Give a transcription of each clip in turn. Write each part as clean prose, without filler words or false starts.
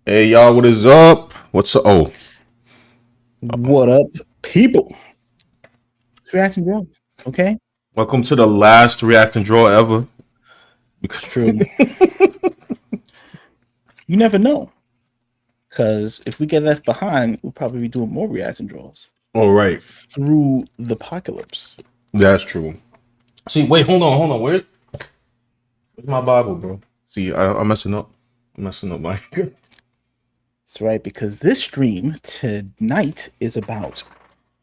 Hey y'all, what is up? What's up? Oh, What up, people? It's reacting growth. Okay, welcome to the last react and draw ever. it's true. You never know, because if we get left behind, we'll probably be doing more reaction draws All right, through the apocalypse. that's true. See, wait, hold on. Where's my Bible, bro? See, I'm messing up. I'm messing up, my. That's right, because this stream tonight is about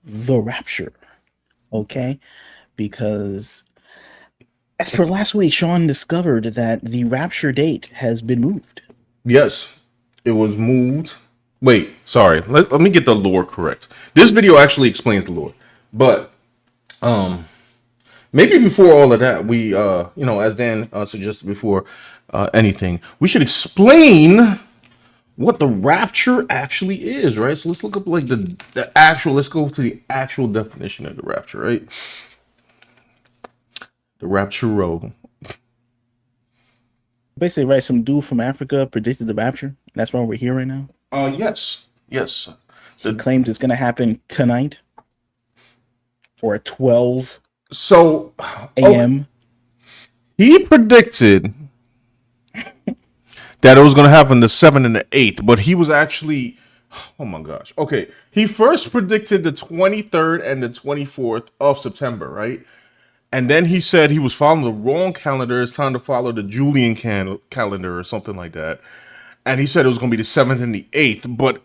the Rapture. Okay, because as per last week, Sean discovered that the Rapture date has been moved. Yes, it was moved. Wait, sorry. Let me get the lore correct. This video actually explains the lore, but maybe before all of that, we as Dan suggested before anything, we should explain what the rapture actually is, right? So let's look up like the actual. Let's go to the actual definition of the rapture, right? The rapture row. Basically, right, some dude from Africa predicted the Rapture. That's why we're here right now. Yes. He The, claims it's going to happen tonight or at 12 so, okay, a.m. he predicted that it was going to happen the 7th and the 8th, but he was actually, oh my gosh. Okay, he first predicted the 23rd and the 24th of September, right? And then he said he was following the wrong calendar. It's time to follow the Julian calendar or something like that. And he said it was going to be the 7th and the 8th, but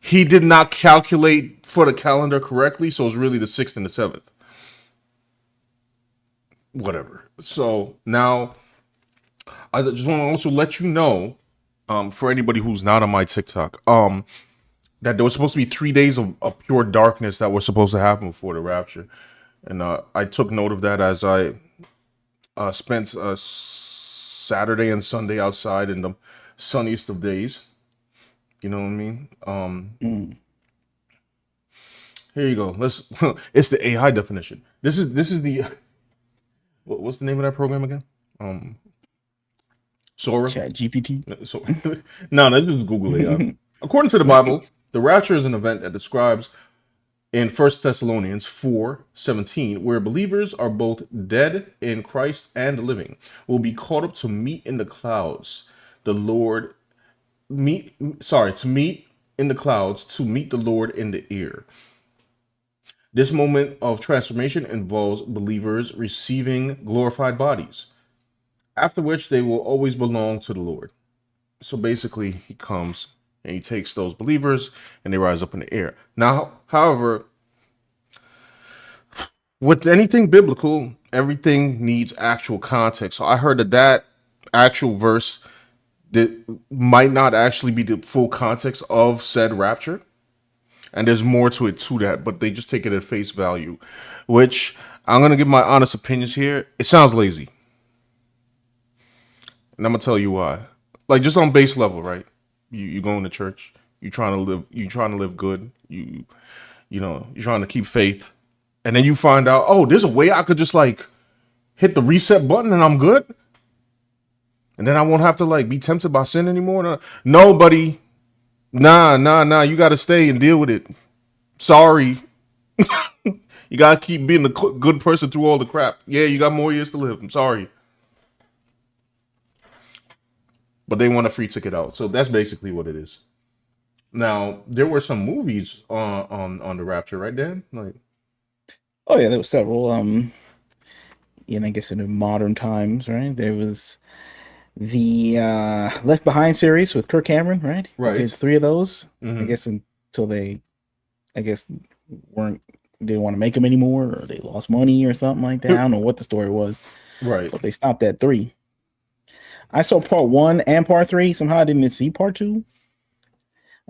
he did not calculate for the calendar correctly, so it's really the 6th and the 7th. Whatever. So now I just want to also let you know, for anybody who's not on my TikTok, that there was supposed to be 3 days of pure darkness that were supposed to happen before the rapture. And I took note of that as I spent Saturday and Sunday outside in the sunniest of days. You know what I mean? Mm. Here you go. Let's. It's the AI definition. This is the what's the name of that program again? Sora. Chat GPT. So no, that's just Google AI. According to the Bible, the rapture is an event that describes in First Thessalonians 4:17, where believers are both dead in Christ and living, will be caught up to meet in the clouds. The Lord to meet in the clouds to meet the Lord in the air. This moment of transformation involves believers receiving glorified bodies, after which they will always belong to the Lord. So basically, he comes and he takes those believers and they rise up in the air. Now, however, with anything biblical, everything needs actual context. So I heard that actual verse that might not actually be the full context of said rapture. And there's more to it to that, but they just take it at face value, which I'm gonna give my honest opinions here. It sounds lazy, and I'm gonna tell you why. Like just on base level, right? You going to church, you trying to live good, you're trying to keep faith, and then you find out, oh, there's a way I could just like hit the reset button and I'm good, and then I won't have to like be tempted by sin anymore. No, nobody, nah. You got to stay and deal with it. Sorry, you gotta keep being a good person through all the crap. Yeah, you got more years to live. I'm sorry, but they want a free ticket out. So that's basically what it is. Now there were some movies on the Rapture, right, Dan? Like, Oh yeah, there were several. I guess in the modern times, right? There was the Left Behind series with Kirk Cameron, right? He right? did three of those. I Mm-hmm. guess until they, I guess, weren't didn't want to make them anymore, or they lost money or something like that. I don't know what the story was, Right. but they stopped at three. I saw part one and part three. Somehow I didn't see part two.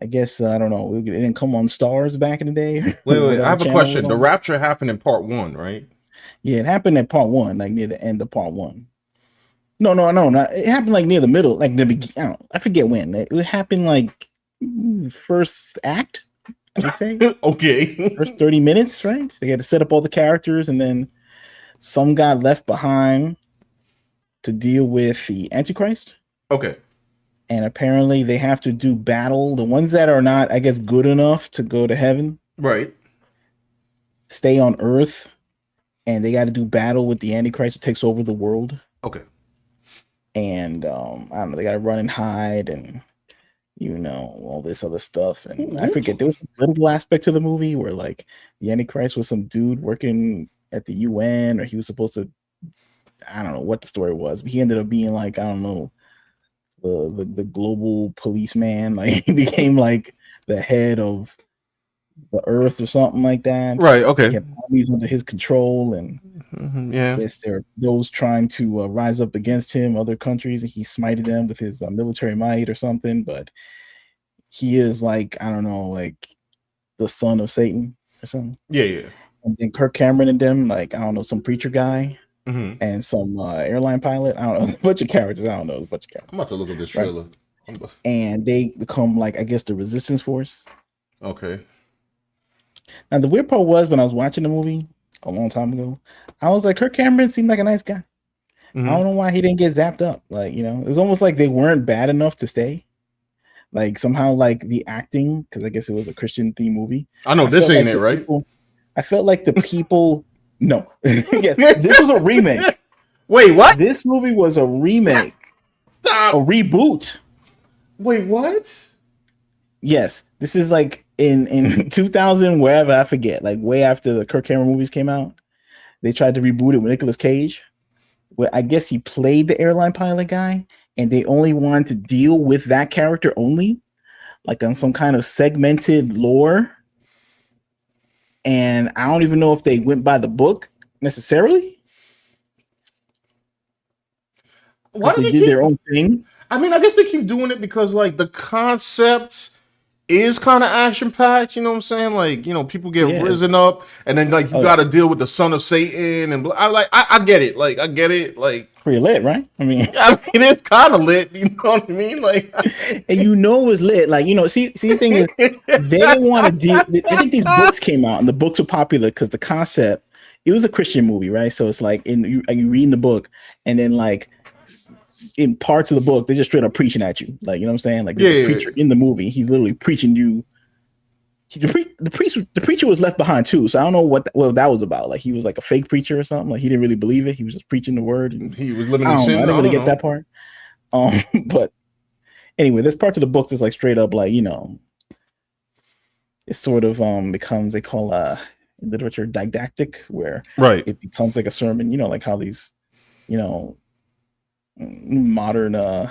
I guess I don't know. It didn't come on Stars back in the day, or Wait. I whatever have a channel it was question. The on. Rapture happened in part one, right? Yeah, it happened at part one, like near the end of part one. No. It happened like near the middle, like the beginning. I forget when. It happened like first act, I would say. First Okay. 30 minutes, right? They had to set up all the characters, and then some got left behind to deal with the Antichrist. Okay. and apparently they have to do battle. The ones that are not, I guess, good enough to go to heaven Right. stay on Earth, and they got to do battle with the Antichrist who takes over the world. Okay. And I don't know, they got to run and hide, and all this other stuff. And I forget, there was a little aspect to the movie where like the Antichrist was some dude working at the UN, or he was supposed to. I don't know what the story was, but he ended up being like, I don't know, the global policeman. Like he became like the head of the Earth or something like that. Right. Okay. He had armies under his control, and Yeah. I guess there are those trying to rise up against him, other countries, and he smited them with his military might or something. But he is like, I don't know, like the son of Satan or something. Yeah. Yeah. And then Kirk Cameron and them, like, I don't know, some preacher guy Mm-hmm. and some airline pilot. I don't know, a bunch of characters. I don't know, a bunch of characters. I'm about to look at this Right? trailer. And they become like, I guess, the resistance force. Okay. Now the weird part was when I was watching the movie a long time ago, I was like, Kirk Cameron seemed like a nice guy. Mm-hmm. I don't know why he didn't get zapped up. Like, it was almost like they weren't bad enough to stay. Like somehow, like the acting, because I guess it was a Christian themed movie. I know this ain't it, right? I felt like the people. No, yes, this was a remake. Wait, what? This movie was a remake. Stop. A reboot. Wait, what? Yes, this is like in 2000, wherever, I forget. Like way after the Kirk Cameron movies came out, they tried to reboot it with Nicolas Cage. Where I guess he played the airline pilot guy, and they only wanted to deal with that character only, like on some kind of segmented lore. And I don't even know if they went by the book necessarily. Why they did their own thing? I mean, I guess they keep doing it because like the concept is kind of action packed. You know what I'm saying? Like, people get risen up, and then like you got to deal with the son of Satan, and I get it. Like, I get it. Like, pretty lit, right? I mean, it's kind of lit. You know what I mean? Like, and it was lit. Like, see, the thing is, they didn't want to deal. I think these books came out, and the books were popular because the concept. It was a Christian movie, right? So it's like you reading the book, and then like in parts of the book, they're just straight up preaching at you. Like, you know what I'm saying? Like, there's a preacher in the movie. He's literally preaching you. The preacher was left behind too. So I don't know what that was about. Like, he was like a fake preacher or something. Like, he didn't really believe it. He was just preaching the word. And he was living in sin. I didn't really get that part. But anyway, there's parts of the book that's like straight up like, it sort of becomes, they call in literature didactic, where it becomes like a sermon, like how these, modern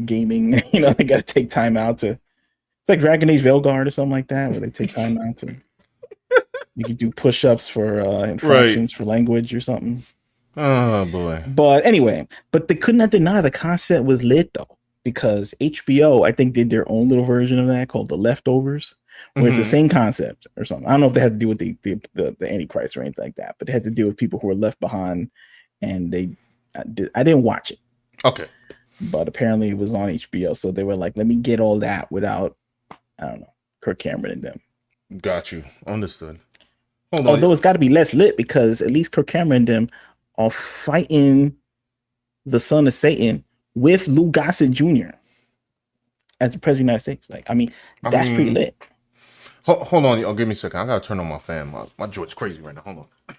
gaming, they got to take time out to. It's like Dragon Age Veilguard or something like that, where they take time out to. You can do push-ups for infractions for language or something. Oh boy! But anyway, they could not deny the concept was lit though, because HBO I think did their own little version of that called The Leftovers, where it's the same concept or something. I don't know if they had to do with the Antichrist or anything like that, but it had to do with people who were left behind, and I didn't watch it. Okay. But apparently it was on HBO, so they were like, let me get all that without, I don't know, Kirk Cameron and them. Got you. Understood. Although it's got to be less lit, because at least Kirk Cameron and them are fighting the son of Satan with Lou Gossett Jr. as the president of the United States. Like, I mean, that's pretty lit. Hold on, give me a second. I gotta turn on my fan. My joint's crazy right now. Hold on.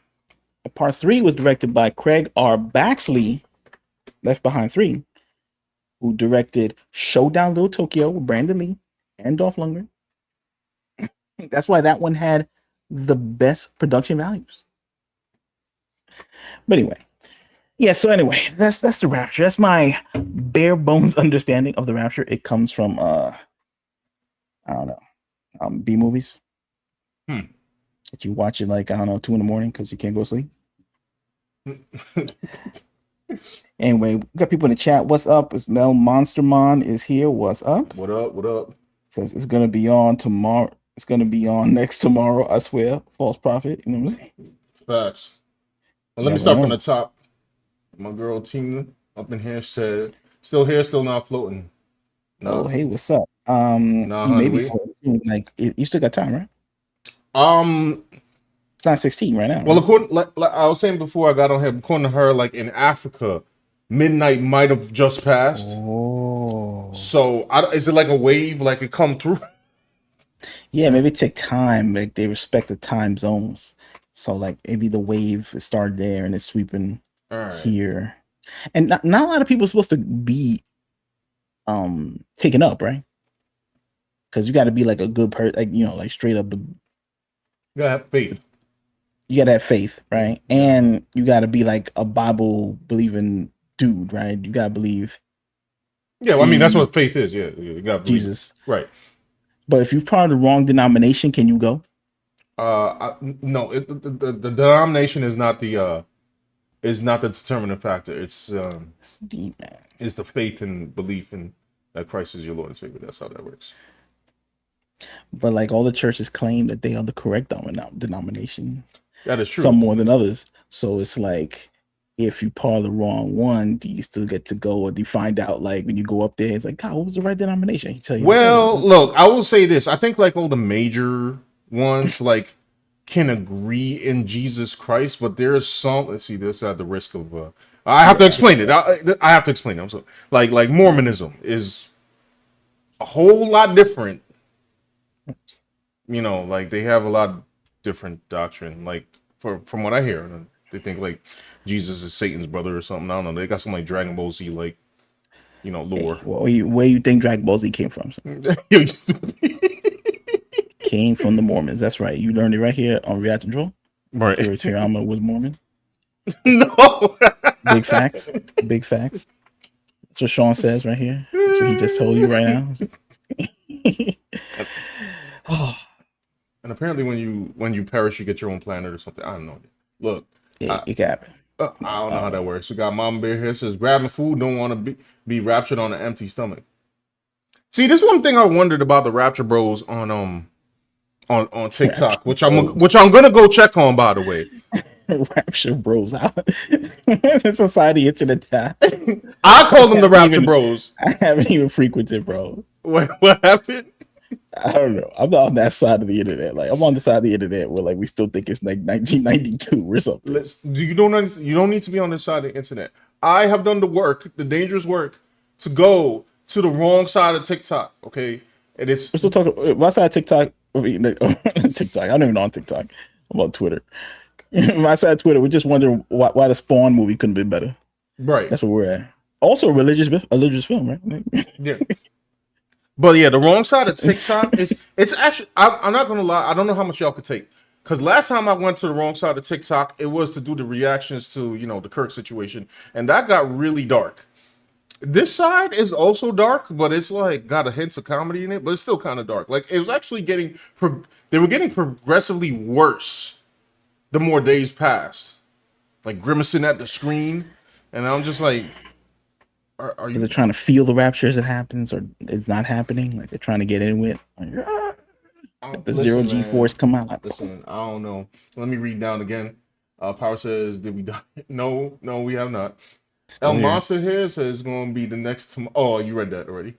Part 3 was directed by Craig R. Baxley, Left Behind 3, who directed Showdown Little Tokyo with Brandon Lee and Dolph Lundgren. That's why that one had the best production values. But anyway, that's the Rapture. That's my bare bones understanding of the Rapture. It comes from I don't know, B movies. That you watch it like, I don't know, 2 a.m. because you can't go to sleep. Anyway, we got people in the chat. What's up? It's Mel Monstermon is here. What's up? What up? What up? Says it's gonna be on tomorrow. It's gonna be on next tomorrow. I swear. False prophet. You know what I'm saying? Facts. Well, let me start from the top. My girl Tina up in here said, "Still here, still not floating." No. Oh, hey, what's up? Maybe floating. Like, you still got time, right? It's not 16 right now. Well, according, like I was saying before I got on here, according to her, like in Africa, midnight might have just passed. Oh. So is it like a wave, like it come through? Yeah, maybe take time. Like they respect the time zones. So like maybe the wave started there and it's sweeping All right. here. And not a lot of people are supposed to be taken up, right? Because you got to be like a good person, like like straight up You gotta have faith. you got to have faith, Yeah. right? And you got to be like a Bible believing dude, right? You got to believe Yeah, well, I mean that's in what faith is. Yeah, you gotta believe. Jesus. Right. But if you're part of the wrong denomination, can you go? No, the denomination is not the determining factor. It's deep, man. It's the faith and belief in that Christ is your Lord and Savior. That's how that works. But like all the churches claim that they are the correct denomination, That is some true. more than others. So it's like, if you part of the wrong one, do you still get to go, or do you find out like when you go up there, it's like, God, what was the right denomination? He tell you like, oh, Well, look, I will say this. I think like all the major ones like can agree in Jesus Christ, but there's some. Let's see this at the risk of. I have to yeah, explain it. I have to explain it. I'm so like Mormonism is a whole lot different. Like they have a lot of different doctrine. Like from what I hear, they think like Jesus is Satan's brother or something. I don't know. They got some like Dragon Ball Z like hey, lore. where you think Dragon Ball Z came from? So, Yo, you stupid. came from the Mormons. That's right. You learned it right here on React and Draw. Right. Your Teriyama was Mormon. No. Big facts. Big facts. That's what Sean says right here. That's what he just told you right now. Oh, And apparently, when you perish, you get your own planet or something. I don't know. Look, I, it can happen. I don't I know how don't that know. works. We got Mama Bear here says grabbing food don't want to be raptured on an empty stomach. See, this one thing I wondered about the Rapture Bros on TikTok, Rapture which bros. I'm gonna go check on, by the way. Rapture bros out. The society internet. I I call them the haven't Rapture even Bros. I haven't even frequented, bro. What happened? I don't know. I'm not on that side of the internet. Like I'm on the side of the internet where like we still think it's like 1992 or something. You don't need to be on this side of the internet. I have done the work, the dangerous work, to go to the wrong side of TikTok. Okay, and it's We're still talking. My side of TikTok. TikTok. I don't even know on TikTok. I'm on Twitter. My side of Twitter. We're just wondering why the Spawn movie couldn't be better. right. That's where we're at. Also, a religious film, right? Yeah. But yeah, the wrong side of TikTok is it's actually I'm not gonna lie, I don't know how much y'all could take. Cause last time I went to the wrong side of TikTok, it was to do the reactions to, the Kirk situation, and that got really dark. This side is also dark, but it's like got a hint of comedy in it, but it's still kind of dark. Like it was actually they were getting progressively worse the more days passed. Like grimacing at the screen, and I'm just like, are They're you? trying to feel the rapture as it happens, or it's not happening. Like they're trying to get in with. Let the zero Listen, G force man. come out. Like, Listen, I don't know. Let me read down again. Power says, "Did we die?" No, no, we have not. El still here. Monster here says it's going to be the next. Oh, you read that already.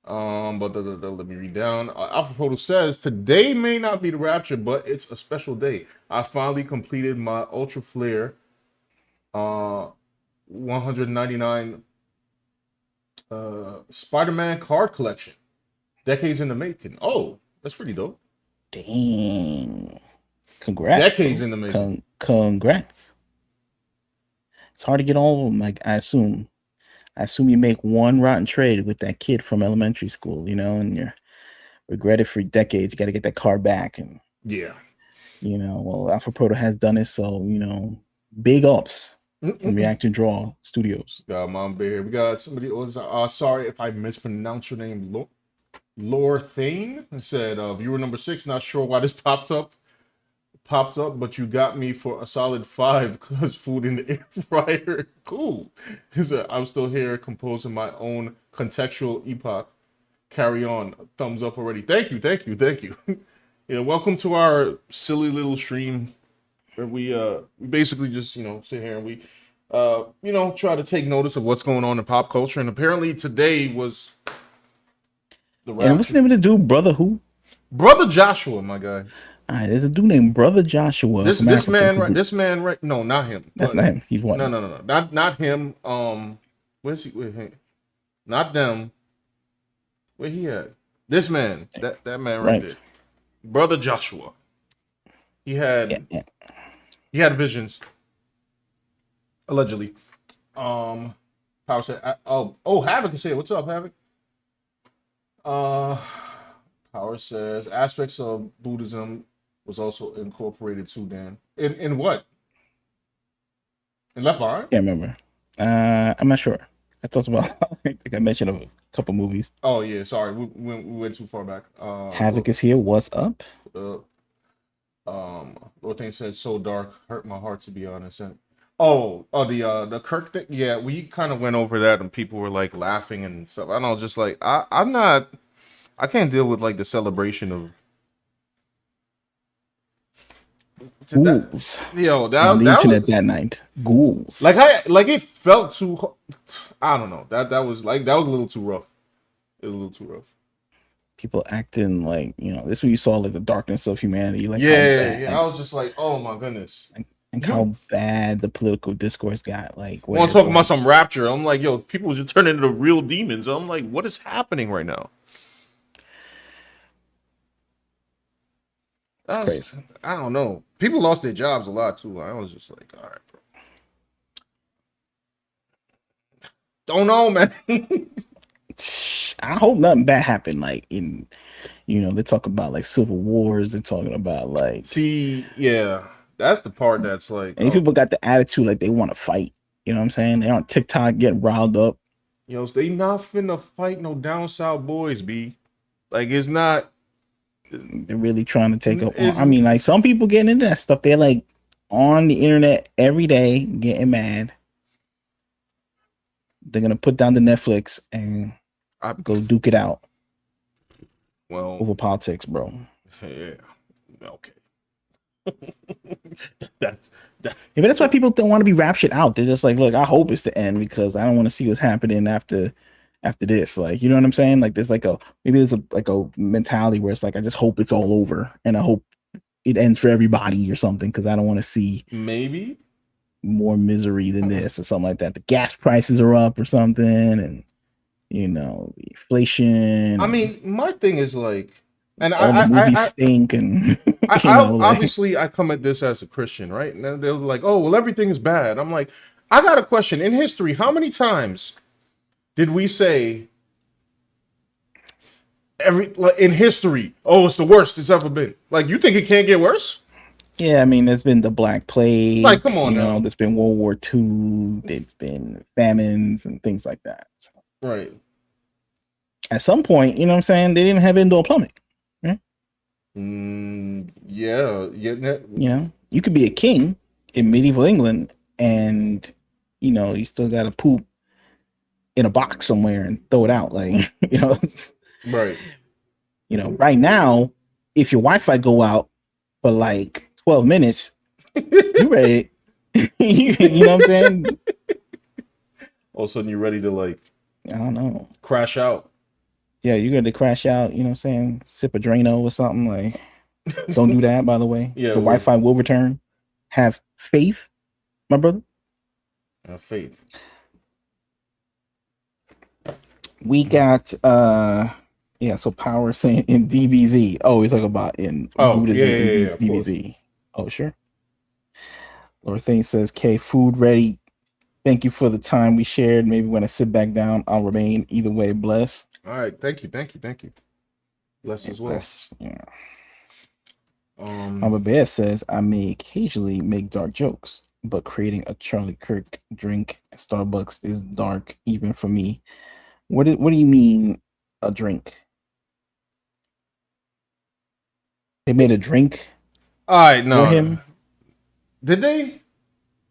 But let me read down. Alpha Proto says today may not be the rapture, but it's a special day. I finally completed my Ultra Flare, 199 Spider-Man card collection. Decades in the making. Oh, that's pretty dope. Dang. Congrats, Decades bro. in the making. Congrats. It's hard to get all of them. Like I assume. You make one rotten trade with that kid from elementary school, and you're regret it for decades. You got to get that car back, and Yeah. well, Alpha Proto has done it, so big ups from Mm-mm. React and Draw Studios. Got Mom Bear. We got somebody else. Sorry if I mispronounced your name. Lore Thane said, viewer number 6. Not sure why this popped up, but you got me for a solid 5 because food in the air fryer. Cool. He said, I'm still here composing my own contextual epoch. Carry on. Thumbs up already. Thank you, thank you, thank you. Yeah, welcome to our silly little stream where we basically just sit here and we try to take notice of what's going on in pop culture. And apparently today was the And what's the Rapture. name of this dude? Brother who? Brother Joshua, my guy. All right, there's a dude named Brother Joshua from This Africa man who. right, no, not him. That's But not him. He's no, one. no, no, no, not him. Where's he? Wait, hey, not them. Where he at? This man, that man right there, Right. brother Joshua. He Yeah, had yeah. he had visions allegedly. Um, Power said, Havoc is here. What's up, Havoc? Uh, Power says aspects of Buddhism was also incorporated too. Dan, in what? In Left Behind? Can't remember. I'm not sure. I talked about. I think I mentioned a couple movies. Oh yeah, sorry, we went too far back. Havoc is here. What's up? Uh, Lord Thing said so dark, hurt my heart to be honest. And the Kirk thing. Yeah, we kind of went over that, and people were like laughing and stuff. I don't know, just like I'm not. I can't deal with like the celebration of that. Ghouls Yo, on the that internet was that night. Ghouls. like it felt too. I don't know. That was like that was a little too rough. It was a little too rough. People acting like, this is when you saw like the darkness of humanity, like how Yeah, bad, yeah. I was just like, oh my goodness. like You how bad the political discourse got. Like where want to it's talk about like some rapture? I'm like, yo, people just turn into real demons. I'm like, what is happening right now? it's I was, crazy. I don't know. People lost their jobs a lot too. I was just like, all right, bro. Don't know, man. I hope nothing bad happened. Like they talk about like civil wars. They're talking about like, See, yeah, that's the part that's like, and these people got the attitude like they want to fight. You know what I'm saying? They're on TikTok getting riled up. yo, they not finna fight no down south boys, b. Like it's not. They're really trying to take up. It's I mean, like some people getting into that stuff. They're like on the internet every day getting mad. They're gonna put down the Netflix and go duke it out. Well, over politics, bro. Yeah. Okay. that's Yeah, but that's why people don't want to be raptured out. They're just like, look, I hope it's the end because I don't want to see what's happening after this. Like, you know what I'm saying? Like, there's like there's a mentality where it's like, I just hope it's all over and I hope it ends for everybody or something because I don't want to see maybe more misery than this or something like that. The gas prices are up or something, and the inflation. I mean, my thing is like, and all the movies stink, and obviously I come at this as a Christian, right? And they're like, "Oh, well, everything is bad." I'm like, I got a question. In history, how many times did we say in history, "Oh, it's the worst it's ever been"? Like, you think it can't get worse? Yeah, I mean, there's been the Black Plague. Like, come on now. There's been World War II. There's been famines and things like that. So, right. At some point, you know what I'm saying, they didn't have indoor plumbing. Right? Yeah. You could be a king in medieval England, and you still got to poop in a box somewhere and throw it out, like right. Right now, if your Wi-Fi go out for like 12 minutes, you ready? you know what I'm saying? All of a sudden, you're ready to like, I don't know, crash out. Yeah, you're going to crash out. You know what I'm saying? Sip a Drano or something. Like, don't do that. By the way, yeah, the Wi-Fi will return. Have faith, my brother. Have faith. We got so Power saying in DBZ. Oh, we're talking about in Buddhism in DBZ. Oh, sure. Lord Thing says, K, food ready. Thank you for the time we shared. Maybe when I sit back down, I'll remain. Either way, bless. All right, thank you. Bless as well. Bless, yeah. Mama Bear says, I may occasionally make dark jokes, but creating a Charlie Kirk drink at Starbucks is dark even for me. What do you mean a drink? They made a drink for him? Did they?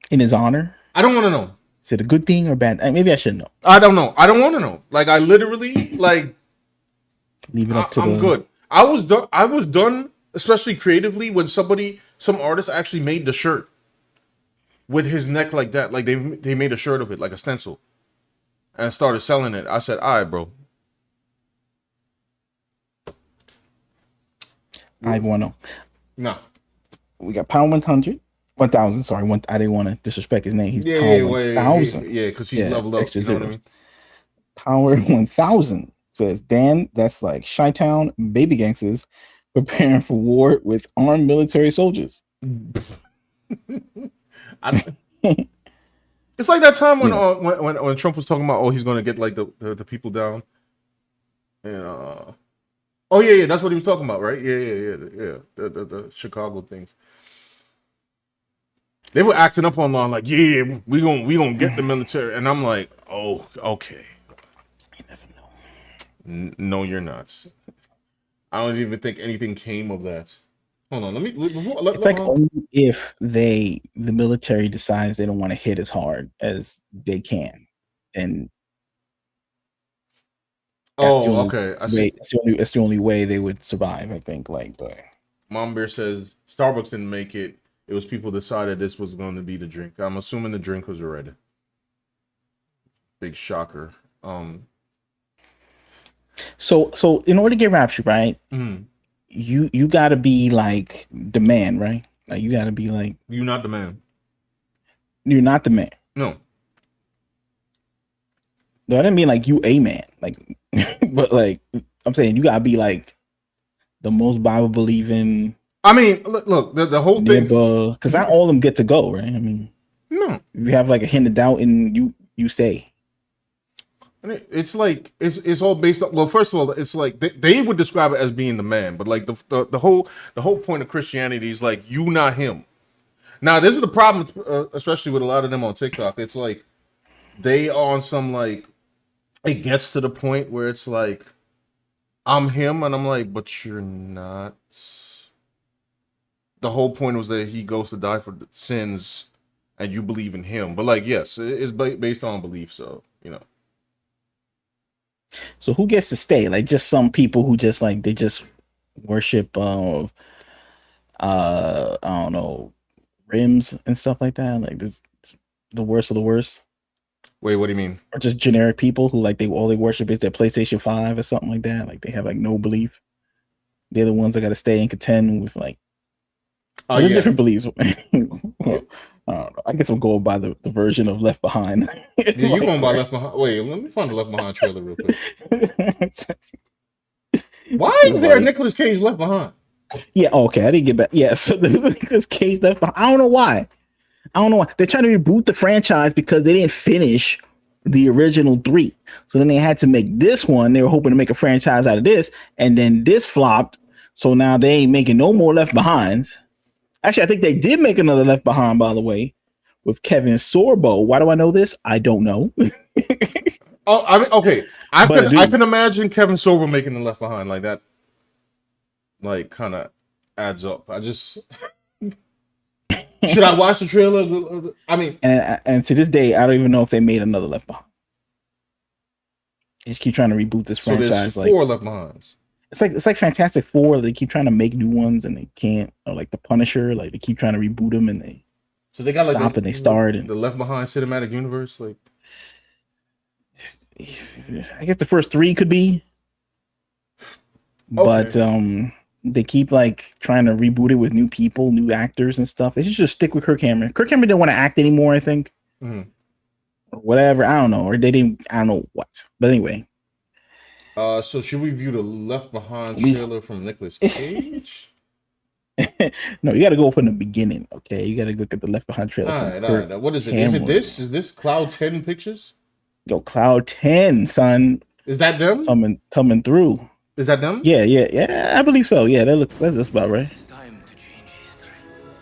In his honor? I don't want to know. Is it a good thing or bad? Maybe I should know. I don't know. I don't want to know. Like, I literally, like... Leave it up to I'm good. I was done, especially creatively, when some artist actually made the shirt with his neck like that. Like, they made a shirt of it, like a stencil, and started selling it. I said, all right, bro. I want to know. No. We got Pound 100. 1,000, sorry. I didn't want to disrespect his name. He's Power 1,000. Yeah, because he's leveled up. You know what I mean? Power 1,000 says Dan, that's like Chi-Town baby gangsters preparing for war with armed military soldiers. It's like that time when, You know, when Trump was talking about, oh, he's gonna get like the people down, and oh yeah, that's what he was talking about, right? Yeah. The Chicago things. They were acting up online like, yeah, we gonna get the military, and I'm like, oh, okay. you never know. No, you're not. I don't even think anything came of that. Hold on, let me before It's like only if the military decides they don't want to hit as hard as they can, and that's the oh, only okay, I way. see. That's the only way they would survive. I think. Like, but Mom Bear says Starbucks didn't make it. It was people decided this was going to be the drink. I'm assuming the drink was red. Big shocker. so in order to get Rapture, right? Mm, You got to be like the man, right? Like you got to be like you not the man. you're not the man. No. No, I didn't mean like you a man, like, but like I'm saying you gotta be like the most Bible believing. I mean, look, the whole thing. Because not all of them get to go, right? I mean, No. if you have like a hint of doubt, and you stay. I mean, it's like it's all based on. Well, first of all, it's like they would describe it as being the man, but like the whole point of Christianity is like you, not him. Now, this is the problem, especially with a lot of them on TikTok. It's like they are on some like it gets to the point where it's like I'm him, and I'm like, but you're not. The whole point was that he goes to die for the sins, and you believe in him. But like, yes, it's based on belief, so you know. So who gets to stay? Like just some people who just like they just worship I don't know, rims and stuff like that. Like this the worst of the worst. Wait, what do you mean? Or just generic people who like they all they worship is their PlayStation 5 or something like that. Like they have like no belief. They're the ones that gotta stay and contend with like there's Yeah. different beliefs. Yeah. I don't know. I guess I'm going by the version of Left Behind. Yeah, you Like, going by Left Behind? Wait, let me find the Left Behind trailer real quick. Why is there a Nicolas Cage Left Behind? Yeah, okay, I didn't get back. Yeah, so there's Nicolas Cage Left Behind. I don't know why. They're trying to reboot the franchise because they didn't finish the original 3. So then they had to make this one. They were hoping to make a franchise out of this, and then this flopped. So now they ain't making no more Left Behinds. Actually, I think they did make another Left Behind, by the way, with Kevin Sorbo. Why do I know this? I don't know. Oh, I mean, okay. I can imagine Kevin Sorbo making the Left Behind like that. Like, kind of adds up. I just should I watch the trailer? I mean, and to this day, I don't even know if they made another Left Behind. They just keep trying to reboot this franchise. So there's 4 Left Behinds. It's like Fantastic Four. They keep trying to make new ones and they can't. Or like the Punisher, like they keep trying to reboot them and they So they got stop like and they start the Left Behind cinematic universe. Like, I guess the first 3 could be, but they keep like trying to reboot it with new people, new actors and stuff. They should just stick with Kirk Cameron. Kirk Cameron didn't want to act anymore, I think, or whatever. I don't know, or they didn't. I don't know what. But anyway. So should we view the Left Behind trailer from Nicolas Cage? No, you got to go from the beginning. Okay, you got to look at the Left Behind trailer. All right. What is it? Cameron. Is it this? Is this Cloud 10 Pictures? Yo, Cloud 10, son. Is that them? Coming through. Is that them? Yeah. I believe so. Yeah, that's about right. It's time to change history.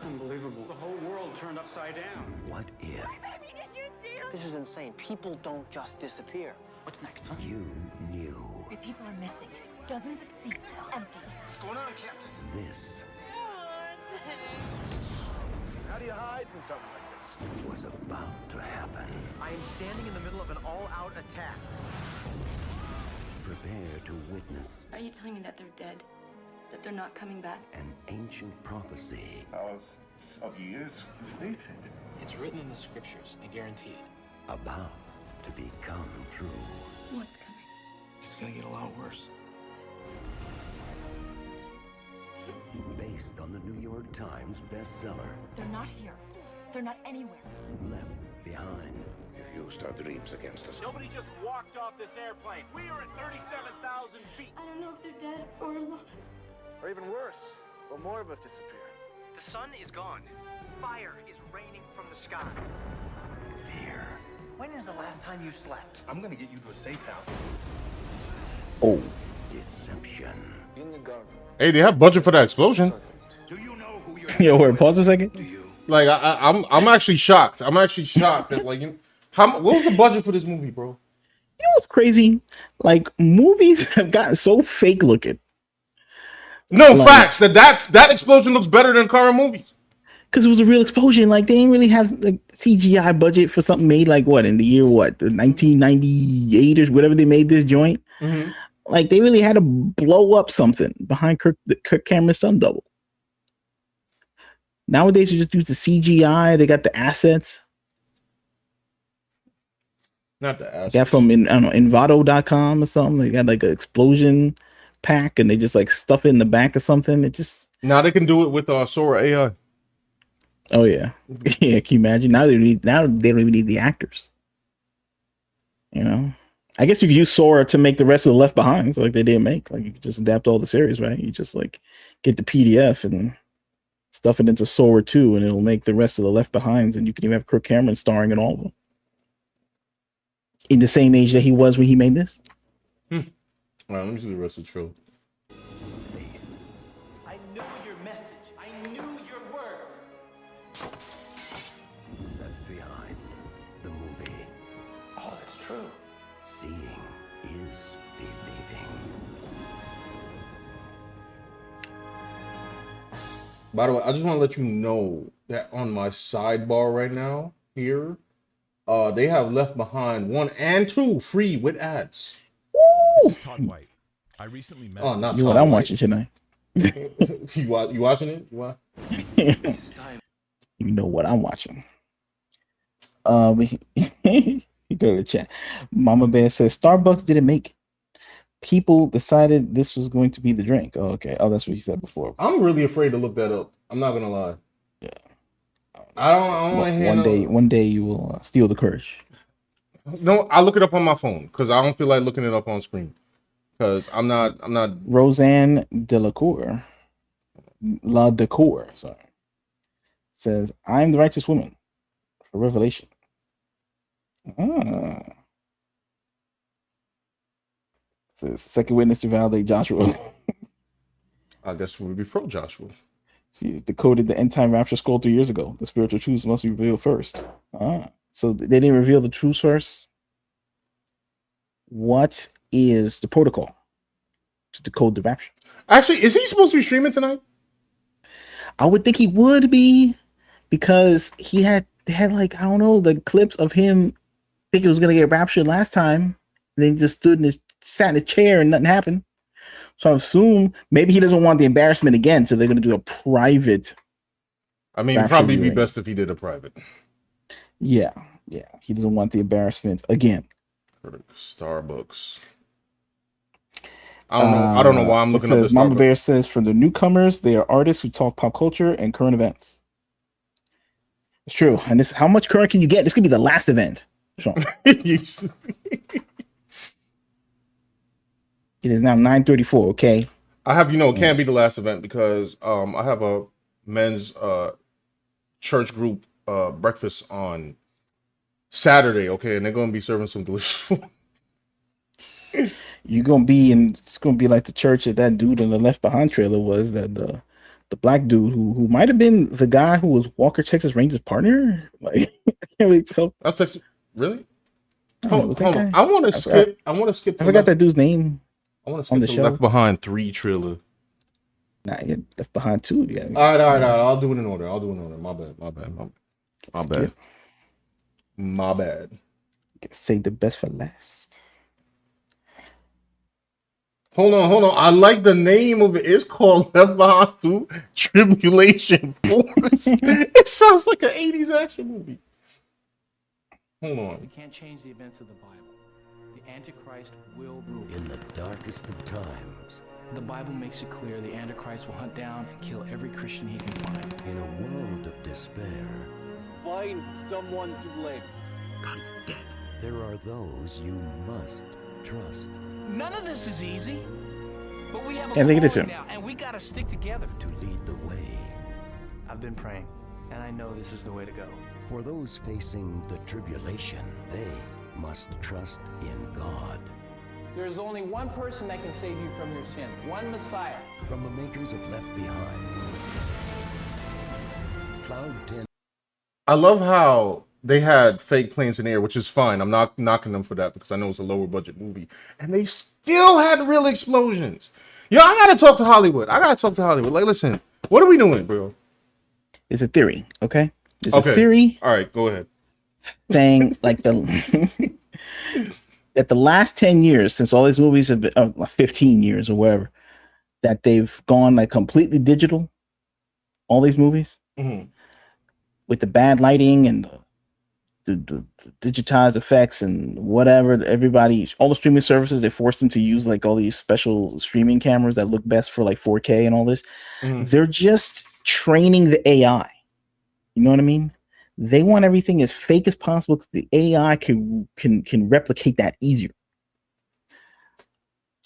Unbelievable. The whole world turned upside down. What if? Baby, did you see him? This is insane. People don't just disappear. What's next, huh? You knew. 3 people are missing. Dozens of seats empty. What's going on, Captain? This How do you hide from something like this? was about to happen. I am standing in the middle of an all-out attack. Prepare to witness Are you telling me that they're dead? That they're not coming back? an ancient prophecy Hours of years completed. It's written in the scriptures. I guarantee it. about to become true. What's coming? It's gonna get a lot worse. Based on the New York Times bestseller, They're not here. They're not anywhere. left behind. If used our dreams against us. Nobody just walked off this airplane. We are at 37,000 feet. I don't know if they're dead or lost. Or even worse, will more of us disappear? The sun is gone. Fire is raining from the sky. Fear. When is the last time you slept? I'm gonna get you to a safe house. Oh, Deception. In the garden. Hey, they have budget for that explosion. Do you know who you're yo, wait, pause for a second. Like I'm actually shocked. I'm actually shocked that like what was the budget for this movie, bro? You know what's crazy? Like movies have gotten so fake looking. No Like- facts that explosion looks better than current movies. Because it was a real explosion. Like they didn't really have like CGI budget for something made like what in the year what the 1998 or whatever they made this joint. Mm-hmm. Like they really had to blow up something behind Kirk Cameron's stunt double. Nowadays you just use the CGI. They got the assets. Not the ass. Got from I don't know Envato.com or something. They got like an explosion pack and they just like stuff it in the back or something. It just Now they can do it with Sora AI. oh yeah. Yeah, can you imagine? Now they don't even need the actors. You know? I guess you could use Sora to make the rest of the Left Behinds like they did make. Like you could just adapt all the series, right? You just like get the PDF and stuff it into Sora 2 and it'll make the rest of the Left Behinds and you can even have Kirk Cameron starring in all of them. In the same age that he was when he made this? All right, let me see the rest of the trailer. Faith. I knew your message. I knew your words. Left behind. The movie. Oh, that's true. Seeing is believing. By the way, I just want to let you know that on my sidebar right now here, they have Left Behind 1 and 2 free with ads. This is Todd White. I recently met. Oh, not You know what Todd I'm White. watching tonight. You watching it? You watch? You know what I'm watching. You go to the chat. Mama Bear says Starbucks didn't make it. People decided this was going to be the drink. Oh, okay. Oh, that's what you said before. I'm really afraid to look that up. I'm not gonna lie. Yeah. I don't want to hear One day you will steal the courage. No, I look it up on my phone because I don't feel like looking it up on screen. Because I'm not. Roseanne Delacour, La Decour, sorry, says, "I'm the righteous woman." For Revelation. Ah. Says second witness to validate Joshua. I guess we'll be pro Joshua. She decoded the end time rapture scroll 3 years ago. The spiritual truths must be revealed first. Ah, so they didn't reveal the truths first. What is the protocol to decode the rapture? Actually, is he supposed to be streaming tonight? I would think he would be because they had like I don't know the clips of him thinking he was gonna get raptured last time. And then he just sat in a chair and nothing happened. So I assume maybe he doesn't want the embarrassment again, so they're gonna do a private. I mean, it'd probably be best if he did a private. Yeah. He doesn't want the embarrassment again. Starbucks. I don't know why I'm looking up this. Mama Bear says for the newcomers, they are artists who talk pop culture and current events. It's true. And this how much current can you get? This could be the last event. Sean. It is now 9:34. Okay. I have it can't be the last event because I have a men's church group breakfast on Saturday. Okay, and they're gonna be serving some delicious food. You're gonna be it's gonna be like the church that dude in the Left Behind trailer was, that the black dude who might have been the guy who was Walker Texas Ranger's partner. Like I can't really tell. That's Texas. Really? Hold on. I want to skip. I want to skip. I forgot that dude's name. I want to skip the Left Behind 3 trailer. Nah, you Left Behind 2. Yeah. All right. I'll do it in order. My bad. Save the best for last. Hold on. I like the name of it. It's called Left Behind 2 Tribulation Force. It sounds like an 80s action movie. Hold on. We can't change the events of the Bible. The Antichrist will rule. In the darkest of times. The Bible makes it clear the Antichrist will hunt down and kill every Christian he can find. In a world of despair. find someone to blame. Guy's dead. There are those you must trust. None of this is easy. But we have a Yeah, look at this calling here. now, and we gotta stick together. To lead the way. I've been praying, and I know this is the way to go. For those facing the tribulation, they must trust in God. There is only one person that can save you from your sins, one Messiah. From the makers of Left Behind. Cloud 10. I love how they had fake planes in the air, which is fine. I'm not knocking them for that because I know it's a lower budget movie, and they still had real explosions. Yo, I gotta talk to Hollywood. Like, listen, what are we doing, bro? It's a theory, okay? It's Okay. a theory All right, go ahead. saying like the that the last 10 years, since all these movies have been 15 years or whatever, that they've gone like completely digital. All these movies with the bad lighting and the digitized effects and whatever, everybody, all the streaming services, they force them to use like all these special streaming cameras that look best for like 4K and all this. They're just training the AI. You know what I mean? They want everything as fake as possible because the AI can replicate that easier.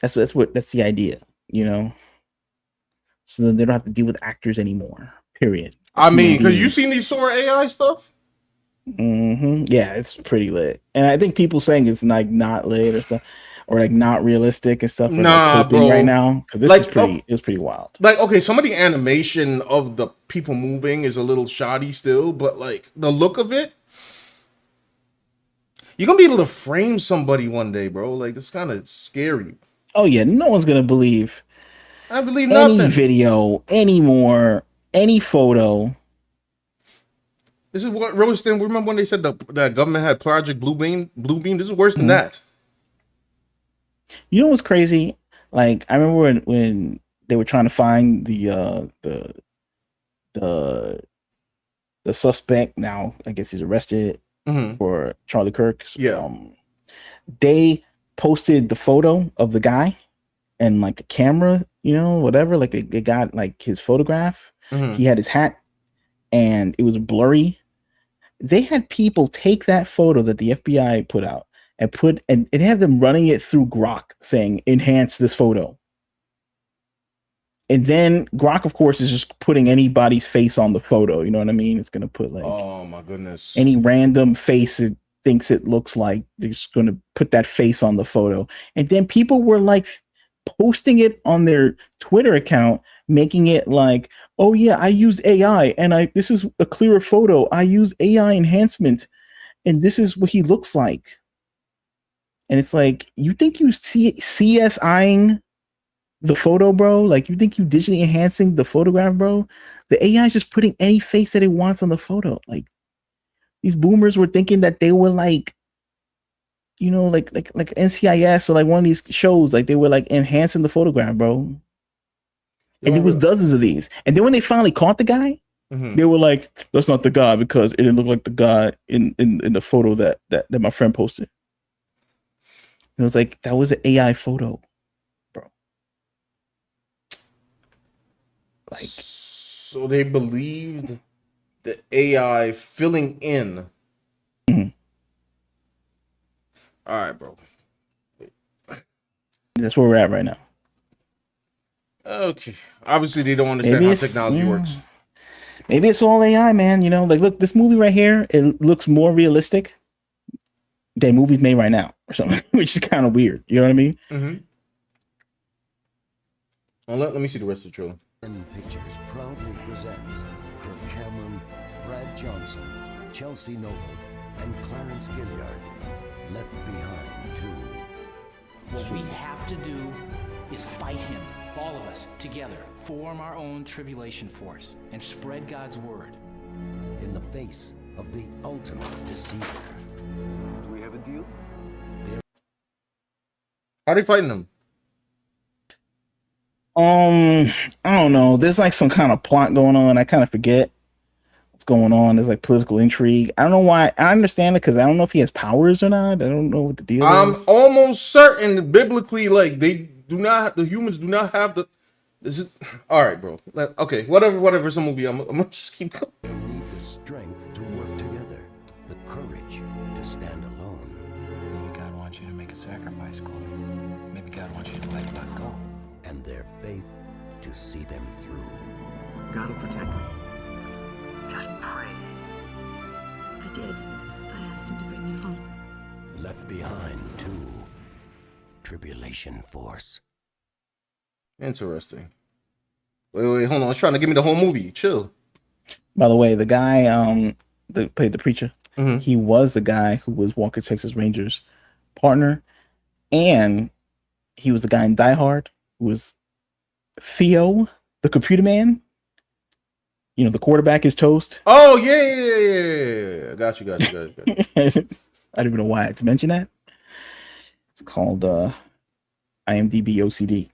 That's the idea, you know. So then they don't have to deal with actors anymore. Period. I mean, because you beings. seen these Sora AI stuff? Yeah, it's pretty lit, and I think people saying it's like not lit or stuff, or like not realistic and stuff. Are Nah, like hoping bro. right now because this Like, is pretty. It was pretty wild. Like, okay, some of the animation of the people moving is a little shoddy still, but like the look of it, you're gonna be able to frame somebody one day, bro. Like, this kind of scary. Oh yeah, no one's gonna believe I believe any nothing. video anymore, any photo. This is what Roasting. Remember when they said that government had Project Blue Beam? This is worse than that. You know what's crazy? Like I remember when they were trying to find the suspect. Now I guess he's arrested for Charlie Kirk. Yeah. They posted the photo of the guy and like a camera, you know, whatever. Like they got like his photograph. He had his hat, and it was blurry. They had people take that photo that the FBI put out and have them running it through Grok saying, enhance this photo. And then Grok, of course, is just putting anybody's face on the photo. You know what I mean? It's going to put like, oh my goodness, any random face it thinks it looks like. They're just going to put that face on the photo. And then people were like posting it on their Twitter account, making it like, oh yeah, I used AI and this is a clearer photo. I used AI enhancement and this is what he looks like. And it's like, you think you see CSIing the photo, bro? Like you think you digitally enhancing the photograph, bro? The AI is just putting any face that it wants on the photo. Like these boomers were thinking that they were like, you know, like NCIS or like one of these shows, like they were like enhancing the photograph, bro. And there was dozens of these. And then when they finally caught the guy, they were like, that's not the guy because it didn't look like the guy in the photo that my friend posted. It was like, that was an AI photo, bro. Like, so they believed the AI filling in. All right, bro. That's where we're at right now. Okay. Obviously, they don't understand how technology works. Maybe it's all AI, man. You know, like, look, this movie right here, it looks more realistic than movies made right now or something, which is kind of weird. You know what I mean? Well, let me see the rest of the trailer. Pictures proudly presents Kirk Cameron, Brad Johnson, Chelsea Noble, and Clarence Gilliard. Left Behind 2. What we have to do is fight him, all of us, together. Form our own tribulation force and spread God's word. In the face of the ultimate deceiver. Do we have a deal? How are they fighting them? I don't know. There's like some kind of plot going on. I kind of forget what's going on. There's like political intrigue. I don't know why. I understand it because I don't know if he has powers or not. I don't know what the deal is. I'm almost certain biblically, like the humans do not have the. This is all right, bro. Okay, whatever. It's a movie. I'm gonna just keep going. They'll need the the strength to work together, the courage to stand alone. Maybe God wants you to make a sacrifice, Chloe. Maybe God wants you to let God go. And their faith to see them through. God will protect me. Just pray. I did. I asked him to bring me home. Left Behind 2. Tribulation Force. Interesting. Wait, hold on. It's trying to give me the whole movie. Chill. By the way, the guy that played the preacher, Mhm. he was the guy who was Walker Texas Rangers partner, and he was the guy in Die Hard who was Theo, the computer man. You know, the quarterback is toast. Oh yeah. Got you. I don't even know why I had to mention that. It's called IMDb OCD.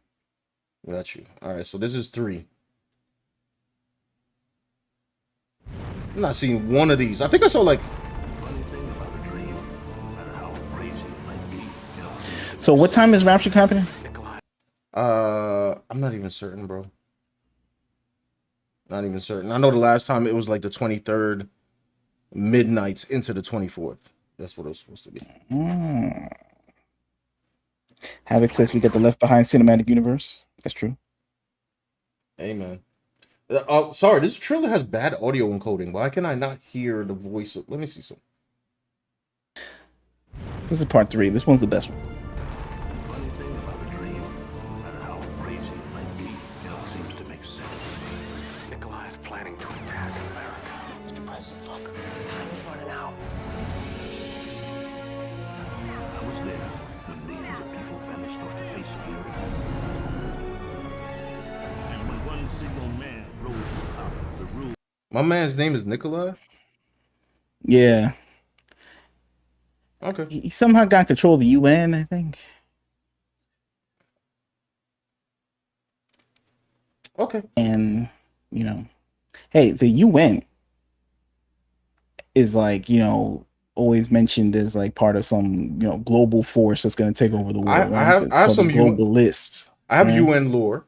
Got you. All right, so this is 3. I'm not seeing one of these. I think I saw like. Funny thing about a dream, no matter how crazy it might be, it all seems to So what time is Rapture happening? I'm not even certain, bro. Not even certain. I know the last time it was like the 23rd, midnights into the 24th. That's what it was supposed to be. Havoc says we get the Left Behind cinematic universe. That's true. Amen. Sorry, this trailer has bad audio encoding. Why can I not hear the voice of... Let me see some. This is part 3. This one's the best one. funny thing about a dream, no matter how crazy it might be, it all seems to make sense. Nikolai is planning to attack America. Mr. President, look. Time is running out. I was there when millions of people vanished off the face of the earth. And when one single man rose to power, the rule. My man's name is Nikolai? Yeah. Okay. He somehow got control of the UN, I think. Okay. And, you know, hey, the UN is like, you know, always mentioned as like part of some, you know, global force that's going to take over the world. I right? have some globalists. I have right? UN lore.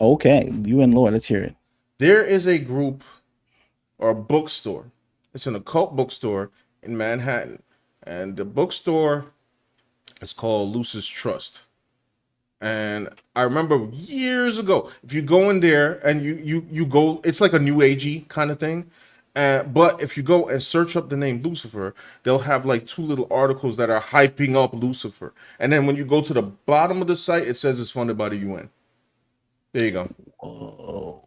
Okay, UN lore. Let's hear it. There is a group or a bookstore. It's an occult bookstore in Manhattan. And the bookstore is called Lucis Trust. And I remember years ago, if you go in there and you go, it's like a new agey kind of thing. But if you go and search up the name Lucifer, they'll have like 2 little articles that are hyping up Lucifer. And then when you go to the bottom of the site, it says it's funded by the UN. There you go. Whoa.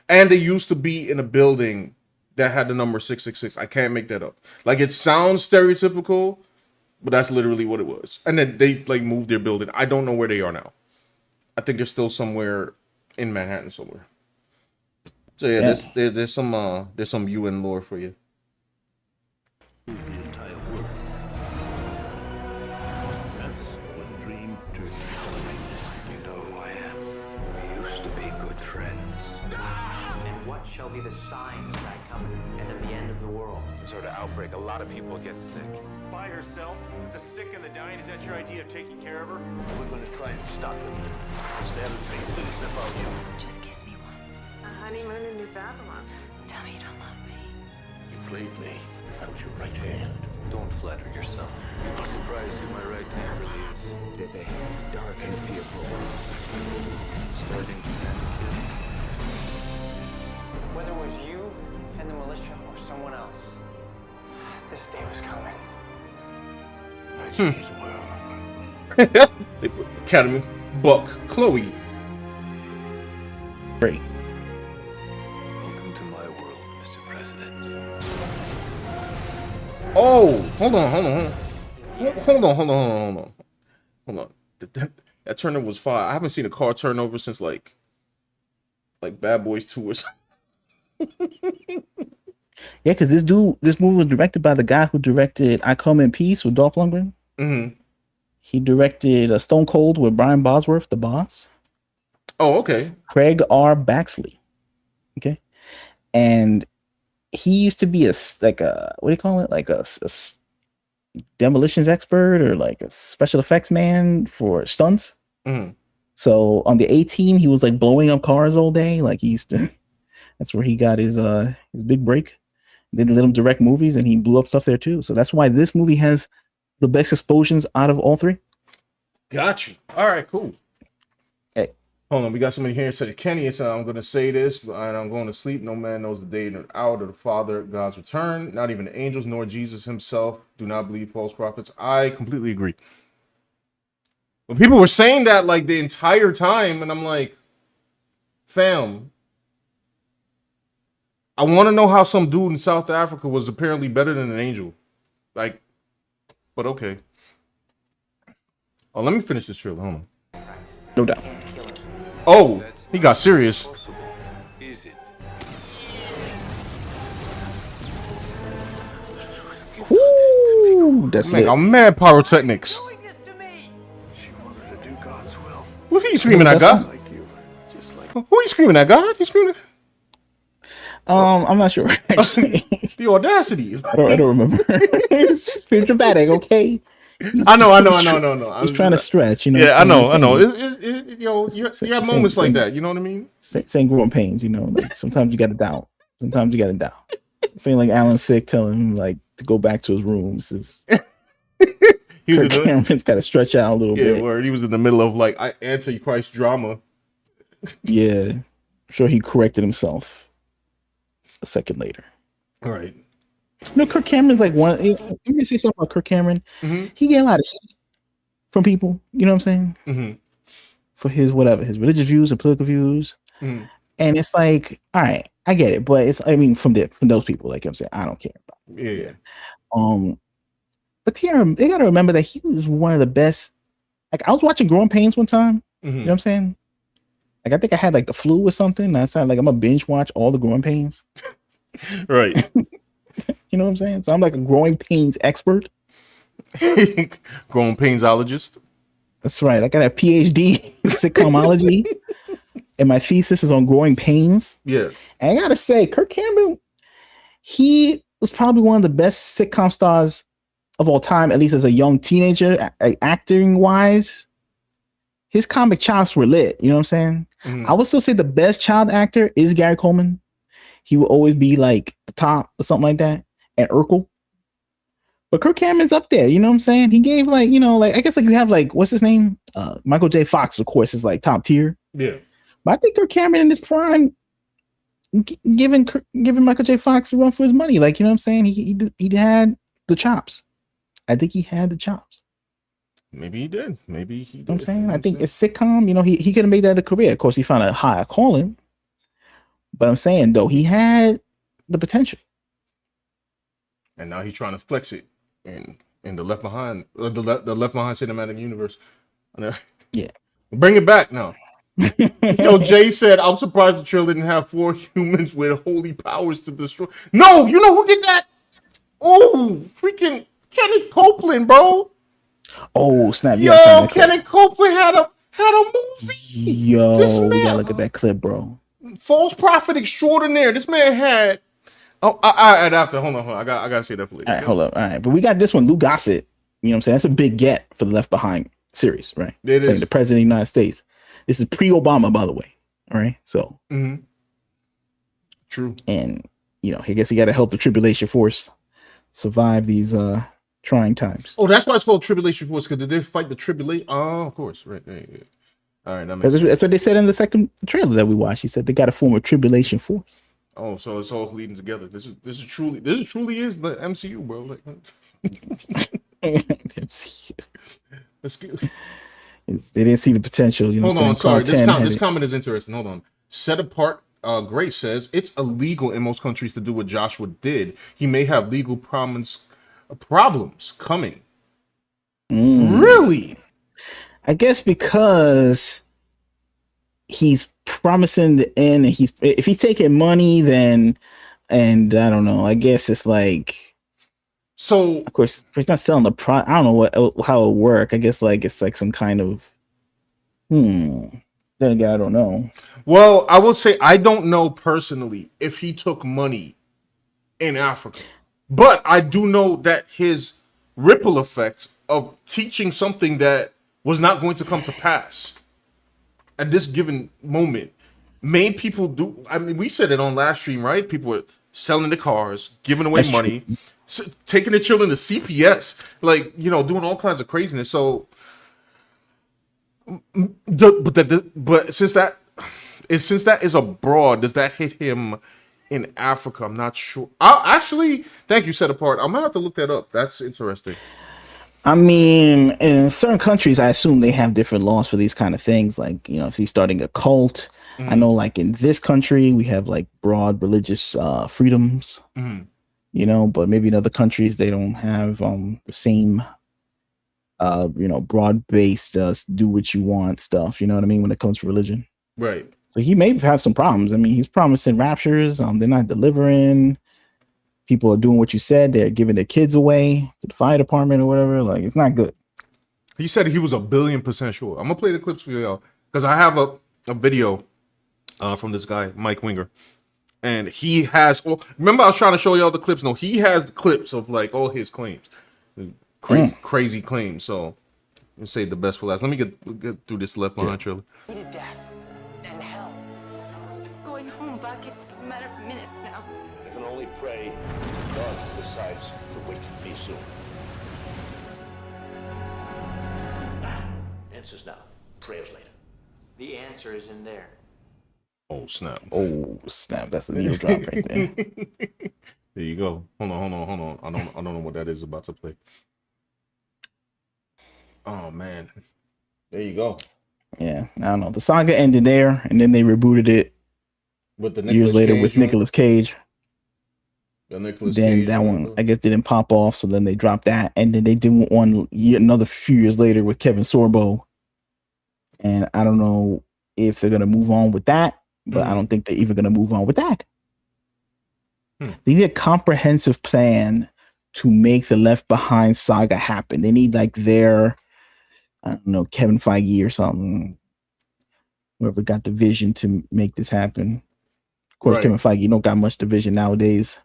And they used to be in a building that had the number 666. I can't make that up. Like, it sounds stereotypical, but that's literally what it was. And then they like moved their building. I don't know where they are now. I think they're still somewhere in Manhattan somewhere. So yeah. There's some UN lore for you. The entire world. That's when the dream turned into a nightmare. You know who I am. We used to be good friends. And what shall be the sign of thy coming and of the end of the world? Some sort of outbreak. A lot of people get sick. By herself? With the sick and the dying? Is that your idea of taking care of her? We're going to try and stop it. Stand and face it. Step out here. Just kiss me once. A honeymoon in New Babylon. Tell me you don't love me. You played me. I was your right hand. Don't flatter yourself. You'd be surprised who my right hand really is. It is a dark and fearful world. Starting to panic. Whether it was you and the militia or someone else, this day was coming. I see the world. They put Academy, Buck, Chloe. Great. Welcome to my world, Mr. President. Oh, hold on. That turnover was fire. I haven't seen a car turnover since like Bad Boys 2 or something. Yeah, because this movie was directed by the guy who directed I Come in Peace with Dolph Lundgren. Mm-hmm. He directed Stone Cold with Brian Bosworth, the boss. Oh, okay. Craig R. Baxley. Okay. And he used to be what do you call it? Like a demolitions expert or like a special effects man for stunts. Mm-hmm. So on the A-Team, he was like blowing up cars all day. Like he used to That's where he got his big break. They let him direct movies, and he blew up stuff there too. So that's why this movie has the best explosions out of all three. Got you. All right, cool. Hey. Hold on, we got somebody here said, Kenny, said, I'm going to say this, and I'm going to sleep. No man knows the day and the hour of the Father, God's return. Not even the angels, nor Jesus himself. Do not believe false prophets. I completely agree. But people were saying that like the entire time, and I'm like, fam, I want to know how some dude in South Africa was apparently better than an angel. Like, but okay. Oh, let me finish this trailer. Hold on. No doubt. Oh, he got serious. Is it? Woo, that's Man, lit. I'm mad pyrotechnics. She wanted to do God's will. What are you screaming at, God? Like you. Just like Who are you screaming at, God? You screaming? I'm not sure. Actually. The audacity. I don't remember. It's pretty dramatic, okay? I know. He's trying to stretch, you know. Yeah, I know. You have moments like saying- that. You know what I mean? Saying growing pains, you know. Like sometimes you got to doubt. Sometimes you got to doubt. Saying like Alan Thicke telling him like to go back to his rooms. Is Kirk Cameron's got to stretch out a little bit. Yeah, where he was in the middle of like anti-Christ drama. Yeah, I'm sure he corrected himself a second later. All right. You know, Kirk Cameron's like one. Let me say something about Kirk Cameron. Mm-hmm. He get a lot of shit from people. You know what I'm saying? Mm-hmm. For his his religious views and political views. Mm-hmm. And it's like, all right, I get it, but it's from those people, like I'm saying, I don't care about it. Yeah. But they gotta remember that he was one of the best. Like I was watching Growing Pains one time. Mm-hmm. You know what I'm saying? Like I think I had like the flu or something. I said like I'm gonna binge watch all the Growing Pains. Right. You know what I'm saying? So I'm like a Growing Pains expert. Growing painsologist. That's right. I got a PhD in sitcomology, and my thesis is on growing pains. Yeah. And I gotta say, Kirk Cameron, he was probably one of the best sitcom stars of all time, at least as a young teenager, acting wise. His comic chops were lit. You know what I'm saying? Mm-hmm. I would still say the best child actor is Gary Coleman. He will always be like the top or something like that, and Urkel. But Kirk Cameron's up there, you know what I'm saying? He gave like, you know, like I guess like you have like what's his name? Michael J. Fox, of course, is like top tier. Yeah. But I think Kirk Cameron in his prime, giving Michael J. Fox a run for his money. Like, you know what I'm saying? He had the chops. I think he had the chops. Maybe he did. Maybe he did. You know what I'm saying? I think it's sitcom, you know, he could have made that a career. Of course, he found a higher calling. But I'm saying though, he had the potential. And now he's trying to flex it in the Left Behind, the Left Behind cinematic universe. Yeah. Bring it back now. Yo, Jay said, I'm surprised the trailer didn't have 4 humans with holy powers to destroy. No, you know who did that? Oh, freaking Kenneth Copeland, bro. Oh, snap. Yo, Kenneth Copeland had a movie. Yo, This we man- gotta look at that clip, bro. False prophet extraordinaire. This man had. Oh, I have to hold on. I gotta say that for later. All right, hold up. All right, but we got this one, Lou Gossett. You know what I'm saying? That's a big get for the Left Behind series, right? It Playing is. the president of the United States. This is pre-Obama, by the way. All right, so True. And you know, I guess he got to help the Tribulation Force survive these trying times. Oh, that's why it's called Tribulation Force, because did they fight the tribulation? Oh, of course. Right. All right. That makes sense. That's what they said in the second trailer that we watched. He said they got to form a Tribulation Force. Oh, so it's all leading together. This truly is the MCU, bro. Like, let's get. They didn't see the potential. You know Hold what I'm on, saying? sorry. This comment is interesting. Hold on. Set apart. Grace says it's illegal in most countries to do what Joshua did. He may have legal problems coming. Really? I guess because he's promising the end, and if he's taking money, then I don't know. I guess it's like, so of course he's not selling the product. I don't know how it work. I guess like it's like some kind of Then again, I don't know. Well, I will say I don't know personally if he took money in Africa, but I do know that his ripple effects of teaching something that was not going to come to pass at this given moment made people do. I mean, we said it on last stream, right? People were selling the cars, giving away That's money, taking the children to CPS, like doing all kinds of craziness. So, but since that is abroad, does that hit him in Africa? I'm not sure. I'll actually, thank you, Set Apart. I'm gonna have to look that up. That's interesting. I mean, in certain countries, I assume they have different laws for these kind of things. Like, if he's starting a cult, I know, like in this country, we have like broad religious freedoms. But maybe in other countries they don't have the same, broad-based do what you want stuff. You know what I mean when it comes to religion. Right. So he may have some problems. I mean, he's promising raptures. They're not delivering. People are doing what you said. They're giving their kids away to the fire department or whatever. Like, it's not good. He said he was 1,000,000,000% sure. I'm gonna play the clips for y'all because I have a video from this guy Mike Winger, and he has. Well, remember I was trying to show y'all the clips. No, he has the clips of like all his claims, crazy claims. So let's save the best for last. Let me get through this Left Behind trailer. Death and hell. Going home, Buck. It's a matter of minutes now. I can only pray God decides to wake me soon. Answers now, prayers later. The answer is in there. Oh snap! That's a needle drop right there. There you go. Hold on. I don't know what that is about to play. Oh man, there you go. Yeah, I don't know. The saga ended there, and then they rebooted it with the years later with Nicolas Cage. Then that one, I guess, didn't pop off, so then they dropped that, and then they did another few years later with Kevin Sorbo. And I don't know if they're gonna move on with that, but I don't think they're even gonna move on with that. They need a comprehensive plan to make the Left Behind saga happen. They need like their, I don't know, Kevin Feige or something, whoever got the vision to make this happen. Of course, Kevin Feige don't got much division nowadays,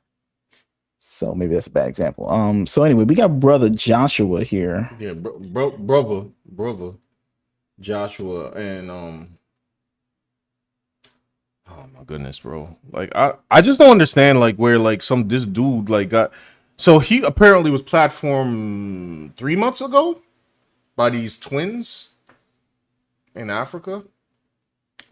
so maybe that's a bad example. So anyway, we got brother Joshua here. Yeah, brother Joshua, and oh my goodness, bro. Like I just don't understand like where like this dude like got. So he apparently was platformed 3 months ago by these twins in Africa.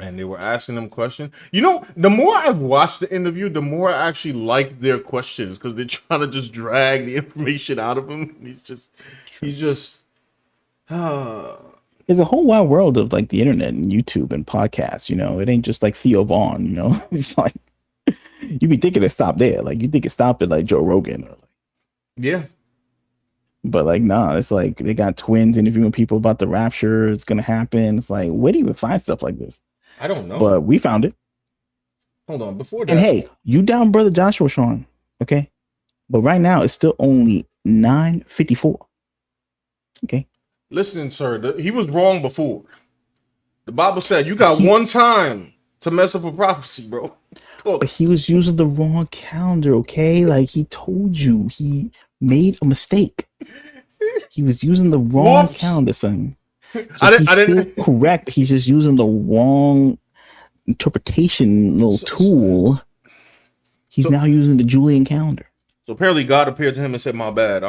And they were asking them questions. The more I've watched the interview, the more I actually like their questions because they're trying to just drag the information out of him. He's just. There's a whole wide world of like the internet and YouTube and podcasts. It ain't just like Theo Vaughn. It's like you be thinking it stopped there. Like you think it stopped at like Joe Rogan. Yeah. But like, nah, it's like they got twins interviewing people about the rapture. It's gonna happen. It's like, where do you even find stuff like this? I don't know. But we found it. Hold on, before that. And hey, you down brother Joshua, Sean. Okay. But right now it's still only 9:54. Okay. Listen, sir, he was wrong before. The Bible said you got one time to mess up a prophecy, bro. But he was using the wrong calendar, okay? Like he told you, he made a mistake. He was using the wrong calendar, son. So he's still correct. He's just using the wrong interpretational tool. He's now using the Julian calendar. So apparently God appeared to him and said, my bad.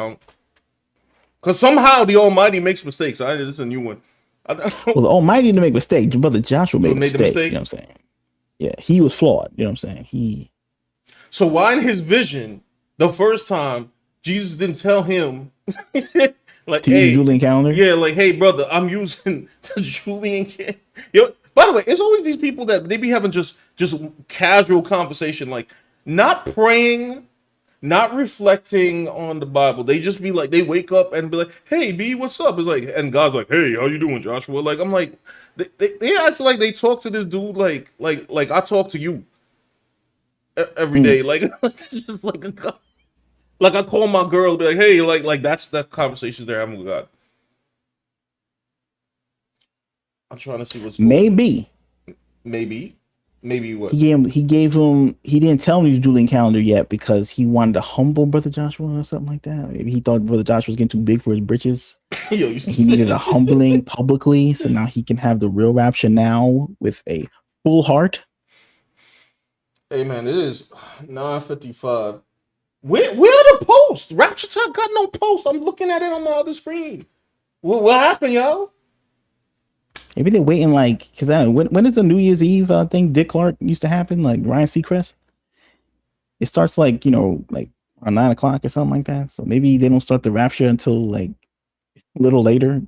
Because somehow the Almighty makes mistakes. This is a new one. Well, the Almighty didn't make mistakes. Your brother Joshua made a mistake. You know what I'm saying? Yeah, he was flawed. You know what I'm saying? So why in his vision, the first time, Jesus didn't tell him like, to use Julian calendar? Yeah, like, hey, brother, I'm using the Julian calendar. By the way, it's always these people that they be having just casual conversation, like not praying, not reflecting on the Bible. They just be like, they wake up and be like, hey, B, what's up? It's like, and God's like, hey, how you doing, Joshua? Like, I'm like, they act like they talk to this dude like I talk to you every day. Like, it's just like I call my girl, be like, hey, like that's the conversation they're having with God. I'm trying to see what's maybe what he gave him. He didn't tell him he was Julian calendar yet because he wanted to humble brother Joshua or something like that. Maybe he thought brother Joshua was getting too big for his britches. He needed a humbling publicly, so now he can have the real rapture now with a full heart. Hey man, it is 9:55. Where the post? Rapture Talk got no post. I'm looking at it on my other screen. What happened, y'all? Maybe they're waiting like because when is the New Year's Eve thing Dick Clark used to happen? Like Ryan Seacrest? It starts like like around 9 o'clock or something like that. So maybe they don't start the Rapture until like a little later,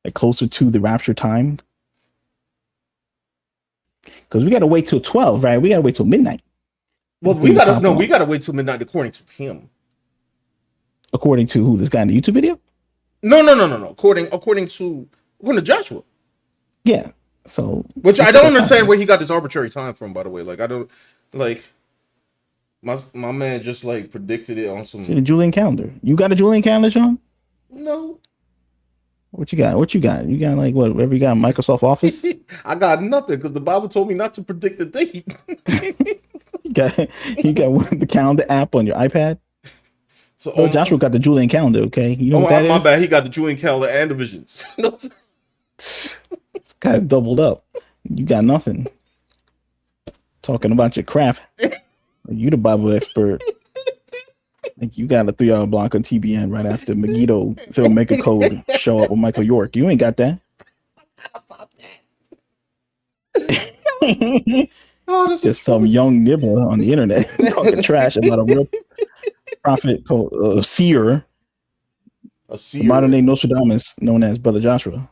like closer to the Rapture time. Because we got to wait till 12, right? We got to wait till midnight. Well, we gotta wait till midnight according to him. According to who? This guy in the YouTube video? No. According to Joshua. Yeah. So which I don't understand where he got this arbitrary time from, by the way. Like I don't like my man just like predicted it on some. See the Julian calendar. You got a Julian calendar, Sean? No. What you got? What you got? You got like whatever you got? Microsoft Office? I got nothing because the Bible told me not to predict the date. you got the calendar app on your iPad. So Joshua got the Julian calendar. Okay, you know what that is? My bad. He got the Julian calendar and the visions. This guy's doubled up. You got nothing. Talking about your crap. You the Bible expert. Like you got a 3-hour block on TBN right after Megiddo filmmaker code show up with Michael York. You ain't got that. Just some young nibbler on the internet talking trash about a real prophet called seer. A seer. Modern day Nostradamus, known as Brother Joshua.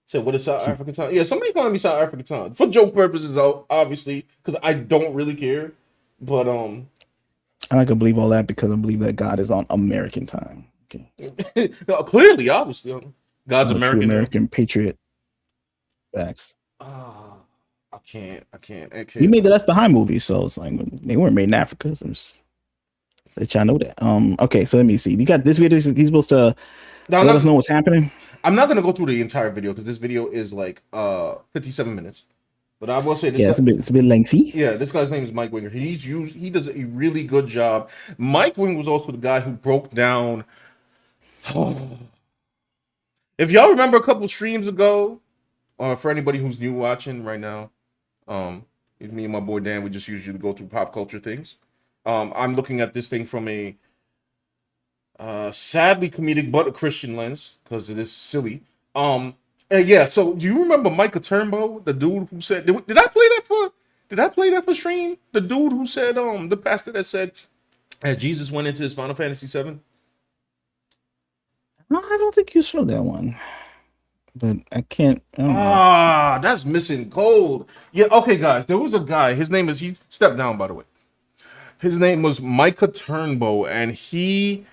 So what is South African time? Yeah, somebody calling me South African time for joke purposes, though. Obviously, because I don't really care. But I'm not gonna believe all that because I believe that God is on American time. Okay. No, clearly, obviously, God's American patriot. Facts. I can't. You made the Left Behind movie, so it's like they weren't made in Africa. So let y'all know that. Okay, so let me see. You got this video. He's supposed to let us know what's happening. I'm not gonna go through the entire video because this video is like 57 minutes. But I will say this. Yeah, it's a bit lengthy. Yeah, this guy's name is Mike Winger. He does a really good job. Mike Winger was also the guy who broke down. If y'all remember a couple streams ago, for anybody who's new watching right now, me and my boy Dan, we just usually go through pop culture things. I'm looking at this thing from a sadly comedic but a Christian lens because it is silly. Yeah, so do you remember Micah Turnbow, the dude who said did I play that for stream? The dude who said the pastor that said Jesus went into his Final Fantasy 7? No, I don't think you saw that one. But I can't. That's missing gold. Yeah, okay, guys. There was a guy. His name is he's stepped down, by the way. His name was Micah Turnbow, and he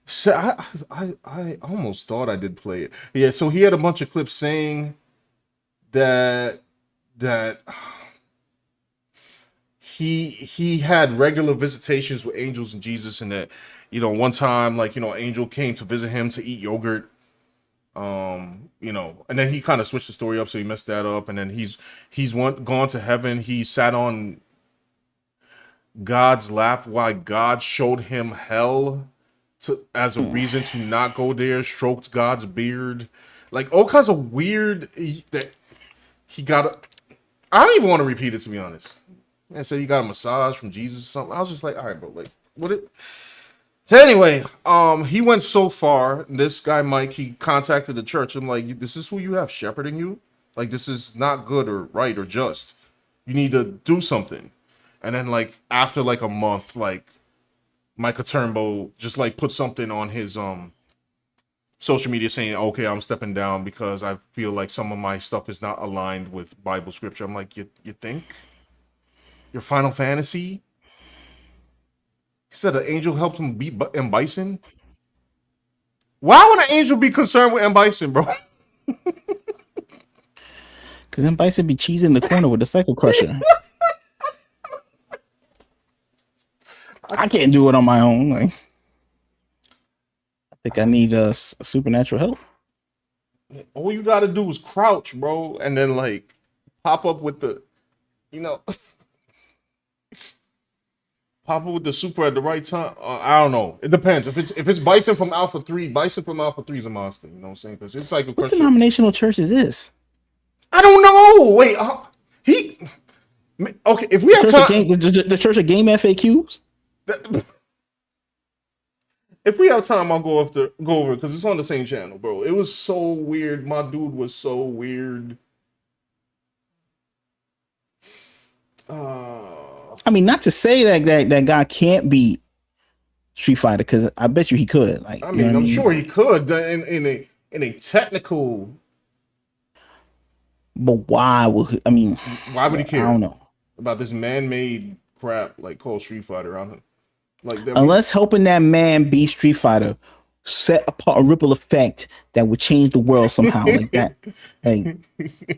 said I almost thought I did play it. Yeah, so he had a bunch of clips saying that he had regular visitations with angels and Jesus, and that one time angel came to visit him to eat yogurt. And then he kind of switched the story up, so he messed that up, and then he's gone to heaven. He sat on God's lap while God showed him hell as a reason to not go there. Stroked God's beard, like all kinds of weird that he got. I don't even want to repeat it, to be honest. Man said he got a massage from Jesus or something. I was just like, all right, bro, like what it. So anyway, he went so far. This guy Mike, he contacted the church. I'm like, this is who you have shepherding you. Like, this is not good or right or just. You need to do something. And then like after like a month, like Micah Turnbow just like put something on his social media saying, okay, I'm stepping down because I feel like some of my stuff is not aligned with Bible scripture. I'm like, you think your Final Fantasy? He said an angel helped him beat M. Bison. Why would an angel be concerned with M. Bison, bro? Because M. Bison be cheesing in the corner with the Cycle Crusher. I can't do it on my own. Like, I think I need supernatural help. All you gotta do is crouch, bro, and then like pop up with the, pop up with the super at the right time. I don't know. It depends. If it's Bison from Alpha 3, Bison from Alpha 3 is a monster. You know what I'm saying? Because it's like what denominational church is this? I don't know. Wait, he okay. If we The have Church of time, Game, the Church of Game FAQs. if we have time, I'll go over it because it's on the same channel, bro. It was so weird. My dude was so weird. I mean, not to say that guy can't beat Street Fighter, because I bet you he could. Like, I you know mean, what I I'm mean? sure he could in a technical. But why would I mean? Why would he I care don't know. about this man-made crap like called Street Fighter? I don't like that. Unless helping that man beat Street Fighter set apart a ripple effect that would change the world somehow, like that.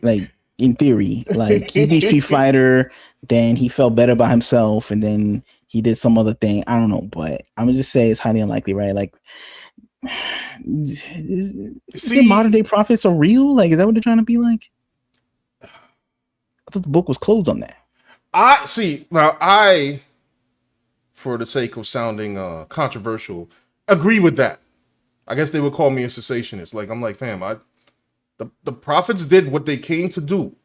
Like in theory, like he beat Street Fighter, then he felt better about himself, and then he did some other thing. I don't know, but I'm gonna just say it's highly unlikely, right? Like, see, modern day prophets are real. Like, is that what they're trying to be like? I thought the book was closed on that. I see. Now, I, for the sake of sounding controversial, agree with that. I guess they would call me a cessationist. Like, I'm like, fam, the prophets did what they came to do.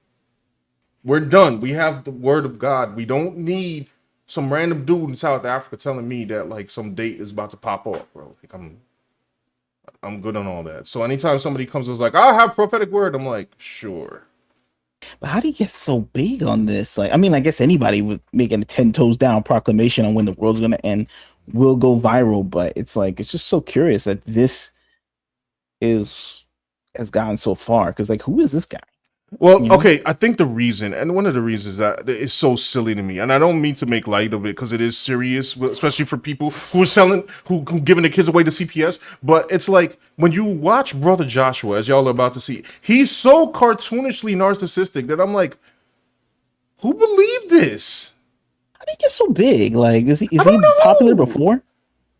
We're done. We have the word of God. We don't need some random dude in South Africa telling me that like some date is about to pop off, bro. Like, I'm good on all that. So anytime somebody comes and is like, I have prophetic word, I'm like, sure. But how do you get so big on this? Like, I mean, I guess anybody with making a 10 toes down proclamation on when the world's going to end will go viral. But it's like, it's just so curious that this has gotten so far. Because, like, who is this guy? Well, You know? okay, I think the reason, and one of the reasons that is so silly to me, and I don't mean to make light of it because it is serious, especially for people who are selling, who giving their kids away to CPS. But it's like when you watch Brother Joshua, as y'all are about to see, he's so cartoonishly narcissistic that I'm like, who believed this? How did he get so big? Like, is he know. popular before?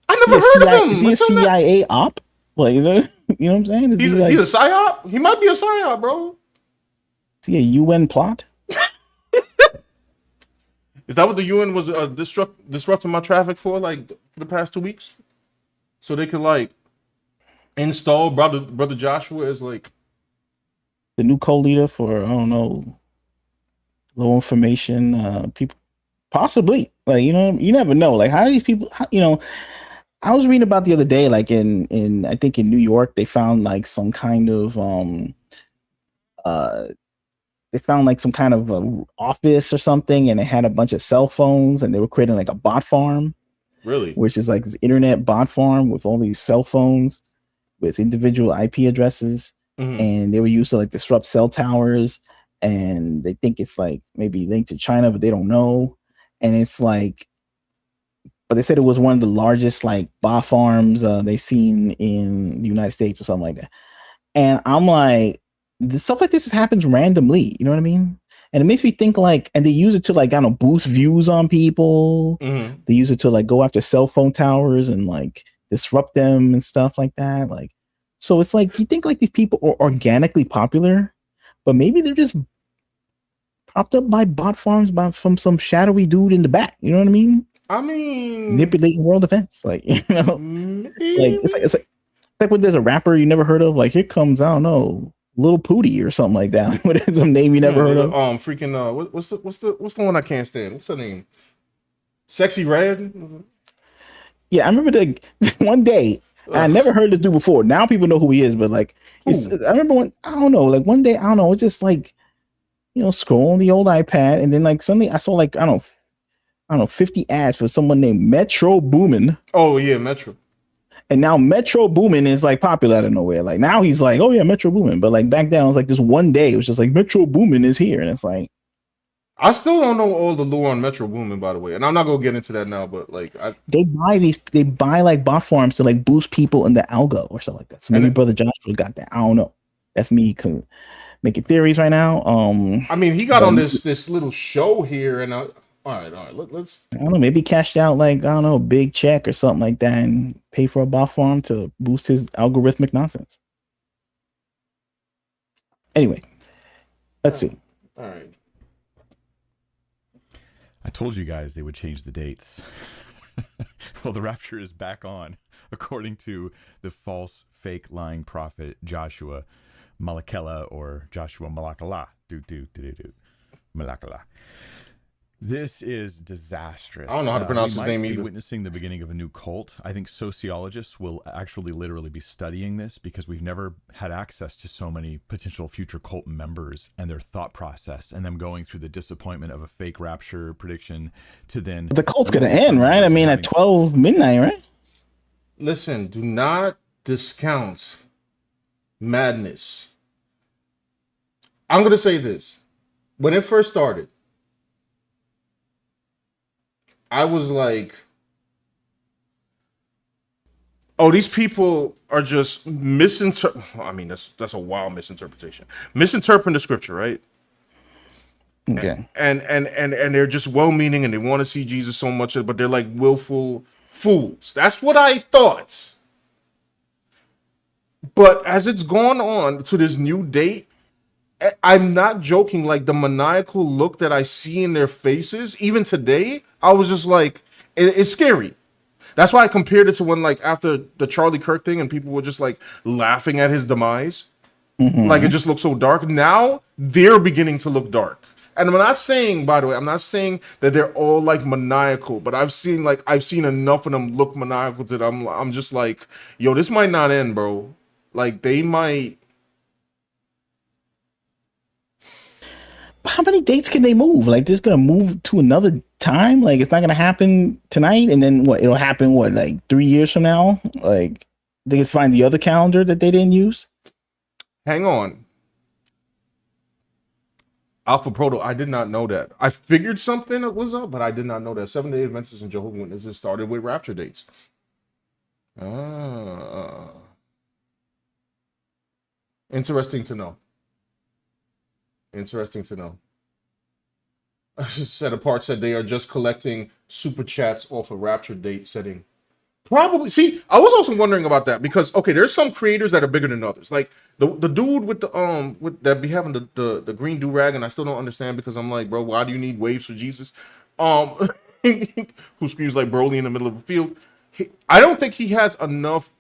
I never heard of him. Is he a CIA op? Like, is that, you know what I'm saying? Is He's he like, a psyop. He might be a psyop, bro. is he a UN plot? Is that what the UN was disrupting my traffic for, like, for the past 2 weeks? So they could, like, install Brother Joshua as, like, The new co-leader for, I don't know, low information people? Possibly. Like, you know, you never know. Like, how do these people, you know, I was reading about the other day, like in I think in New York, they found like some kind of office or something, and it had a bunch of cell phones, and they were creating like a bot farm. Really? Which is like this internet bot farm with all these cell phones with individual IP addresses, and they were used to like disrupt cell towers, and they think it's like maybe linked to China, but they don't know. And it's like, but they said it was one of the largest like bot farms they seen in the United States or something like that. And I'm like, stuff like this just happens randomly, you know what I mean? And it makes me think like, and they use it to like, I don't know, boost views on people. They use it to like go after cell phone towers and like disrupt them and stuff like that. Like, so it's like, you think like these people are organically popular, but maybe they're just propped up by bot farms from some shadowy dude in the back. You know what I mean? I mean, manipulating world events. Like, you know, like it's like when there's a rapper you never heard of, like here comes, I don't know, Lil Pootie or something like that. What is some name you never heard of? Freaking what's the one I can't stand? What's her name? Sexy Red? Yeah, I remember the one day I never heard this dude before. Now people know who he is, but like I remember when, I don't know, like one day, I don't know, it's just like, you know, scrolling the old iPad, and then like suddenly I saw like, I don't know, 50 ads for someone named Metro Boomin. Oh yeah, Metro. And now Metro Boomin is like popular out of nowhere. Like now he's like, oh yeah, Metro Boomin. But like back then, I was like, this one day it was just like Metro Boomin is here, and it's like, I still don't know all the lore on Metro Boomin, by the way, and I'm not gonna get into that now. But like, they buy like bot farms to like boost people in the algo or something like that. So maybe Brother Joshua got that. I don't know. That's me making theories right now. I mean, he got on this little show here, and all right. Let's. I don't know. Maybe cashed out like, I don't know, a big check or something like that, and pay for a bot farm to boost his algorithmic nonsense. Anyway, let's see. All right. I told you guys they would change the dates. Well, the rapture is back on, according to the false, fake, lying prophet Joshua. Malakela or Joshua Malakala. Malakala. This is disastrous. I don't know how to pronounce his name We might be either. witnessing the beginning of a new cult. I think sociologists will actually literally be studying this because we've never had access to so many potential future cult members and their thought process and them going through the disappointment of a fake rapture prediction to then... The cult's going to end, right? I mean, at 12 midnight, right? Listen, do not discount madness. I'm going to say this. When it first started, I was like, oh, these people are just I mean, that's a wild misinterpretation. Misinterpreting the scripture, right? Okay. And they're just well-meaning and they want to see Jesus so much, but they're like willful fools. That's what I thought. But as it's gone on to this new date, I'm not joking. Like the maniacal look that I see in their faces, even today, I was just like, it's scary. That's why I compared it to when, like, after the Charlie Kirk thing and people were just like laughing at his demise. Like it just looked so dark. Now they're beginning to look dark. And I'm not saying, by the way, I'm not saying that they're all like maniacal, but I've seen enough of them look maniacal that I'm just like, yo, this might not end, bro. Like they might. How many dates can they move? Like, this gonna move to another time? Like, it's not gonna happen tonight, and then what? It'll happen like 3 years from now? Like, they just find the other calendar that they didn't use. Hang on. Alpha Proto, I did not know that. I figured something was up, but I did not know that 7-Day Adventists and Jehovah's Witnesses started with rapture dates. Interesting to know. Interesting to know. Set apart said they are just collecting super chats off a rapture date setting. Probably. See, I was also wondering about that because okay, there's some creators that are bigger than others. Like the dude with the with that be having the green do-rag, and I still don't understand because I'm like, bro, why do you need waves for Jesus? Who screams like Broly in the middle of the field. I don't think he has enough.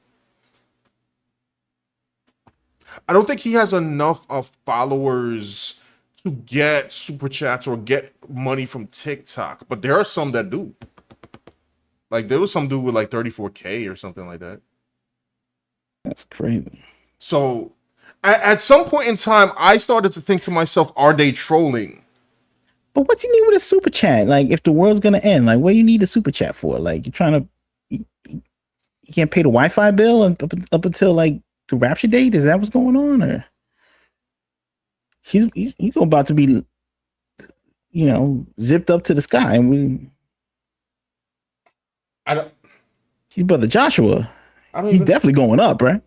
I don't think he has enough of followers to get super chats or get money from TikTok, but there are some that do. Like there was some dude with like 34K or something like that. That's crazy. So at some point in time, I started to think to myself, are they trolling? But what's he need with a super chat? Like, if the world's gonna end, like, what do you need a super chat for? Like, you're trying to, you can't pay the Wi-Fi bill up until like the rapture date? Is that what's going on, or he's about to be, zipped up to the sky, and his brother Joshua, he's definitely going up, right?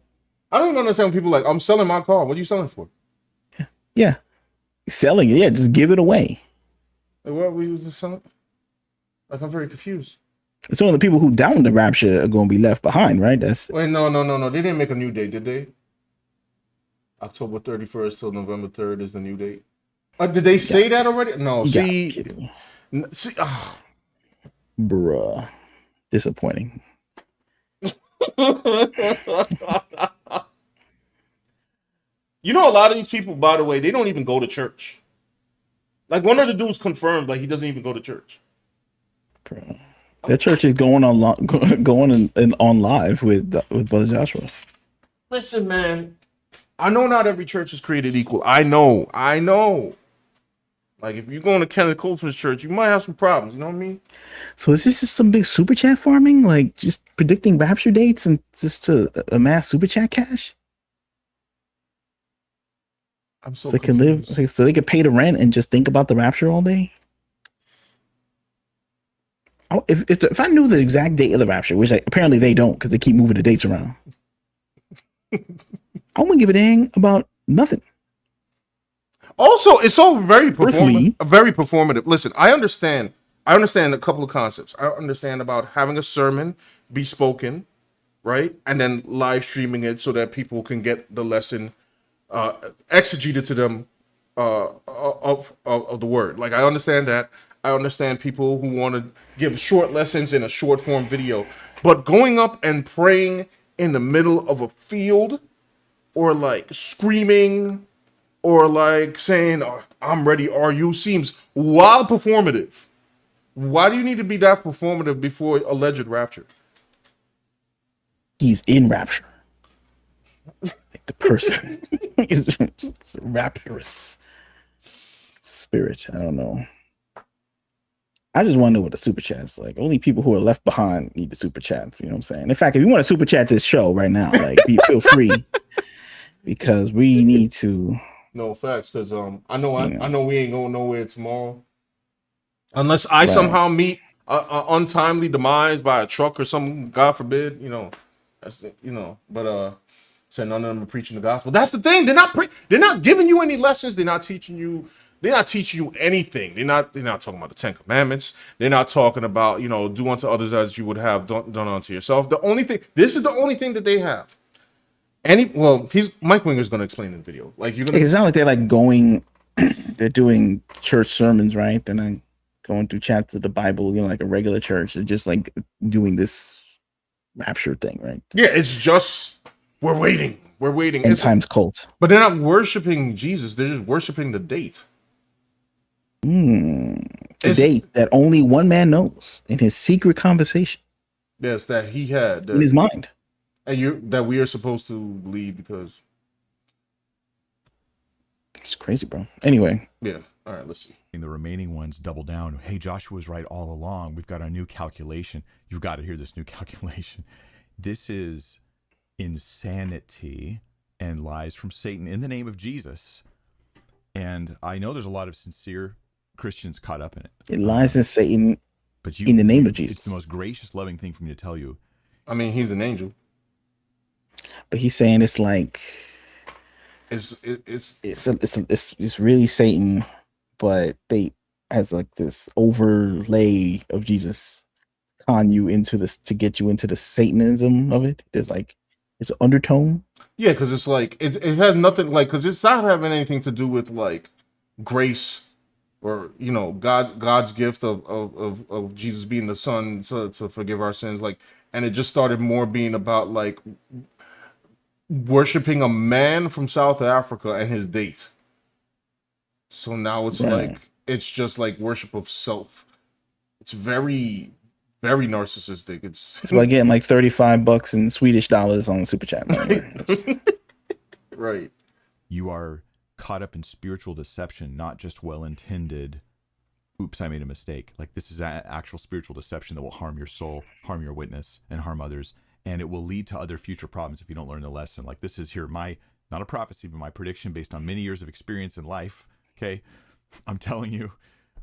I don't even understand when people like, I'm selling my car. What are you selling for? Yeah. Selling it. Yeah, just give it away. Like, what were you just selling? Like, I'm very confused. It's only the people who down the rapture are going to be left behind, right? Wait, no. They didn't make a new date, did they? October 31st till November 3rd is the new date. Did they say that already? No, see. Bruh. Disappointing. You know, a lot of these people, by the way, they don't even go to church. Like one of the dudes confirmed, like he doesn't even go to church. Bro. That church is going on live with Brother Joshua. Listen, man, I know not every church is created equal. I know. Like if you're going to Kenneth Copeland's church, you might have some problems. You know what I mean? So is this just some big super chat farming, like just predicting rapture dates and just to amass super chat cash? I'm so they can live, so they can pay the rent and just think about the rapture all day. If I knew the exact date of the rapture, which apparently they don't because they keep moving the dates around, I wouldn't give a dang about nothing. Also, it's all very performative. Listen, I understand a couple of concepts. I understand about having a sermon be spoken, right? And then live streaming it so that people can get the lesson exegeted to them of the word. Like, I understand that. I understand people who want to give short lessons in a short form video. But going up and praying in the middle of a field or like screaming or like saying, "Oh, I'm ready, are you?" seems wild performative. Why do you need to be that performative before alleged rapture? He's in Rapture. Like the person is a rapturous spirit. I don't know. I just want to know what the super chats like. Only people who are left behind need the super chats. You know what I'm saying? In fact, if you want to super chat this show right now, like feel free because we need to. No facts, because I You know, know we ain't going nowhere tomorrow unless I right. somehow meet a untimely demise by a truck or something. God forbid, that's But said none of them are preaching the gospel. That's the thing. They're not giving you any lessons. They're not teaching you. They're not teaching you anything. They're not talking about the Ten Commandments. They're not talking about do unto others as you would have done unto yourself. This is the only thing that they have. Mike Winger's going to explain in the video. Like you're gonna. It's not like they're like going. They're doing church sermons, right? They're not going through chapters of the Bible, like a regular church. They're just like doing this rapture thing, right? Yeah, it's just we're waiting. We're waiting. End times cult. But they're not worshiping Jesus. They're just worshiping the date. The date that only one man knows in his secret conversation. Yes, that he had in his mind. And that we are supposed to believe because it's crazy, bro. Anyway. Yeah. All right, let's see. The remaining ones double down. Hey, Joshua's right all along. We've got our new calculation. You've got to hear this new calculation. This is insanity and lies from Satan in the name of Jesus. And I know there's a lot of sincere Christians caught up in it. It lies in Satan in the name of Jesus. It's the most gracious, loving thing for me to tell you. I mean, he's an angel. But he's saying it's like it's really Satan, but they has like this overlay of Jesus con you into this to get you into the Satanism of it. There's like it's an undertone. Yeah, because it's like it has nothing like because it's not having anything to do with like grace or God's gift of Jesus being the Son to forgive our sins, like, and it just started more being about like worshiping a man from South Africa and his date. So now it's like it's just like worship of self. It's very, very narcissistic. It's by getting like $35 in Swedish dollars on Super Chat. Right. You are caught up in spiritual deception, not just well-intended. Oops, I made a mistake. Like this is actual spiritual deception that will harm your soul, harm your witness, and harm others. And it will lead to other future problems if you don't learn the lesson. Like this is not a prophecy, but my prediction based on many years of experience in life. Okay. I'm telling you,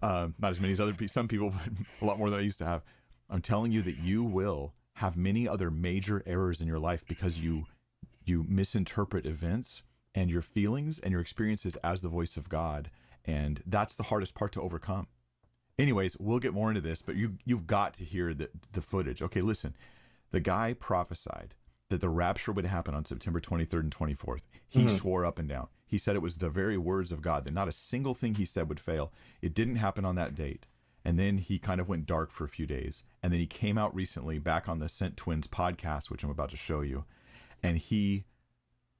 not as many as some people, but a lot more than I used to have. I'm telling you that you will have many other major errors in your life because you misinterpret events and your feelings and your experiences as the voice of God. And that's the hardest part to overcome. Anyways, we'll get more into this, but you've got to hear the footage. Okay, listen. The guy prophesied that the rapture would happen on September 23rd and 24th. He swore up and down. He said it was the very words of God, that not a single thing he said would fail. It didn't happen on that date. And then he kind of went dark for a few days. And then he came out recently back on the Sent Twins podcast, which I'm about to show you. And he,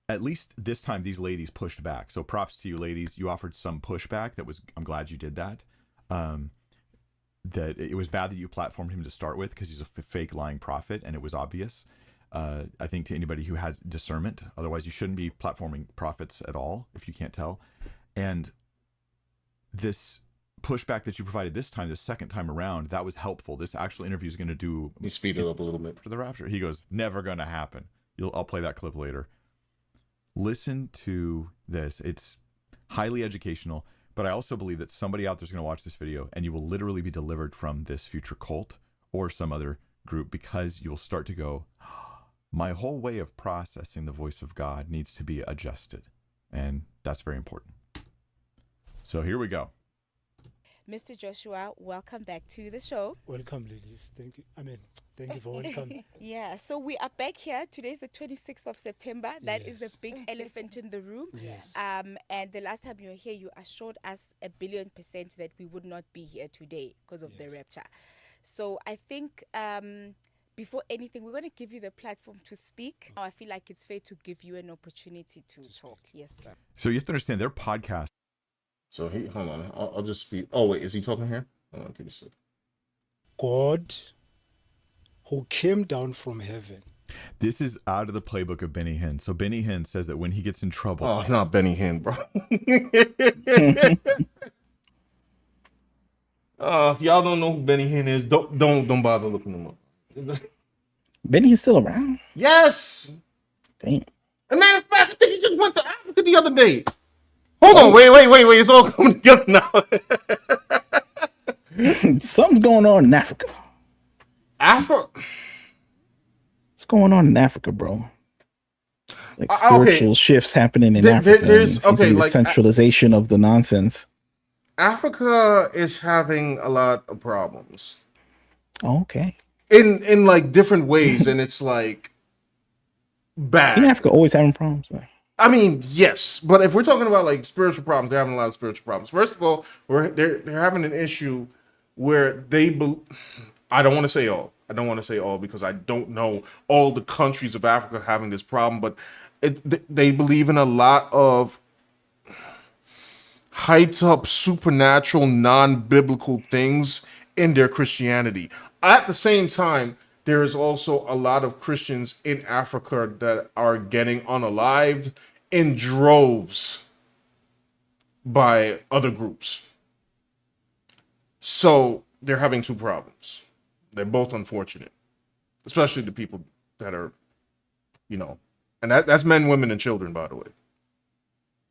at least this time, these ladies pushed back. So props to you, ladies. You offered some pushback. I'm glad you did that. That it was bad that you platformed him to start with because he's a fake lying prophet, and it was obvious. I think to anybody who has discernment, otherwise you shouldn't be platforming prophets at all if you can't tell. And this pushback that you provided this time, the second time around, that was helpful. This actual interview is going to do. You speed it up a little bit for the rapture. He goes, never going to happen. I'll play that clip later. Listen to this. It's highly educational. But I also believe that somebody out there is going to watch this video and you will literally be delivered from this future cult or some other group because you will start to go, my whole way of processing the voice of God needs to be adjusted. And that's very important. So here we go. Mr. Joshua, welcome back to the show. Welcome, ladies. Thank you. Thank you for welcoming. Yeah, so we are back here. Today's the 26th of September. That is the big elephant in the room. Yes. And the last time you were here, you assured us 1,000,000,000% that we would not be here today because of the rapture. So I think before anything, we're going to give you the platform to speak. I feel like it's fair to give you an opportunity to talk. Yes, sir. So you have to understand their podcast. So hold on. I'll just speak. Oh wait, is he talking here? Hold on, give me a second. God, who came down from heaven. This is out of the playbook of Benny Hinn. So Benny Hinn says that when he gets in trouble, Oh, not Benny Hinn, bro. If y'all don't know who Benny Hinn is, don't bother looking him up. Benny is still around. Yes. Damn. As a matter of fact, I think he just went to Africa the other day. Hold on, wait. It's all coming together now. Something's going on in Africa. Africa. What's going on in Africa, bro? Like spiritual shifts happening in Africa. There's the centralization of the nonsense. Africa is having a lot of problems. Oh, okay. In like different ways, and it's like bad. In Africa, always having problems. I mean, yes, but if we're talking about like spiritual problems, they're having a lot of spiritual problems. First of all, they're having an issue where I don't want to say all. I don't want to say all because I don't know all the countries of Africa having this problem, but they believe in a lot of hyped up supernatural, non-biblical things in their Christianity. At the same time, there is also a lot of Christians in Africa that are getting unalived in droves by other groups. So they're having two problems. They're both unfortunate, especially the people that are, and that's men, women, and children, by the way.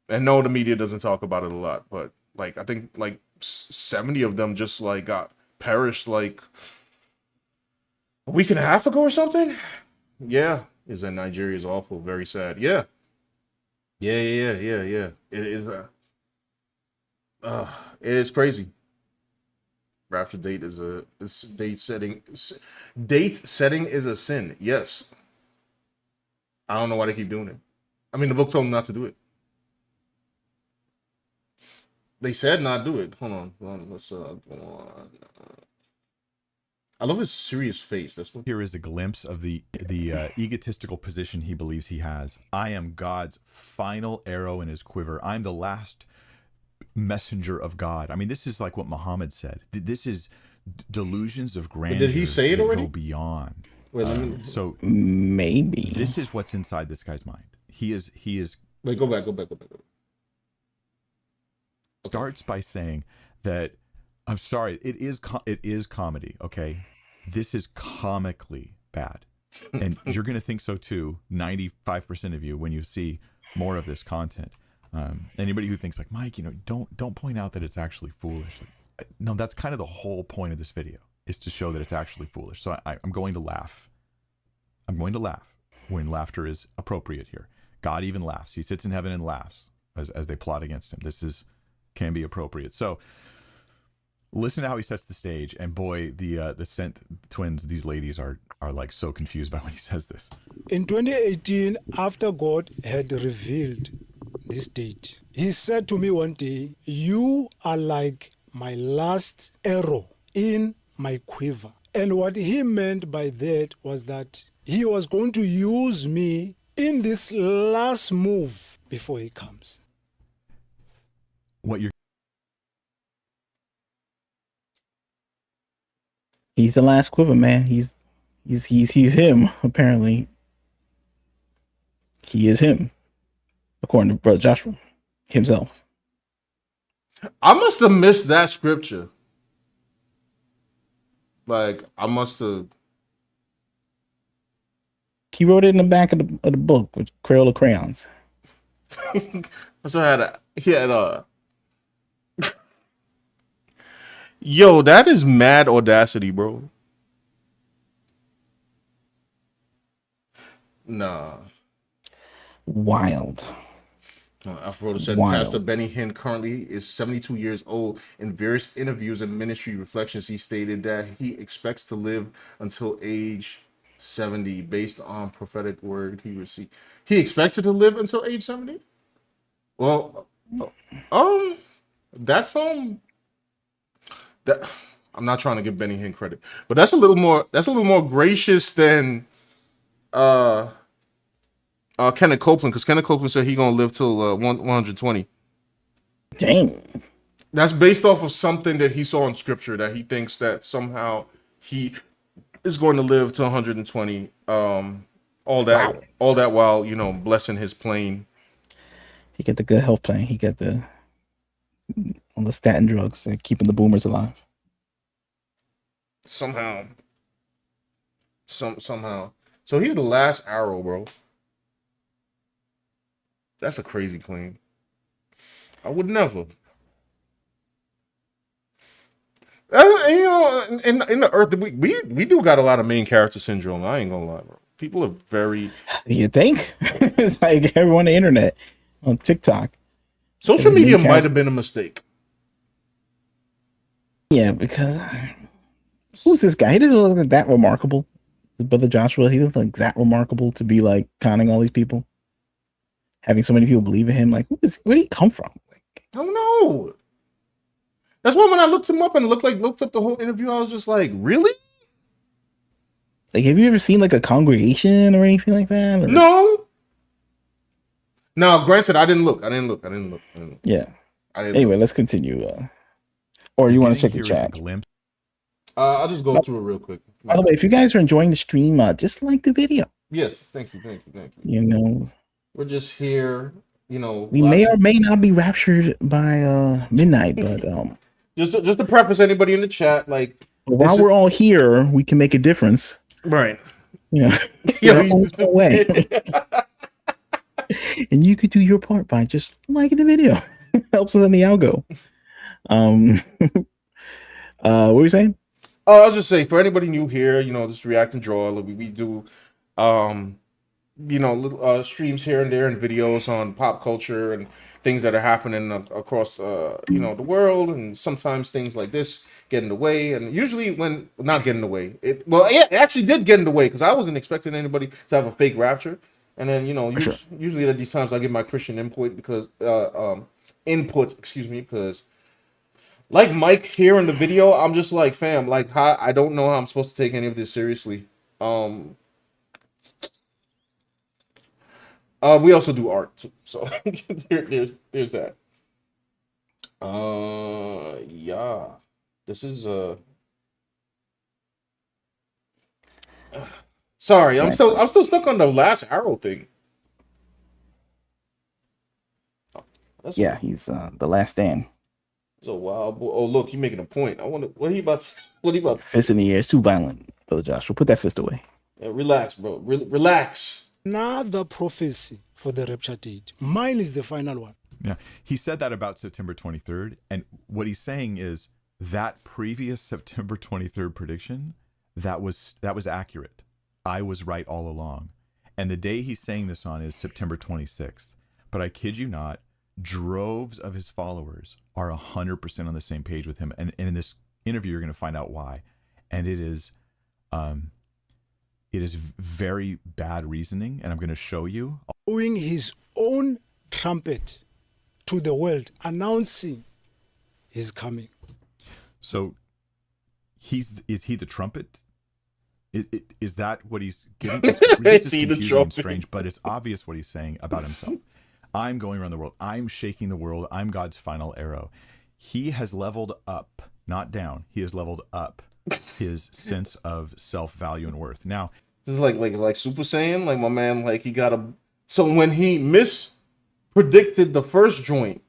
And no, the media doesn't talk about it a lot, but like I think like 70 of them just like got perished like a week and a half ago or something. Yeah, is that Nigeria is awful, very sad. Yeah. It is. It is crazy. Rapture date is date setting. Date setting is a sin. Yes. I don't know why they keep doing it. I mean, the book told them not to do it. They said not do it. Hold on. Let's go on. I love his serious face. That's what. Here is a glimpse of the egotistical position he believes he has. I am God's final arrow in his quiver. I'm the last messenger of God. I mean, this is like what Muhammad said. This is delusions of grandeur. But did he say it already? Go beyond. Wait, let me. So maybe this is what's inside this guy's mind. He is. Wait, go back. Starts by saying that I'm sorry, it is comedy, okay? This is comically bad. And you're going to think so too, 95% of you, when you see more of this content. Anybody who thinks like, Mike, don't point out that it's actually foolish. No, that's kind of the whole point of this video, is to show that it's actually foolish. So I'm going to laugh. I'm going to laugh when laughter is appropriate here. God even laughs. He sits in heaven and laughs as they plot against him. This can be appropriate. So listen to how he sets the stage, and boy, the Scent twins, these ladies are like so confused by when he says this. In 2018, after God had revealed this date, he said to me one day, "You are like my last arrow in my quiver." And what he meant by that was that he was going to use me in this last move before he comes. He's the last quiver, man. He's him, apparently. He is him, according to Brother Joshua himself. I must have missed that scripture. Like, I must have. He wrote it in the back of the book with Crayola crayons. So he had Yo, that is mad audacity, bro. Nah. Wild. Alfredo said Pastor Benny Hinn currently is 72 years old. In various interviews and ministry reflections, he stated that he expects to live until age 70 based on prophetic word he received. He expected to live until age 70? Well, that's that I'm not trying to give Benny Hinn credit, but that's a little more gracious than Kenneth Copeland, because Kenneth Copeland said he gonna live till 120. Dang. That's based off of something that he saw in scripture, that he thinks that somehow he is going to live to 120. All that while, you know, blessing his plane. He got the good health plan. He got all the statin drugs that keeping the boomers alive. Somehow. So he's the last arrow, bro. That's a crazy claim. I would never. You know, in the Earth, we do got a lot of main character syndrome. I ain't gonna lie, bro. People are very. You think? It's like everyone on the internet, on TikTok. Social media might have been a mistake. Yeah, because who's this guy? He doesn't look like that remarkable. His brother Joshua, he doesn't look like that remarkable to be like conning all these people, having so many people believe in him. Like, where did he come from? Like, I don't know. That's why when I looked him up and looked up the whole interview, I was just like, really? Like, have you ever seen like a congregation or anything like that? Or? No. Now, granted, I didn't look. Yeah. Anyway, let's continue. Or you want to check the chat? I'll just go through it real quick. By the way, if you guys are enjoying the stream, just like the video. Yes, thank you. You know, we're just here. You know, we may or may not be raptured by midnight, but just to preface anybody in the chat, like while we're all here, we can make a difference. Right. You know, in our own small way. And you could do your part by just liking the video. Helps us in the algo. What were you saying? Oh, I was just saying, for anybody new here, you know, just react and draw. We do, you know, little streams here and there and videos on pop culture and things that are happening across, you know, the world. And sometimes things like this get in the way. And usually when not getting in the way, it actually did get in the way, because I wasn't expecting anybody to have a fake rapture. And then, you know, usually at these times I give my Christian input because because like Mike here in the video, I'm just like, fam, like, I don't know how I'm supposed to take any of this seriously. We also do art too, so there's that. Yeah, this is sorry, I'm still stuck on the last arrow thing. Yeah, he's the last stand. So wow, oh look, he making a point. I wonder what he about to fist in the air. It's too violent, Brother Joshua. Put that fist away. Yeah, relax, bro. Relax. Another prophecy for the rapture date. Mine is the final one. Yeah, he said that about September 23rd, and what he's saying is that previous September 23rd prediction that was accurate. I was right all along, and the day he's saying this on is September 26th. But I kid you not, droves of his followers are 100% on the same page with him, and in this interview you're going to find out why. And it is very bad reasoning, and I'm going to show you. Blowing his own trumpet to the world, announcing his coming. So is he the trumpet? Is that what he's giving? It's really confusing and strange, but it's obvious what he's saying about himself. I'm going around the world. I'm shaking the world. I'm God's final arrow. He has leveled up, not down. He has leveled up his sense of self-value and worth. Now, this is like Super Saiyan. Like my man, like he got a. So when he mispredicted the first joint,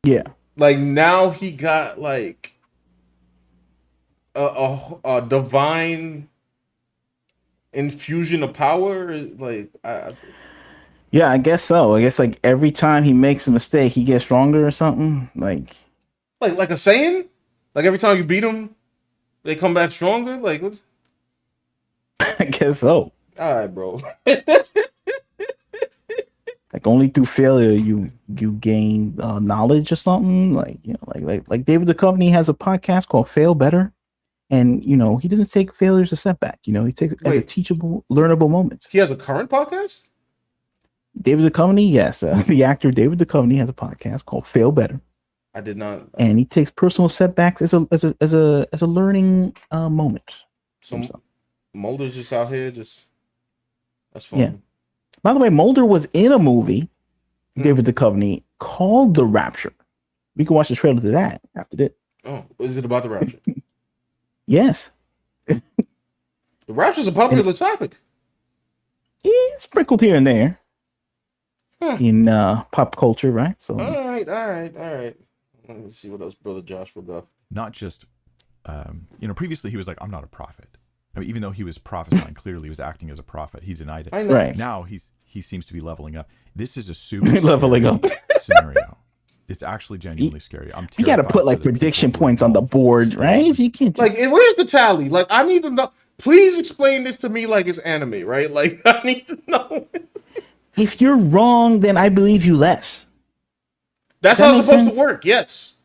yeah, like now he got like a divine infusion of power. Like yeah, I guess so. I guess like every time he makes a mistake, he gets stronger or something. Like a Saiyan? Like every time you beat him, they come back stronger? Like what? I guess so. All right, bro. Like only through failure you gain knowledge or something. Like, you know, like David Duchovny has a podcast called Fail Better. And, you know, he doesn't take failure as a setback. You know, he takes it as a teachable, learnable moment. He has a current podcast? David Duchovny, yes. The actor David Duchovny has a podcast called Fail Better. I did not. And he takes personal setbacks as a learning moment. So Mulder's just out here, that's fun. Yeah. By the way, Mulder was in a movie, David Duchovny, called The Rapture. We can watch the trailer to that after this. Oh, is it about the Rapture? Yes. The Rapture's a popular topic. It's sprinkled here and there in pop culture, right? So all right. Let me see what else Brother Joshua got. Not just, previously he was like, I'm not a prophet. I mean, even though he was prophesying, clearly he was acting as a prophet. He denied it. I know. Right. Now he seems to be leveling up. This is a super leveling up scenario. It's actually genuinely scary. You got to put like prediction points on the board, right? You can't just... like, where's the tally? Like, I need to know. Please explain this to me like it's anime, right? Like, I need to know. If you're wrong, then I believe you less. That's how it's supposed to work. Yes.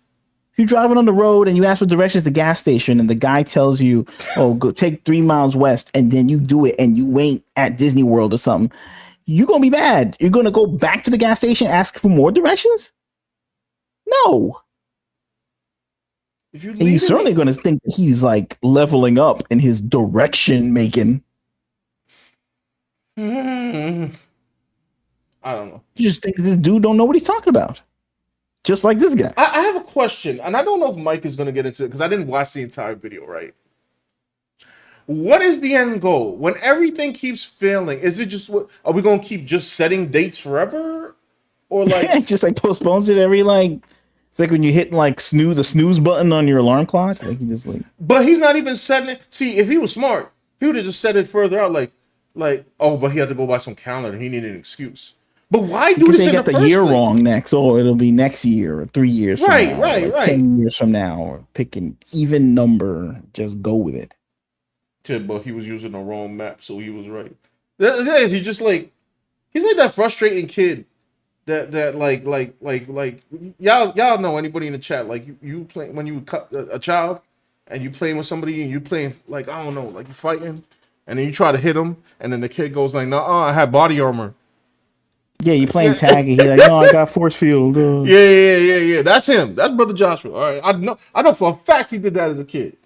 If you're driving on the road and you ask for directions to the gas station and the guy tells you, oh, go take 3 miles west, and then you do it and you ain't at Disney World or something, you're going to be mad. You're going to go back to the gas station, ask for more directions? No. If you and you're certainly going to think that he's like leveling up in his direction making. I don't know. You just think this dude don't know what he's talking about. Just like this guy. I have a question, and I don't know if Mike is going to get into it because I didn't watch the entire video, right? What is the end goal? When everything keeps failing, is it just, are we going to keep just setting dates forever? Or like... just like postpones it every like... It's like when you hit like the snooze button on your alarm clock. Like you just like... But he's not even setting it. See, if he was smart, he would have just set it further out like, oh, but he had to go by some calendar. He needed an excuse. But why do this they in got the year wrong next? Oh, it'll be next year or 3 years from now. Right. 10 years from now, or pick an even number. Just go with it. Yeah, but he was using the wrong map, so he was right. He just like, he's like that frustrating kid that like y'all know, anybody in the chat, like you play when you cut a child and you playing with somebody and you playing like, I don't know, like you're fighting and then you try to hit him and then the kid goes like, no, I have body armor. Yeah, you playing tag and he's like, no, I got force field. Yeah. That's him. That's Brother Joshua. All right, I know for a fact he did that as a kid.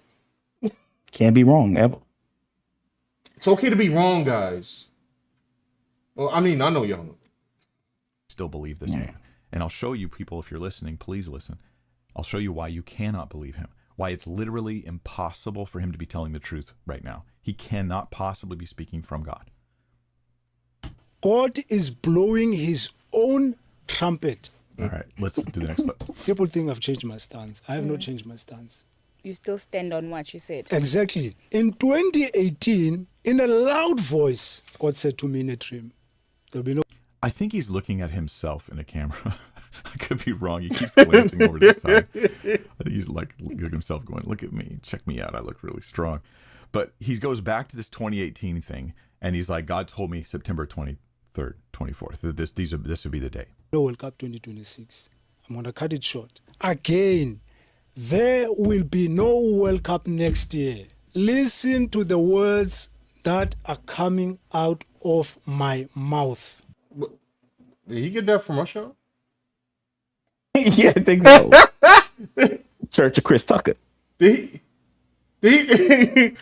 Can't be wrong ever. It's okay to be wrong, guys. Well, I mean, I know y'all know. Still believe this man, and I'll show you people, if you're listening, please listen. I'll show you why you cannot believe him. Why it's literally impossible for him to be telling the truth right now. He cannot possibly be speaking from God. God is blowing his own trumpet. All right, let's do the next clip. People think I've changed my stance. I have not changed my stance. You still stand on what you said. Exactly. In 2018, in a loud voice, God said to me in a dream, there'll be no... I think he's looking at himself in a camera. I could be wrong. He keeps glancing over to the side. I think he's like looking at himself going, look at me, check me out. I look really strong. But he goes back to this 2018 thing, and he's like, God told me September 23rd, 24th, that this would be the day. No World Cup 2026. I'm going to cut it short. Again, there will be no World Cup next year. Listen to the words that are coming out of my mouth. Did he get that from Russia? Yeah, I think so. Church of Chris Tucker. Did he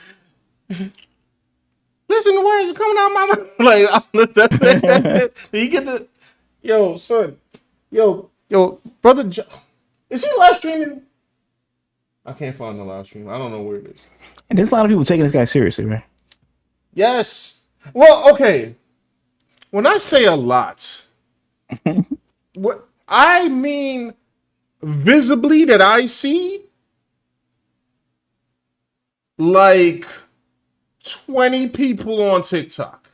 listen to words are coming out my mouth. Like, did he get the... Yo, son. Yo, Brother is he live streaming? I can't find the live stream. I don't know where it is. And there's a lot of people taking this guy seriously, right? Yes. Well, okay. When I say a lot, what I mean visibly that I see, like 20 people on TikTok.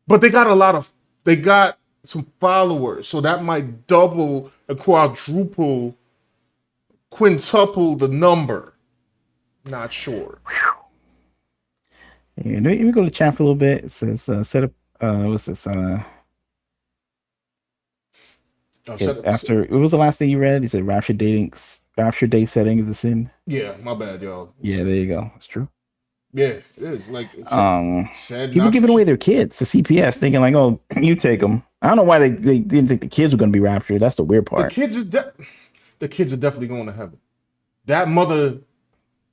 But they got some followers, so that might double or quintuple the number. Not sure. Yeah, let me go to chat for a little bit. It says set up what's this? After it was the last thing you read. He said Rapture date setting is a sin. Yeah, my bad, y'all. Yeah, there you go. That's true. Yeah, it is. Like, sad people giving away their kids to CPS, thinking like, "Oh, you take them." I don't know why they didn't think the kids were going to be raptured. That's the weird part. The kids is the kids are definitely going to heaven. That mother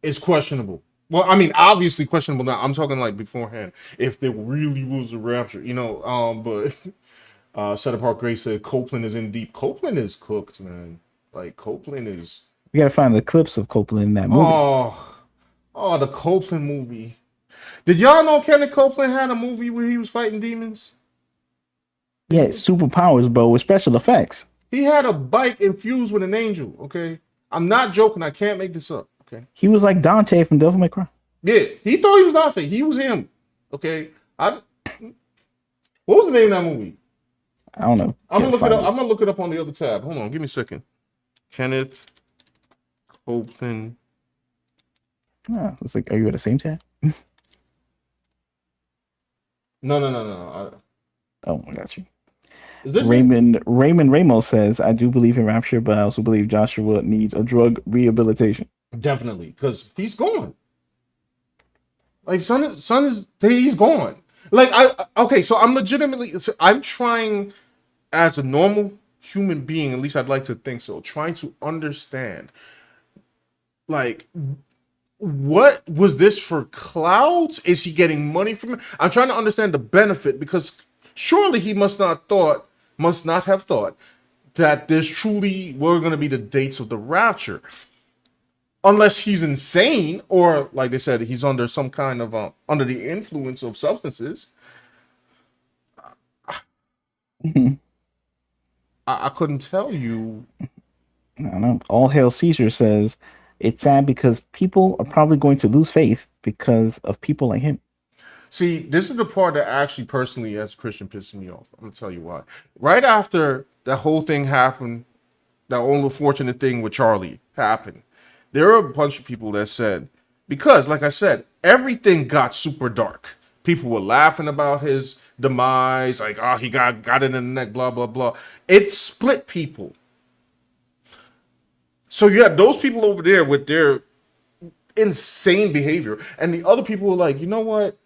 is questionable. Well, I mean, obviously questionable now. I'm talking like beforehand. If there really was a rapture, but Set Apart Grace said Copeland is in deep. Copeland is cooked, man. Like Copeland is. We gotta find the clips of Copeland in that movie. Oh, the Copeland movie. Did y'all know Kenneth Copeland had a movie where he was fighting demons? Yeah, superpowers, bro, with special effects. He had a bike infused with an angel. Okay, I'm not joking. I can't make this up. Okay, he was like Dante from Devil May Cry. Yeah, he thought he was Dante. He was him. Okay, what was the name of that movie? I don't know. I'm gonna look it up. I'm gonna look it up on the other tab. Hold on, give me a second. Kenneth Copeland. It's like, are you at the same tab? No. Oh, I got you. Is this Raymond Ramos says, I do believe in rapture, but I also believe Joshua needs a drug rehabilitation. Definitely, because he's gone. Like son is he's gone. Like so I'm trying as a normal human being, at least I'd like to think so, trying to understand like what was this for clouds? Is he getting money from it? I'm trying to understand the benefit because surely he must not have thought that this truly were going to be the dates of the rapture. Unless he's insane or, like they said, he's under some kind of under the influence of substances. I couldn't tell you. I don't know. All Hail Caesar says it's sad because people are probably going to lose faith because of people like him. See, this is the part that actually personally as a Christian pisses me off. I'm gonna tell you why. Right after that whole thing happened, that whole unfortunate thing with Charlie happened, there were a bunch of people that said, because like I said, everything got super dark. People were laughing about his demise, like, oh, he got it in the neck, blah, blah, blah. It split people. So you had those people over there with their insane behavior, and the other people were like, you know what?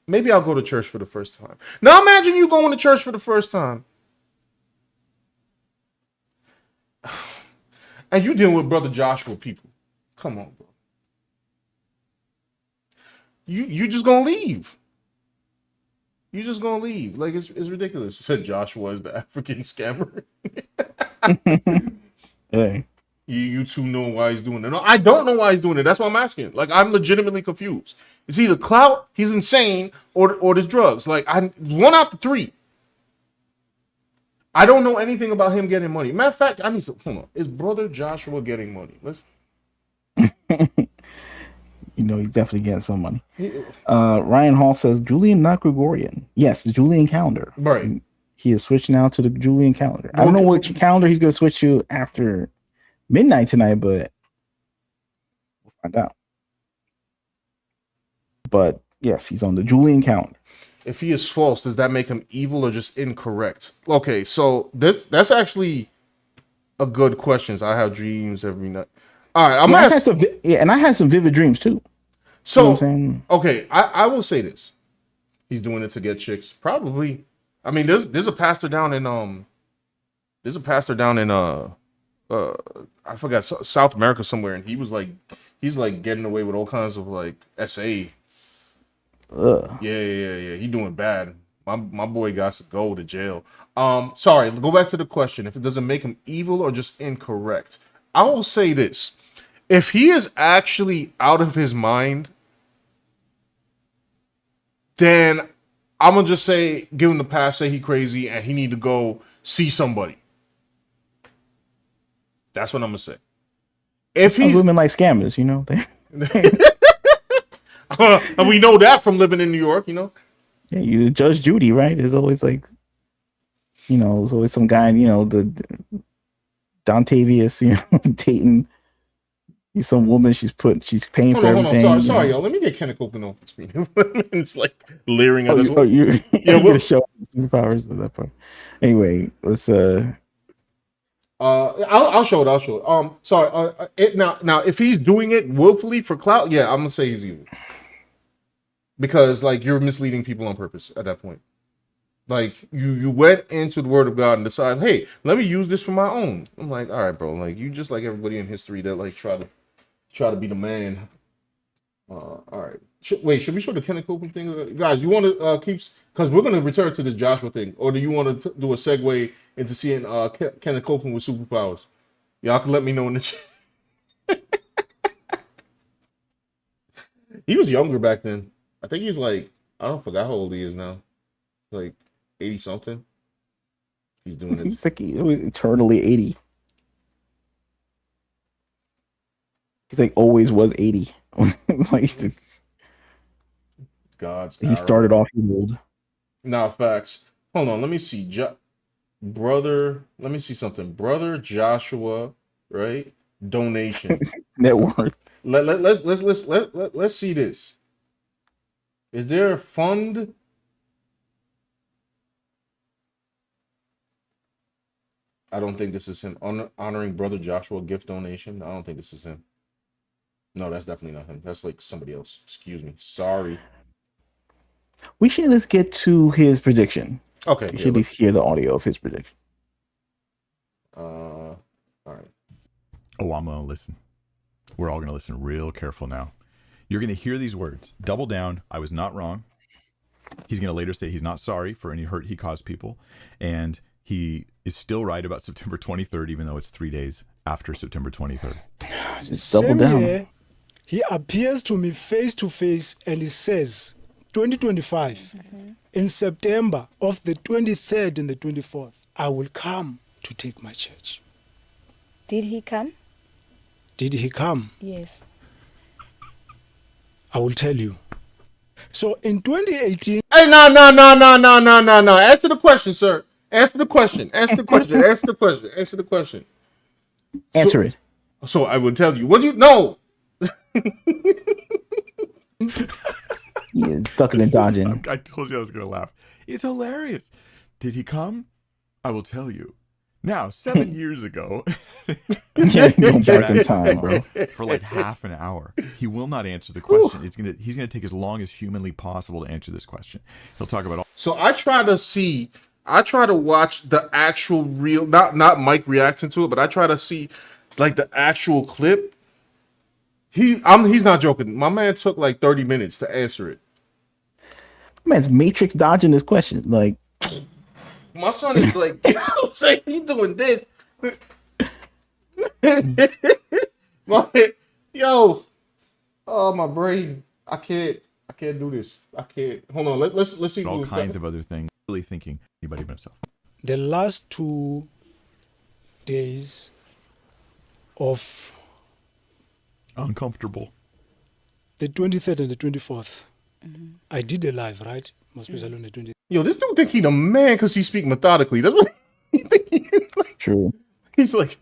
Maybe I'll go to church for the first time. Now imagine you going to church for the first time. And you dealing with Brother Joshua people. Come on, bro. You just gonna leave. You just gonna leave. Like it's ridiculous. Said Joshua is the African scammer. Hey. You two know why he's doing it. No, I don't know why he's doing it. That's why I'm asking. Like I'm legitimately confused. It's either clout, he's insane, or there's drugs. Like I one out the three. I don't know anything about him getting money. Matter of fact, I need to hold on. Is Brother Joshua getting money? Let's. You know, he's definitely getting some money. Ryan Hall says Julian, not Gregorian. Yes, the Julian calendar. Right. He is switched now to the Julian calendar. I don't know which calendar he's going to switch to after midnight tonight, but we'll find out. But yes, he's on the Julian calendar. If he is false, does that make him evil or just incorrect? Okay, so that's actually a good question. I have dreams every night. All right, and I had some vivid dreams too. So, you know what I'm saying? Okay, I will say this: he's doing it to get chicks, probably. I mean, there's a pastor down in I forgot South America somewhere, and he's like getting away with all kinds of like SA. Yeah. He doing bad. My boy got to go to jail. Sorry, go back to the question. If it doesn't make him evil or just incorrect, I will say this: if he is actually out of his mind, then I'm gonna just say, give him the pass, say he crazy, and he need to go see somebody. That's what I'm gonna say. If he's women like scammers, you know. And we know that from living in New York, you know. Yeah, you Judge Judy, right? There's always like, you know, there's always some guy, you know, the Dontavius, you know, dating some woman. She's paying for everything. Hold on. Sorry, y'all. Let me get Kenneth Copeland off the screen. It's like leering at us. You're gonna show superpowers at that point. Anyway, let's I'll show it. Sorry. Now, if he's doing it willfully for clout, yeah, I'm gonna say he's evil. Because like you're misleading people on purpose at that point. Like you went into the Word of God and decided, hey, let me use this for my own. I'm like, all right, bro. Like you just like everybody in history that like try to be the man. All right. Wait, should we show the Kenneth Copeland thing, guys? You want to keep because we're gonna return to this Joshua thing, or do you want to do a segue into seeing Kenneth Copeland with superpowers? Y'all can let me know in the chat. He was younger back then. I think he's like I don't forgot how old he is now. Like 80 something. He's doing it. He's like he was eternally 80. He's like always was 80. Like God's he started off old. Nah, facts. Hold on, let me see. Brother, let me see something. Brother Joshua, right? Donation. Net worth. Let's see this. Is there a fund? I don't think this is him. Honoring Brother Joshua gift donation. I don't think this is him. No, that's definitely not him. That's like somebody else. Excuse me. Sorry. We should let's get to his prediction. Okay. We should at least hear the audio of his prediction. All right. Oh, I'm gonna listen. We're all gonna listen real careful now. You're gonna hear these words. Double down. I was not wrong. He's gonna later say he's not sorry for any hurt he caused people, and he is still right about September 23rd, even though it's 3 days after September 23rd. Just double down. Year, he appears to me face to face and he says, 2025, in September of the 23rd and the 24th, I will come to take my church. Did he come? Did he come? Yes. I will tell you. So in 2018... Hey, no. Answer the question, sir. Answer the question. Answer the question. Answer the question. Answer the question. Answer it. So I will tell you. What you know? Yeah, ducking and dodging. I told you I was going to laugh. It's hilarious. Did he come? I will tell you. Now, 7 years ago, Go back in time, bro. for like half an hour, he will not answer the question. He's gonna take as long as humanly possible to answer this question. He'll talk about all. So I try to watch the actual real, not Mike reacting to it, but I try to see like the actual clip. He's not joking. My man took like 30 minutes to answer it. Man's matrix dodging this question. Like my son is like, you know what I'm saying? He's doing this. Yo, oh my brain. I can't do this. I can't. Hold on. Let's see. All kinds of other things. Really thinking anybody but himself. The last 2 days of uncomfortable. The 23rd and the 24th. I did a live, right? Most especially on the 23rd. Yo, this dude think he the man because he speak methodically. That's what he think he is. Like, true. He's like,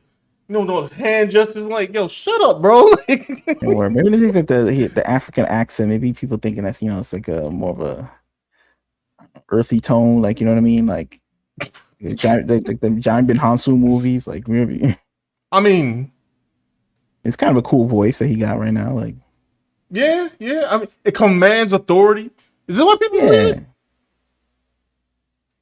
no, hand gestures like, yo, shut up, bro. Or maybe they think that the African accent, maybe people thinking that's, it's like a more of a earthy tone, like, you know what I mean? Like the Giant Ben Hansu movies, like really. I mean, it's kind of a cool voice that he got right now. Like, yeah. I mean, it commands authority. Is it what people read?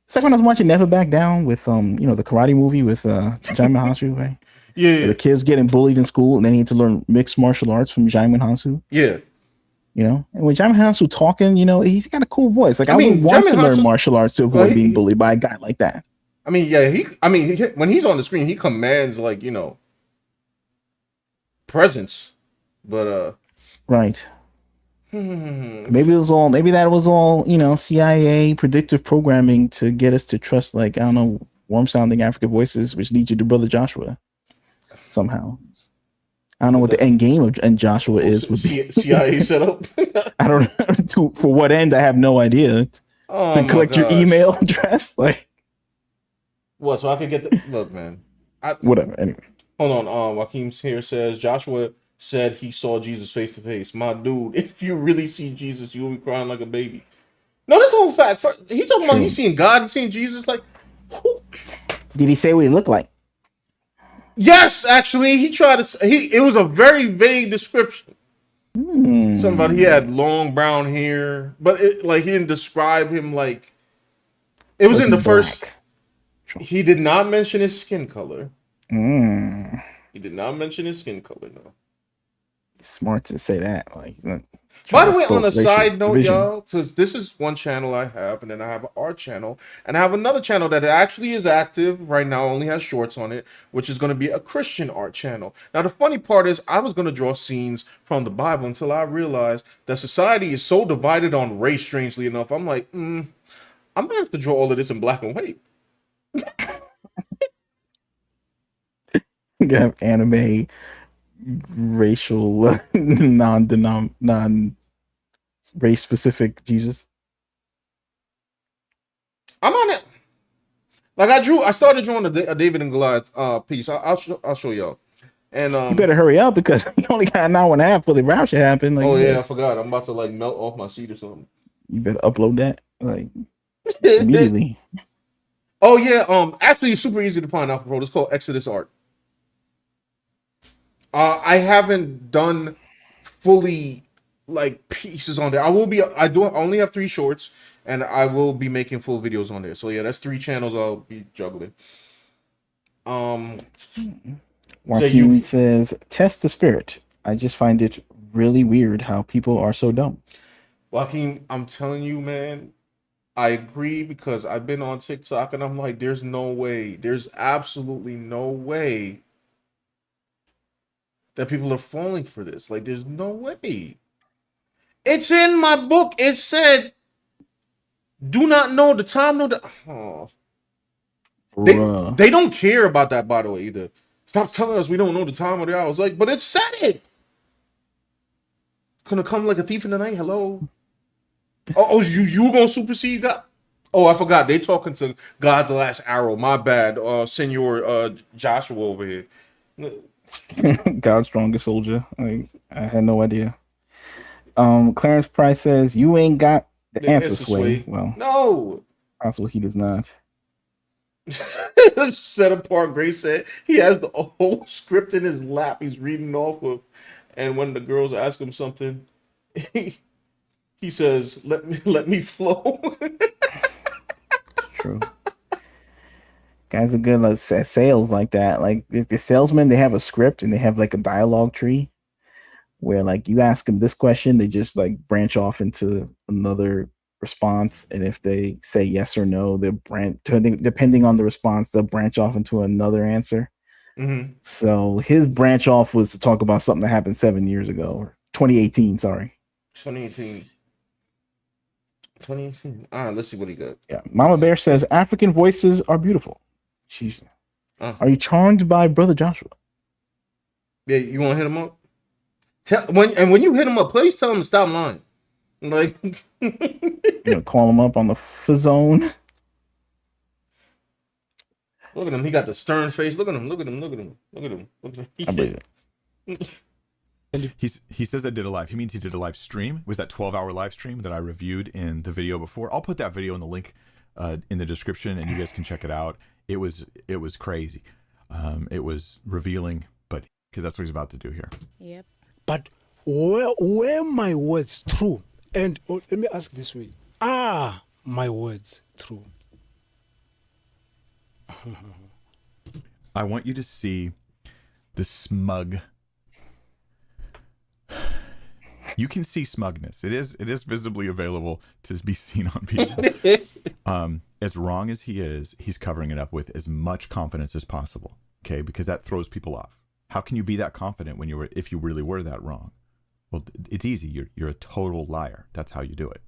It's like when I was watching Never Back Down with the karate movie with Jaime Hansu, right? Yeah. Where the kids getting bullied in school and they need to learn mixed martial arts from Jaime Hansu. Yeah. And when Jaime Hansu talking, he's got a cool voice. Like I would want to learn martial arts to avoid being bullied by a guy like that. I mean, yeah, when he's on the screen, he commands like, presence. But right. Maybe that was all, CIA predictive programming to get us to trust, like, I don't know, warm sounding African voices, which leads you to Brother Joshua somehow. I don't know what the end game of Joshua is. With CIA setup. I don't know. For what end? I have no idea. To collect your email address, like what? So I could get the look, man. Whatever. Anyway, hold on. Joaquin's here says Joshua said he saw Jesus face to face. My dude, if you really see Jesus, you'll be crying like a baby. No, this whole fact. He talking about he's seeing God, he's seeing Jesus. Like, who? Did he say what he looked like? Yes, actually, he tried to. It was a very vague description. Something about he had long brown hair, but he didn't describe him like It was Was in he the first. black? He did not mention his skin color. Mm. He did not mention his skin color. No. Smart to say that. Like, he's not By trying the to way, on stoke a racial side note, division. y'all, because this is one channel I have, and then I have our channel, and I have another channel that actually is active right now, only has shorts on it, which is going to be a Christian art channel. Now, the funny part is, I was going to draw scenes from the Bible until I realized that society is so divided on race, strangely enough. I'm like, I'm going to have to draw all of this in black and white. You have anime, racial, non race specific Jesus. I'm on it. Like I started drawing a David and Goliath piece. I'll show y'all. And You better hurry up because you only got an hour and a half for the rapture happen. Like, oh yeah, better, I forgot. I'm about to like melt off my seat or something. you better upload that like immediately. Oh yeah, actually it's super easy to find out, bro. It's called Exodus Art. I haven't done fully like pieces on there. I only have 3 shorts, and I will be making full videos on there. So yeah, that's 3 channels I'll be juggling. So Joaquin says, test the spirit. I just find it really weird how people are so dumb. Joaquin, I'm telling you, man, I agree because I've been on TikTok and I'm like, there's no way, there's absolutely no way that people are falling for this. Like, there's no way. It's in my book. It said, do not know the time, no the. Oh. They don't care about that, by the way, either. Stop telling us we don't know the time or the hour. It's like, but it said it. Gonna come like a thief in the night. Hello. Oh, you gonna supersede God? Oh, I forgot. They talking to God's last arrow. My bad, Senor Joshua over here. God's strongest soldier. I had no idea. Clarence Price says, you ain't got the answer, Sway. Well, no. Also, he does not. Set apart Grace said he has the whole script in his lap he's reading off of, and when the girls ask him something, he says, let me flow. True. Guys are good at sales like that. Like the salesmen, they have a script and they have like a dialogue tree where like you ask them this question, they just like branch off into another response, and if they say yes or no, they'll branch depending on the response, they'll branch off into another answer. Mm-hmm. So his branch off was to talk about something that happened 7 years ago, or 2018. Sorry, 2018. 2018. All right, let's see what he got. Yeah, Mama Bear says African voices are beautiful. She's. Are you charmed by Brother Joshua? Yeah, you want to hit him up? When you hit him up, please tell him to stop lying. Like, Call him up on the zone. Look at him. He got the stern face. Look at him. Look at him. Look at him. Look at him. Look at him. I believe it. He says I did a live. He means he did a live stream. It was that 12-hour live stream that I reviewed in the video before. I'll put that video in the link in the description, and you guys can check it out. It was crazy. It was revealing, but because that's what he's about to do here. Yep. But were my words true? And let me ask this way: are my words true? I want you to see the smug. You can see smugness. It is visibly available to be seen on people. As wrong as he is, he's covering it up with as much confidence as possible. Okay, because that throws people off. How can you be that confident if you really were that wrong? Well, it's easy. You're a total liar. That's how you do it.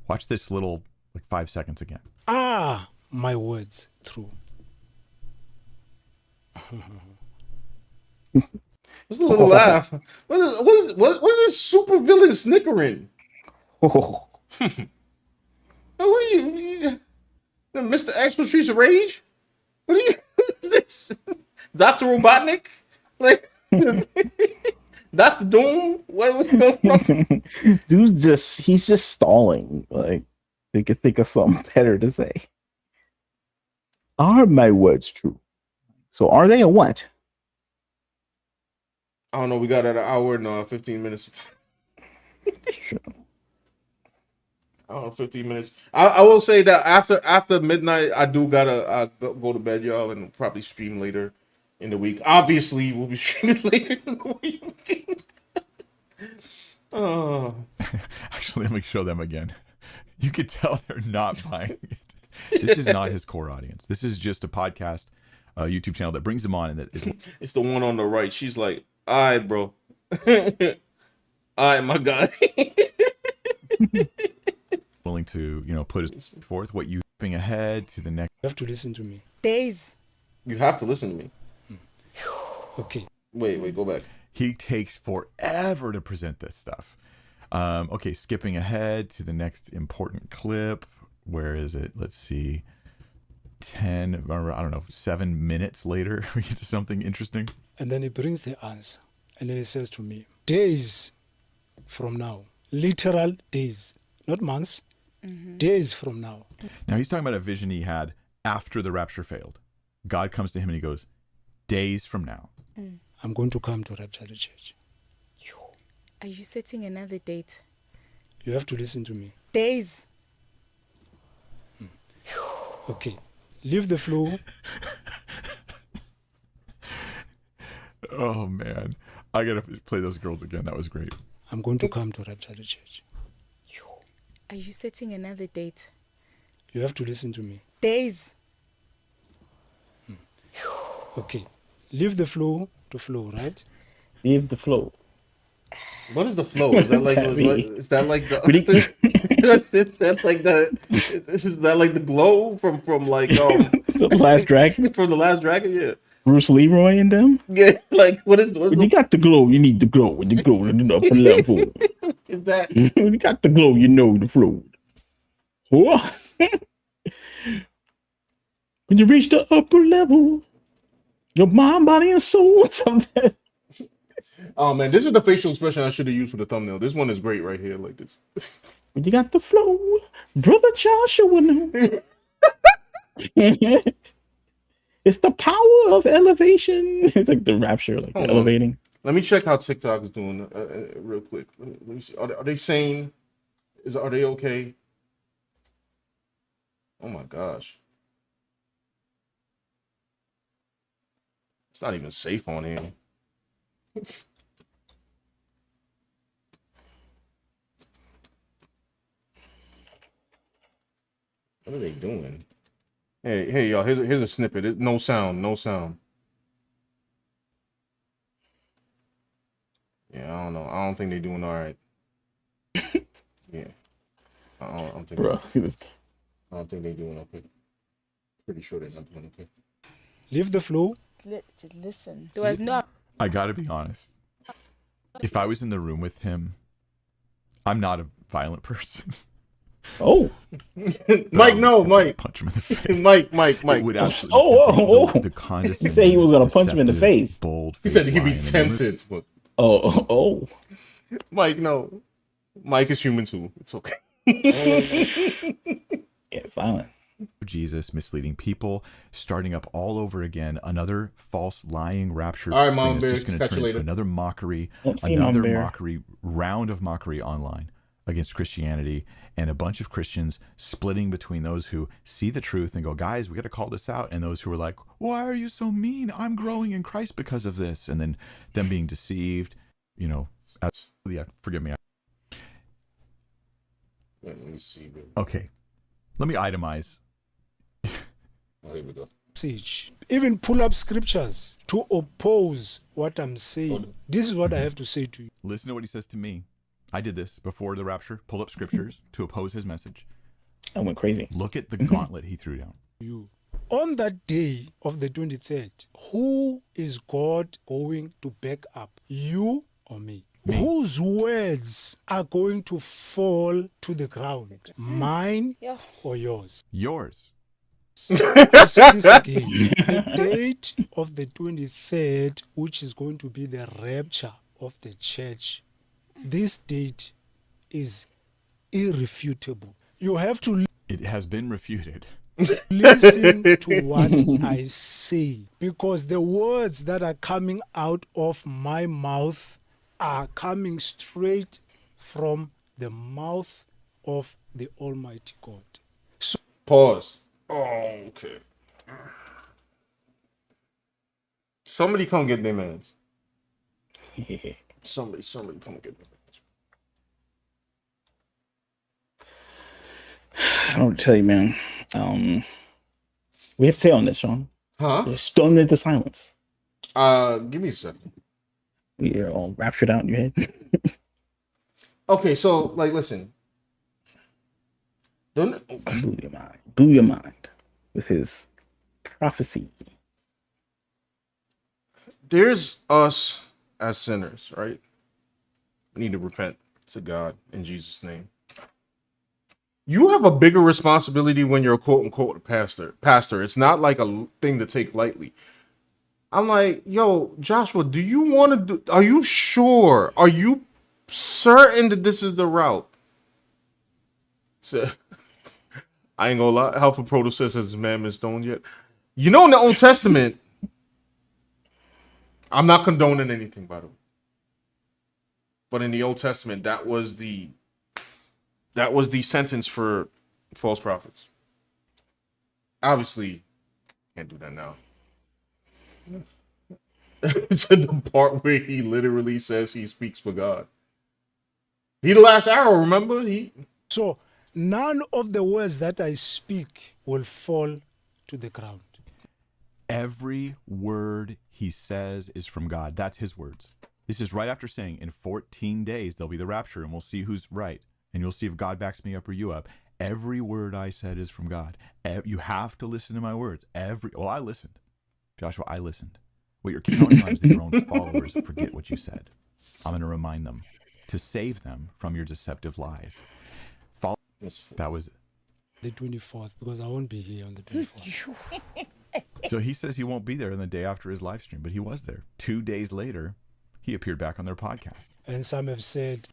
Watch this little 5 seconds again. Are my words true? What's a little laugh? What is this super villain snickering? Oh. What are you Mr. X Patrice Rage? What are you? What is this? Dr. Robotnik? Like Dr. Doom? He's just stalling. Like they could think of something better to say. Are my words true? So are they or what? I don't know. We got at an hour and 15 minutes. True. I don't know, 15 minutes. I will say that after midnight, I do gotta go to bed, y'all, and probably stream later in the week. Obviously, we'll be streaming later in the week. Oh. Actually, let me show them again. You could tell they're not buying it. This is not his core audience. This is just a podcast, YouTube channel that brings them on, and that is. It's the one on the right. She's like, "All right, bro. All right, my guy." Willing to, put his forth what you skipping ahead to the next. You have to listen to me. Days. You have to listen to me. Okay. Wait, go back. He takes forever to present this stuff. Okay, skipping ahead to the next important clip. Where is it? Let's see. 7 minutes later, we get to something interesting. And then he brings the answer. And then he says to me, days from now, literal days, not months, days from now. Now he's talking about a vision he had after the rapture failed. God comes to him and he goes, days from now. I'm going to come to rapture the church. Are you setting another date? You have to listen to me. Days. Okay. Leave the flow. Oh, man. I got to play those girls again. That was great. I'm going to come to rapture the church. Are you setting another date? You have to listen to me. Days. Okay. Leave the flow to flow, right? Leave the flow. What is the flow? Is that like is that like the is that like the glow from like the Last Dragon? From the Last Dragon, yeah. Bruce Leroy and them? Yeah, like what's when you got the glow, you need the glow. When you glow in the upper level. Is that when you got the glow, you know the flow. When you reach the upper level, your mind, body, and soul, something. Oh man, this is the facial expression I should have used for the thumbnail. This one is great right here, like this. When you got the flow, brother Joshua. It's the power of elevation. It's like the rapture, like elevating. Let me check how TikTok is doing real quick. Let me see. Are they sane? Are they okay? Oh my gosh. It's not even safe on here. What are they doing? Hey, y'all. Here's a snippet. No sound. Yeah, I don't know. I don't think they're doing all right. Yeah, I don't think. Bro, I don't think they're doing okay. Pretty sure they're not doing okay. Leave the flow. Just listen. There was no. I gotta be honest. If I was in the room with him, I'm not a violent person. Oh, Mike, no, Mike. Punch him in the face. Mike. It would absolutely the He said he was gonna punch him in the face. Bold. He said he'd be tempted. But... Oh. Mike, no. Mike is human too. It's okay. Yeah, violent. Jesus misleading people, starting up all over again. Another false, lying rapture. All right, Mom Bear. That's just going to turn into another mockery, round of mockery online against Christianity, and a bunch of Christians splitting between those who see the truth and go, guys, we got to call this out, and those who are like, why are you so mean? I'm growing in Christ because of this, and then them being deceived. Forgive me. Let me see. Bro. Okay, let me itemize. Oh, here we go. Even pull up scriptures to oppose what I'm saying. This is what I have to say to you. Listen to what he says to me. I did this before the rapture. Pull up scriptures to oppose his message. I went crazy. Look at the gauntlet he threw down. You. On that day of the 23rd, who is God going to back up? You or me? Whose words are going to fall to the ground? Mine or yours? Yours. I'll say this again. The date of the 23rd, which is going to be the rapture of the church, this date is irrefutable. You have to It has been refuted. listen to what I say, because the words that are coming out of my mouth are coming straight from the mouth of the Almighty God. So, Pause. Oh, okay. Somebody come get their mans. Somebody come get their mans. I don't tell you, man. We have to say on this, Sean. Huh? You're stunned into silence. Give me a second. You're all raptured out in your head. Okay, so like, listen. Don't blew your mind. Blew your mind with his prophecy. There's us as sinners, right? We need to repent to God in Jesus' name. You have a bigger responsibility when you're a quote unquote pastor. It's not like a thing to take lightly. I'm like, yo, Joshua, do you want to do? Are you sure? Are you certain that this is the route? So, I ain't gonna lie. Alpha Proto says his man been stoned yet. You know, in the Old Testament, I'm not condoning anything, by the way. But in the Old Testament, that was the sentence for false prophets. Obviously, can't do that now. It's in the part where he literally says he speaks for God. He the last arrow, remember? So none of the words that I speak will fall to the ground. Every word he says is from God. That's his words. This is right after saying, in 14 days, there'll be the rapture, and we'll see who's right. And you'll see if God backs me up or you up. Every word I said is from God. You have to listen to my words. Well, I listened. Joshua, I listened. What you're counting on is that your own followers forget what you said. I'm going to remind them to save them from your deceptive lies. That was the 24th, because I won't be here on the 24th. So he says he won't be there on the day after his live stream, but he was there. 2 days later, he appeared back on their podcast. And some have said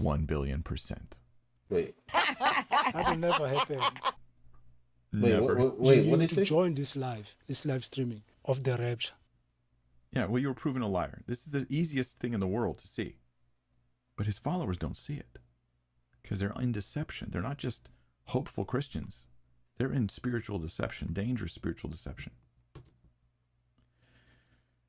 1,000,000,000%. Wait. That will never happen. Never. Wait, what did to you say? join this live streaming of the rapture. Yeah, well, you were proven a liar. This is the easiest thing in the world to see. But his followers don't see it because they're in deception. They're not just hopeful Christians. They're in spiritual deception, dangerous spiritual deception.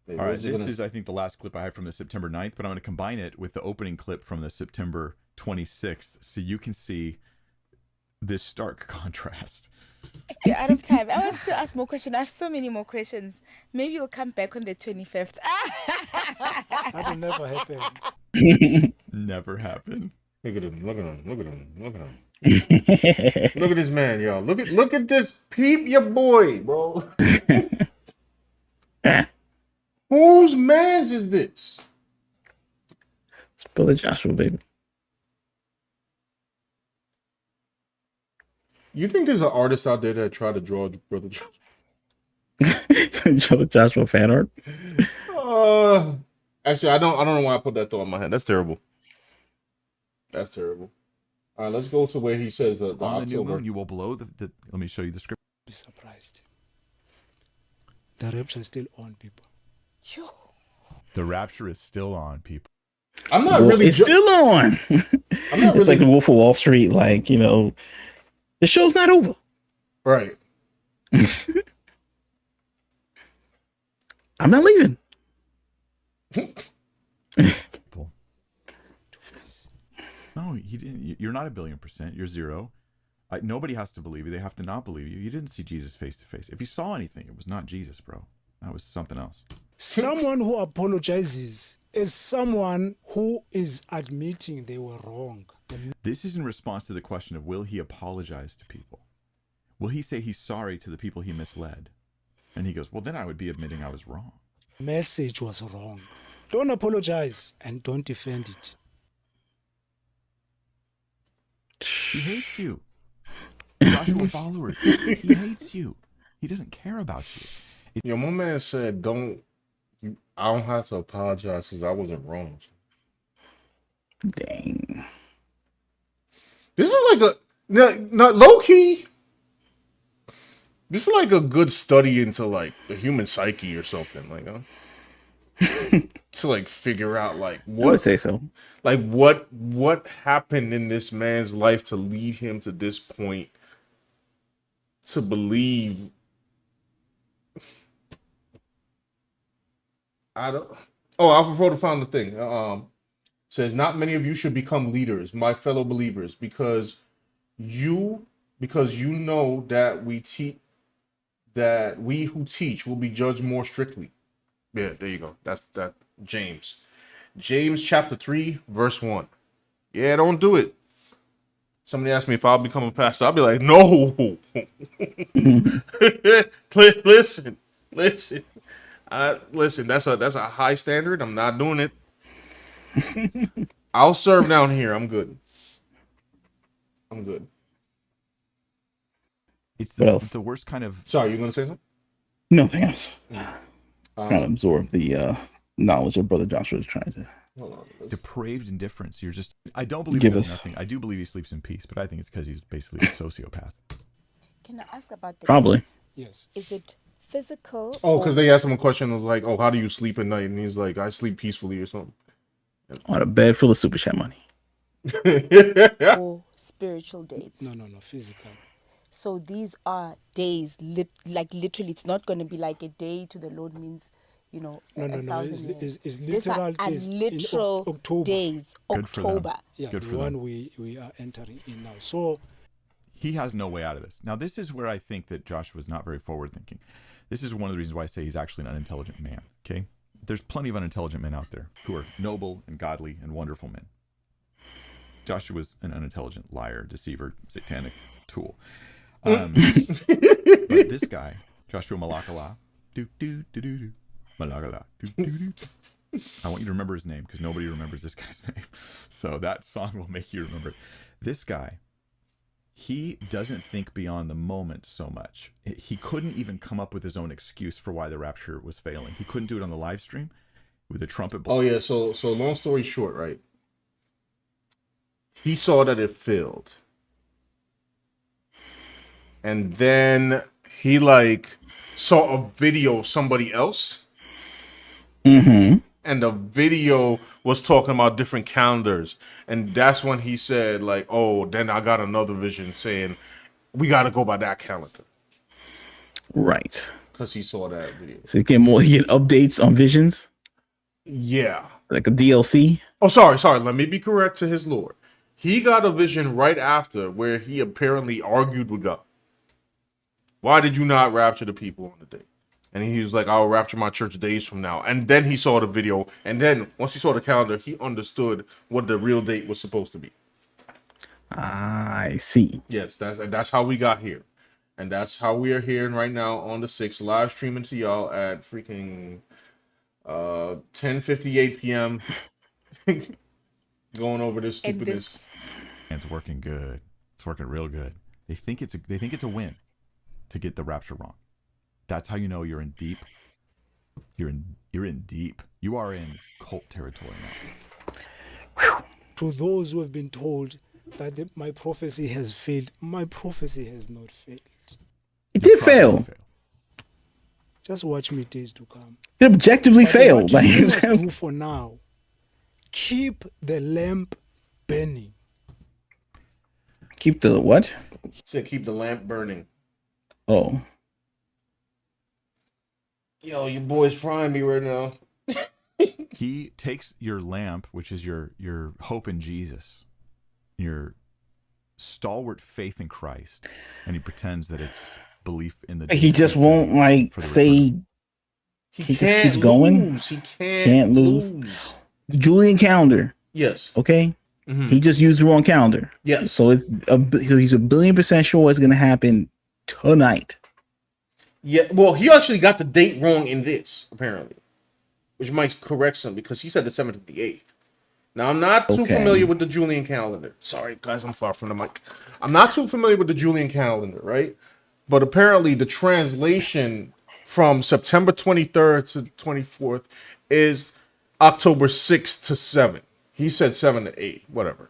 Wait, all right, this is, I think, the last clip I have from the September 9th, but I'm going to combine it with the opening clip from the September 26th so you can see this stark contrast. You're out of time. I want to ask more questions. I have so many more questions. Maybe you'll come back on the 25th. That will never happen. Never happen. Look at him. Look at him. Look at him. Look at him. Look at this man, y'all. Look at this peep your boy, bro. Whose man's is this? It's Brother Joshua, baby. You think there's an artist out there that tried to draw Brother Joshua? Joshua fan art? Actually, I don't know why I put that thought in my head. That's terrible. That's terrible. All right, let's go to where he says the on the October. new moon, you will blow the. Let me show you the script. Be surprised. The rapture is still on, people. The rapture is still on, people. I'm not well, really. It's still on. It's like the Wolf of Wall Street. Like, you know, the show's not over. Right. I'm not leaving. No, he didn't. You're not 1,000,000,000%. You're zero. Nobody has to believe you. They have to not believe you. You didn't see Jesus face to face. If you saw anything, it was not Jesus, bro. That was something else. Someone who apologizes is someone who is admitting they were wrong. This is in response to the question of, will he apologize to people? Will he say he's sorry to the people he misled? And he goes, well, then I would be admitting I was wrong. Message was wrong. Don't apologize and don't defend it. He hates you. Joshua followers. He hates you. He doesn't care about you. Yo, my man said, I don't have to apologize because I wasn't wrong. Dang. This is like not low key. This is like a good study into like the human psyche or something. Like, to like figure out like I would what say so. like what happened in this man's life to lead him to this point to believe. I don't. Oh, Alpha Photo found the thing. Says not many of you should become leaders, my fellow believers, you because you know that we who teach will be judged more strictly. Yeah, there you go. That's that. James chapter 3 verse 1. Yeah, don't do it. Somebody asked me if I'll become a pastor. I'll be like, no. listen. Listen. That's a high standard. I'm not doing it. I'll serve down here. I'm good. It's What else? the worst kind of. Sorry, you gonna say something? Nothing else. Trying to absorb the knowledge of Brother Joshua is trying to. Depraved indifference. You're just. I don't believe Give he does us- nothing. I do believe he sleeps in peace, but I think it's because he's basically a sociopath. Can I ask about the Probably. AIDS? Yes. Is it physical? Oh, because they asked him a question. It was like, "Oh, how do you sleep at night?" And he's like, "I sleep peacefully" or something. On a bed full of super chat money. or spiritual days? No, physical. So these are days, like literally, it's not going to be like a day to the Lord means, No. 1,000 It's years. literal These are days. in literal October. days, Good for them. October. Yeah, Good the for one them. we are entering in now. So He has no way out of this. Now, this is where I think that Joshua is not very forward thinking. This is one of the reasons why I say he's actually an unintelligent man. Okay, there's plenty of unintelligent men out there who are noble and godly and wonderful men. Joshua's an unintelligent liar, deceiver, satanic tool. But this guy, Joshua Malakala, Malakala, I want you to remember his name because nobody remembers this guy's name. So that song will make you remember it. This guy, he doesn't think beyond the moment so much. He couldn't even come up with his own excuse for why the rapture was failing. He couldn't do it on the live stream with a trumpet blow. Oh yeah. So long story short, right? He saw that it failed, and then he like saw a video of somebody else. Mm-hmm. And the video was talking about different calendars. And that's when he said, like, oh, then I got another vision saying, we got to go by that calendar. Right. Because he saw that video. So you get updates on visions, Yeah. like a DLC. Oh, sorry. Let me be correct to his Lord. He got a vision right after where he apparently argued with God. Why did you not rapture the people on the day? And he was like, I'll rapture my church days from now. And then he saw the video. And then once he saw the calendar, he understood what the real date was supposed to be. I see. Yes, that's how we got here. And that's how we are here right now on the 6th, live streaming to y'all at freaking 10:58 p.m. Going over this stupidness. It's working good. It's working real good. They think it's a win to get the rapture wrong. That's how you know you're in deep. You're in deep. You are in cult territory now. to those who have been told that my prophecy has failed, my prophecy has not failed. It did fail. Just watch me days to come. It objectively failed. What you must do for now, keep the lamp burning. Keep the what? He said keep the lamp burning. Oh. Yo, your boy's frying me right now. He takes your lamp, which is your hope in Jesus, your stalwart faith in Christ, and he pretends that it's belief in the. He just won't like say. He just keeps going. He can't lose. Julian calendar. Yes. Okay. Mm-hmm. He just used the wrong calendar. Yes. So he's a billion% sure it's going to happen tonight. Yeah. Well, he actually got the date wrong in this apparently, which might correct some because he said the 7th to the 8th. Now I'm not too familiar with the Julian calendar. Sorry, guys, I'm far from the mic. I'm not too familiar with the Julian calendar, right? But apparently the translation from September 23rd to 24th is October 6th to 7th. He said 7 to 8, whatever.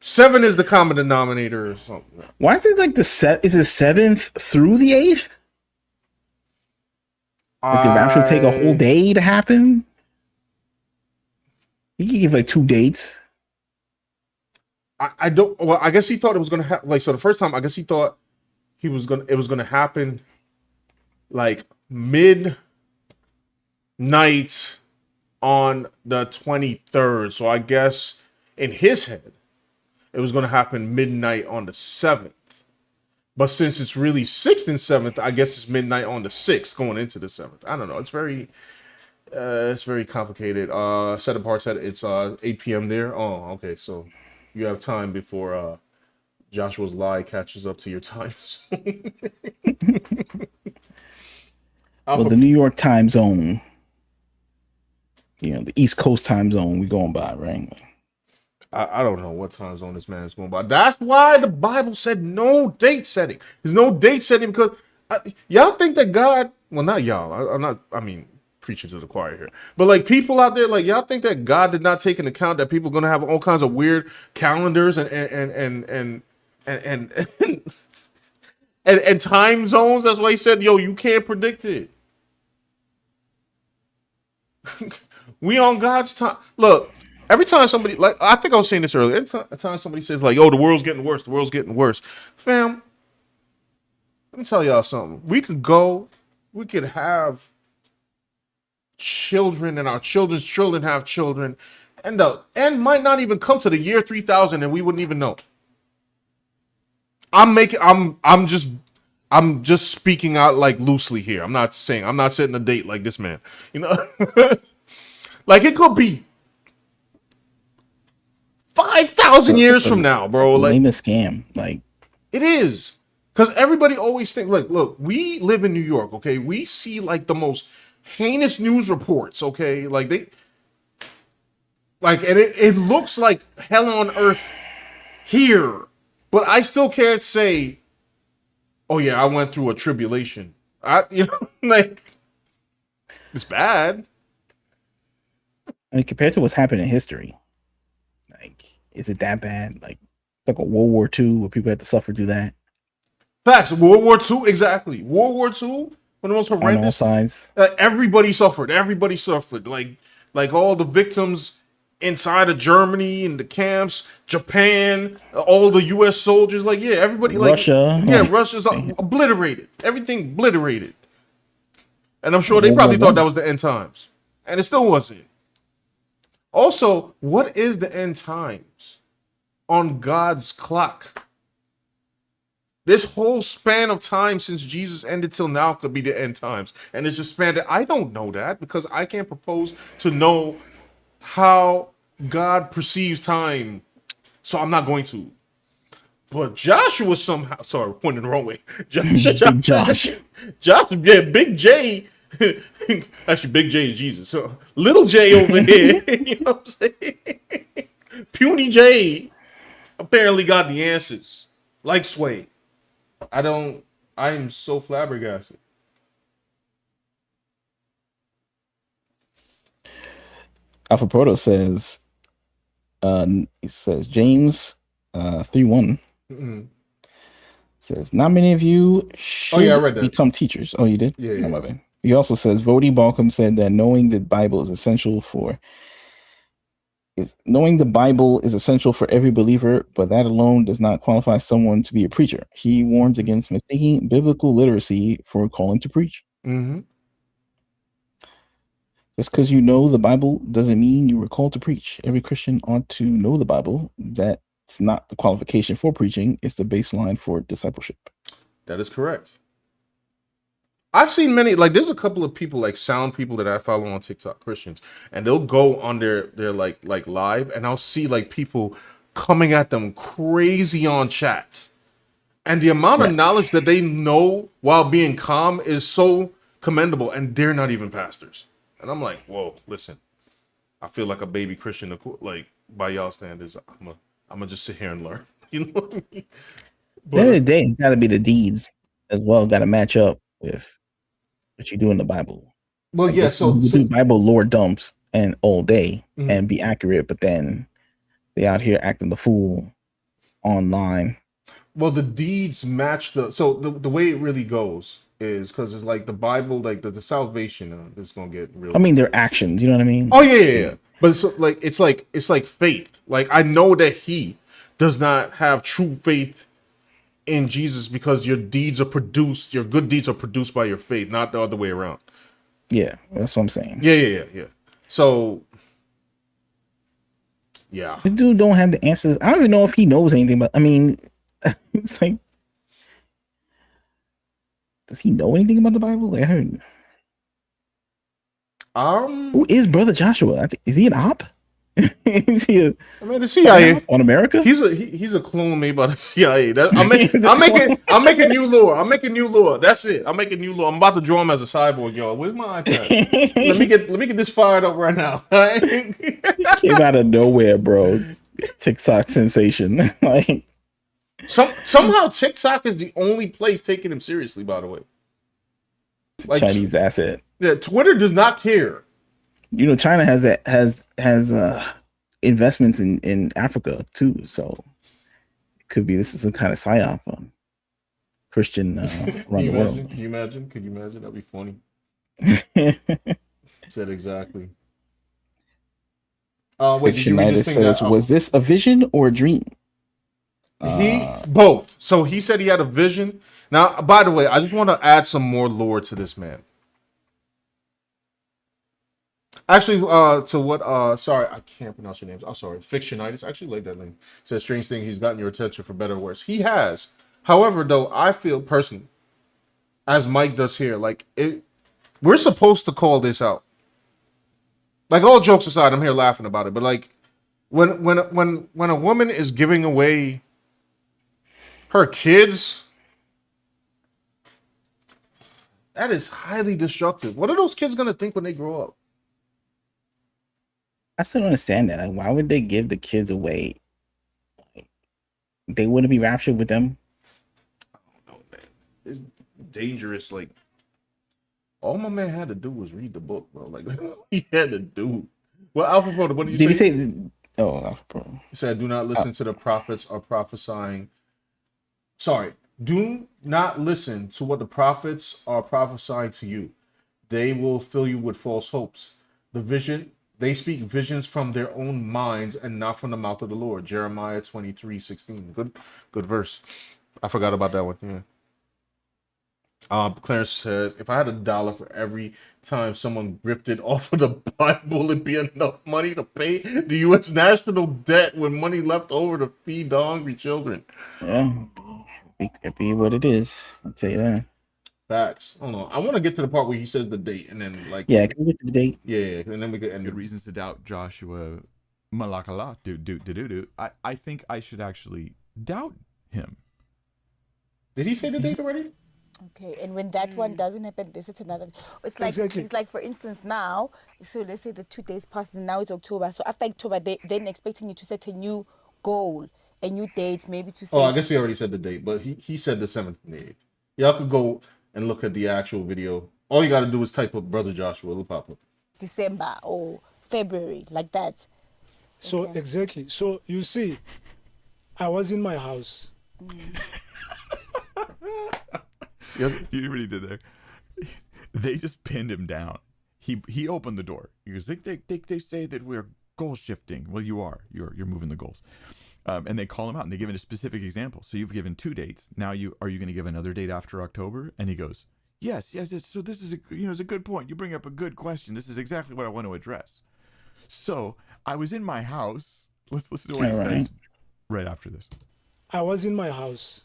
7 is the common denominator or something. Why is it like is it 7th through the 8th? Like, the rapture will take a whole I day to happen? You can give like 2 dates. I don't. Well, I guess he thought it was gonna happen. Like, so the first time, I guess he thought it was gonna happen like midnight on the 23rd. So I guess in his head, it was gonna happen midnight on the 7th. But since it's really 6th and 7th, I guess it's midnight on the 6th going into the 7th. I don't know. It's very complicated. Set apart said it's 8 p.m. there. Oh, okay. So you have time before Joshua's lie catches up to your time. Well, the New York time zone, the East Coast time zone we going by, right? I don't know what time zone this man is going by. That's why the Bible said no date setting. There's no date setting because y'all think that God, well, not y'all. I'm not, I mean, preaching to the choir here. But like people out there, like y'all think that God did not take into account that people are gonna have all kinds of weird calendars and and time zones. That's why he said, yo, you can't predict it. We on God's time. Look, every time somebody, like, I think I was saying this earlier, every time somebody says, like, oh, the world's getting worse, the world's getting worse. Fam, let me tell y'all something. We could have children, and our children's children have children, and the end might not even come to the year 3000, and we wouldn't even know. I'm just speaking out like loosely here. I'm not setting a date like this man. Like it could be 5,000 years from now, bro. Like, name a scam. Like, it is. Because everybody always think, like, look, we live in New York, okay? We see like the most heinous news reports, okay? Like and it looks like hell on earth here. But I still can't say, oh yeah, I went through a tribulation. Like, it's bad. I mean, compared to what's happened in history, like, is it that bad? Like a World War II where people had to suffer through that? Facts. World War II, exactly. World War II, one of the most horrendous. On all sides. Everybody suffered. Everybody suffered. Like all the victims inside of Germany and the camps, Japan, all the U.S. soldiers. Like, yeah, everybody. Russia. Russia's obliterated. Everything obliterated. And I'm sure they probably thought that was the end times. And it still wasn't. Also, what is the end times on God's clock? This whole span of time since Jesus ended till now could be the end times. And it's just span that I don't know that because I can't propose to know how God perceives time. So I'm not going to. But Joshua somehow, sorry, pointing the wrong way. Big Josh. Yeah, Big J. Actually, Big J is Jesus. So little J over here, you know what I'm saying? Puny J apparently got the answers. Like Sway. I am so flabbergasted. Alpha Proto says, it says James 3:1 says, not many of you should I read that. become teachers. Oh, you did? Yeah. No, my bad. He also says, Vodi Balcom said that knowing the Bible is essential for every believer, but that alone does not qualify someone to be a preacher. He warns against mistaking biblical literacy for calling to preach. Mm-hmm. Just because you know the Bible doesn't mean you were called to preach. Every Christian ought to know the Bible. That's not the qualification for preaching. It's the baseline for discipleship. That is correct. I've seen many, like there's a couple of people, like sound people that I follow on TikTok, Christians, and they'll go on their like live, and I'll see like people coming at them crazy on chat. And the amount of knowledge that they know while being calm is so commendable, and they're not even pastors. And I'm like, whoa, listen, I feel like a baby Christian, like by y'all standards. I'm gonna just sit here and learn. You know what I mean? But at the end of the day, it's got to be the deeds as well. Got to match up with what you do in the Bible. Well, like, yeah. So do Bible lore dumps and all day and be accurate, but then they out here acting the fool online. Well, the deeds match the way it really goes is because it's like the Bible, like the salvation is gonna get real. I mean, their actions. You know what I mean? Oh yeah. But it's like faith. Like I know that he does not have true faith in Jesus because your deeds are produced, your good deeds are produced by your faith, not the other way around. Yeah, that's what I'm saying. Yeah. So yeah. This dude don't have the answers. I don't even know if he knows anything, but I mean, it's like, does he know anything about the Bible? Like, I heard. Who is Brother Joshua? I think, is he an op? Is he I mean, the CIA on America? He's a clone made by the CIA. I'm making new lore. I'm making new lore. That's it. I'm making new lore. I'm about to draw him as a cyborg, y'all. Where's my iPad? let me get this fired up right now. Came out of nowhere, bro. TikTok sensation. Like somehow TikTok is the only place taking him seriously. By the way, like, Chinese asset. Yeah, Twitter does not care. You know, China has investments in Africa too, so it could be this is some kind of psyop on Christian around the world. Can you imagine? Could you imagine? That'd be funny. Said exactly. Wait, did you read this thing says, was this a vision or a dream? Both. So he said he had a vision. Now, by the way, I just want to add some more lore to this man. Actually, to what? Sorry, I can't pronounce your names. I'm sorry. Fictionitis. I actually like that name. Says strange thing. He's gotten your attention for better or worse. He has. However, though, I feel personally, as Mike does here, like we're supposed to call this out. Like all jokes aside, I'm here laughing about it, but like when a woman is giving away her kids, that is highly destructive. What are those kids gonna think when they grow up? I still don't understand that. Like, why would they give the kids away? Like, they wouldn't be raptured with them. I don't know, man. It's dangerous. Like, all my man had to do was read the book, bro. Like, he had to do. Well, Alpha Pro, what did you say? Did he say? Oh, Alpha Pro. He said, "Do not listen to the prophets or prophesying." Sorry, do not listen to what the prophets are prophesying to you. They will fill you with false hopes. They speak visions from their own minds and not from the mouth of the Lord. Jeremiah 23:16. Good verse. I forgot about that one. Yeah. Clarence says, if I had $1 for every time someone grifted off of the Bible, it'd be enough money to pay the U.S. national debt with money left over to feed the hungry children. Yeah, it be what it is. I'll tell you that. Facts. Hold on. I want to get to the part where he says the date, and then like can we get to the date? Yeah, and then we get good reasons to doubt Joshua Malakala. I think I should actually doubt him. Did he say the date already? Okay, and when that one doesn't happen, this is another. It's like It's like, for instance, now. So let's say the 2 days passed, and now it's October. So after October, then expecting you to set a new goal, a new date, maybe to say. Oh, I guess he already said the date, but he said the 7th and the 8th. Y'all could go and look at the actual video. All you got to do is type up Brother Joshua. It'll pop up. December or February, like that. So exactly. So you see, I was in my house. Yep. You hear what he did there? They just pinned him down. He opened the door. He goes, they say that we're goal shifting. Well, you are. You're moving the goals. And they call him out and they give him a specific example. So you've given 2 dates. Now are you going to give another date after October? And he goes, yes. So this is it's a good point. You bring up a good question. This is exactly what I want to address. So I was in my house. Let's listen to what he says right after this. I was in my house.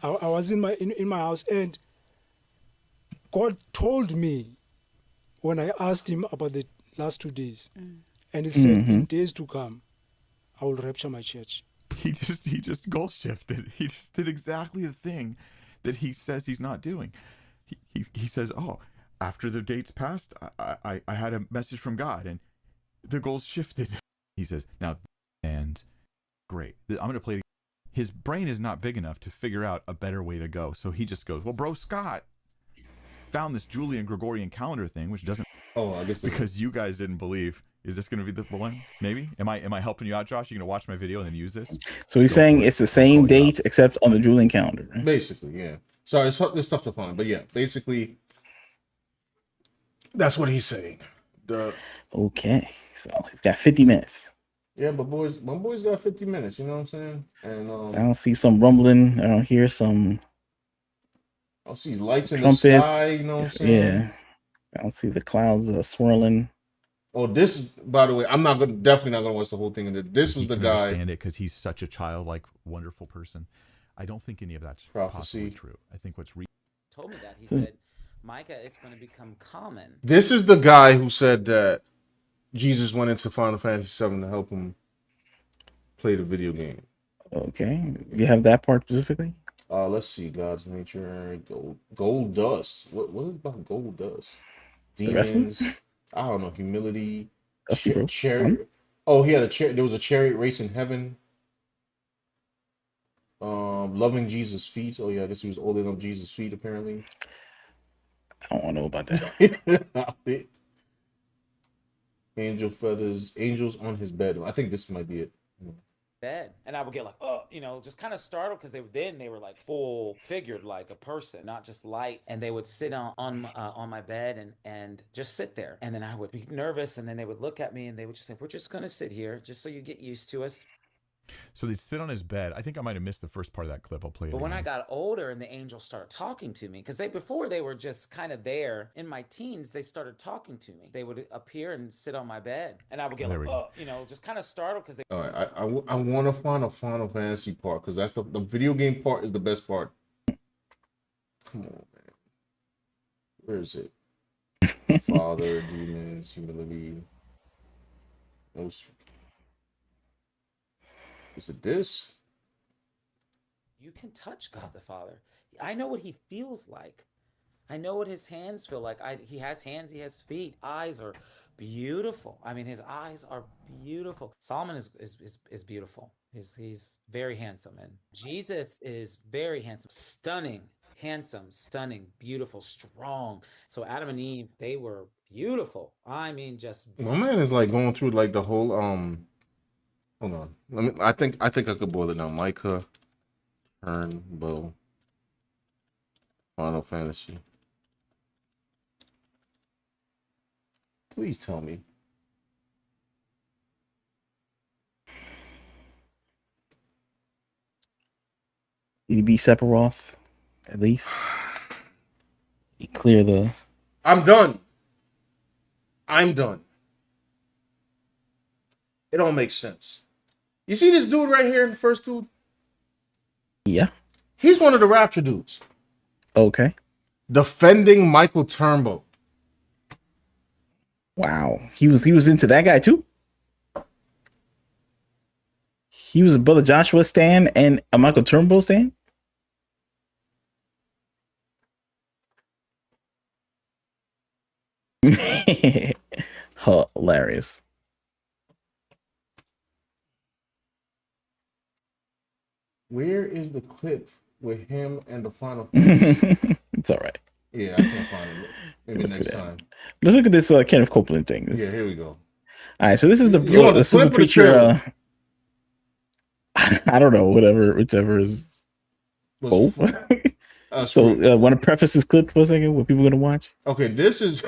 I was in my house, and God told me when I asked him about the last 2 days, and he said, in days to come, I will rapture my church. He just goal shifted. He just did exactly the thing that he says he's not doing. He says, oh, after the dates passed, I had a message from God, and the goals shifted. He says, now, and great. I'm going to play it. His brain is not big enough to figure out a better way to go. So he just goes, well, bro, Scott found this Julian Gregorian calendar thing, which doesn't. Oh, I guess because you guys didn't believe. Is this going to be the one? Maybe. Am I helping you out, Josh? You going to watch my video and then use this? So he's saying it's the same date except on the Julian calendar. Right? Basically, yeah. Sorry, it's tough to find, but yeah, basically, that's what he's saying. Okay, so he's got 50 minutes. Yeah, but my boys got 50 minutes. You know what I'm saying? And I don't see some rumbling. I don't hear some. I see lights in the trumpets. sky. You know what I'm saying? Yeah, I don't see the clouds swirling. Oh, this is, by the way, definitely not gonna watch the whole thing. And this was he the can guy. Understand it because he's such a childlike, wonderful person. I don't think any of that's possibly true. I think what's told me that he said, Micah, it's going to become common. This is the guy who said that Jesus went into Final Fantasy VII to help him play the video game. Okay, you have that part specifically. Let's see. God's nature, gold dust. What is about gold dust? Demons. I don't know. Humility. Chariot. Oh, he had a chariot. There was a chariot race in heaven. Loving Jesus' feet. Oh yeah, I guess he was oiling up Jesus' feet. Apparently. I don't know about that. Angel feathers. Angels on his bed. I think this might be it. Bed, and I would get like, oh, you know, just kind of startled because they were like full figured like a person, not just lights, and they would sit on my bed and just sit there, and then I would be nervous, and then they would look at me and they would just say, we're just gonna sit here just so you get used to us. So they sit on his bed. I think I might have missed the first part of that clip. I'll play it. But when I got older and the angels started talking to me, because before they were just kind of there in my teens, they started talking to me. They would appear and sit on my bed, and I would get like, oh, you know, just kind of startled because they. All right, I want to find a Final Fantasy part because that's the video game part is the best part. Come on, man. Where is it? Father, demons, humility. Is it this? You can touch God the Father. I know what he feels like. I know what his hands feel like. He has hands, he has feet. Eyes are beautiful. I mean, his eyes are beautiful. Solomon is beautiful. He's very handsome. And Jesus is very handsome. Stunning. Handsome, stunning, beautiful, strong. So Adam and Eve, they were beautiful. I mean, just my man is like going through like the whole hold on. I think I could boil it down. Micah, Turnbow, Final Fantasy. Please tell me. You'd be Sephiroth, at least. You clear the. I'm done. It all makes sense. You see this dude right here in the first dude? Yeah. He's one of the Rapture dudes. Okay. Defending Michael Turnbow. Wow. He was into that guy too? He was a Brother Joshua stan and a Michael Turnbow stan? Hilarious. Where is the clip with him and the Final Fantasy? It's all right. Yeah, I can't find it. Maybe next time. Let's look at this Kenneth Copeland thing. Yeah, here we go. All right, so this is the super preacher. I don't know, whichever is both. So, want to preface this clip for a second? What people are gonna watch? Okay, this is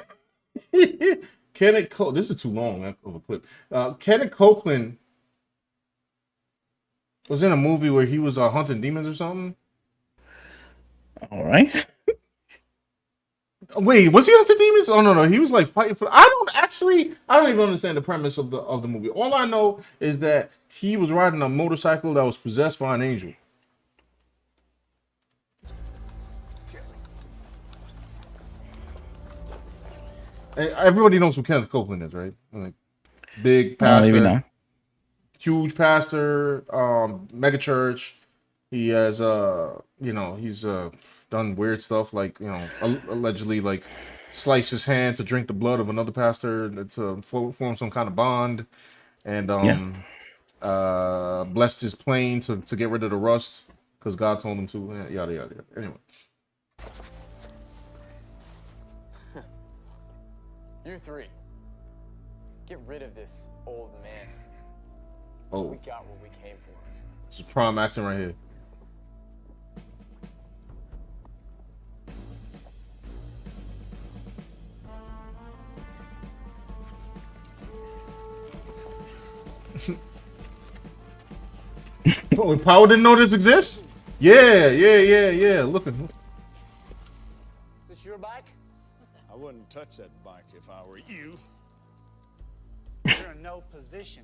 Kenneth. This is too long of a clip. Kenneth Copeland was in a movie where he was hunting demons or something. All right. Wait, was he hunting demons? Oh no, he was like fighting for. I don't even understand the premise of the movie. All I know is that he was riding a motorcycle that was possessed by an angel. Everybody knows who Kenneth Copeland is, right? Like big pastor, maybe not. Huge pastor, mega church. He has he's done weird stuff like allegedly like slice his hand to drink the blood of another pastor to form some kind of bond, and blessed his plane to get rid of the rust because God told him to. Yada yada yada. Anyway. You three, get rid of this old man. Oh. We got what we came for. This is prime acting right here. Oh, Power didn't know this exists? Yeah. Look at him. Is this your bike? I wouldn't touch that bike if I were you. You're in no position.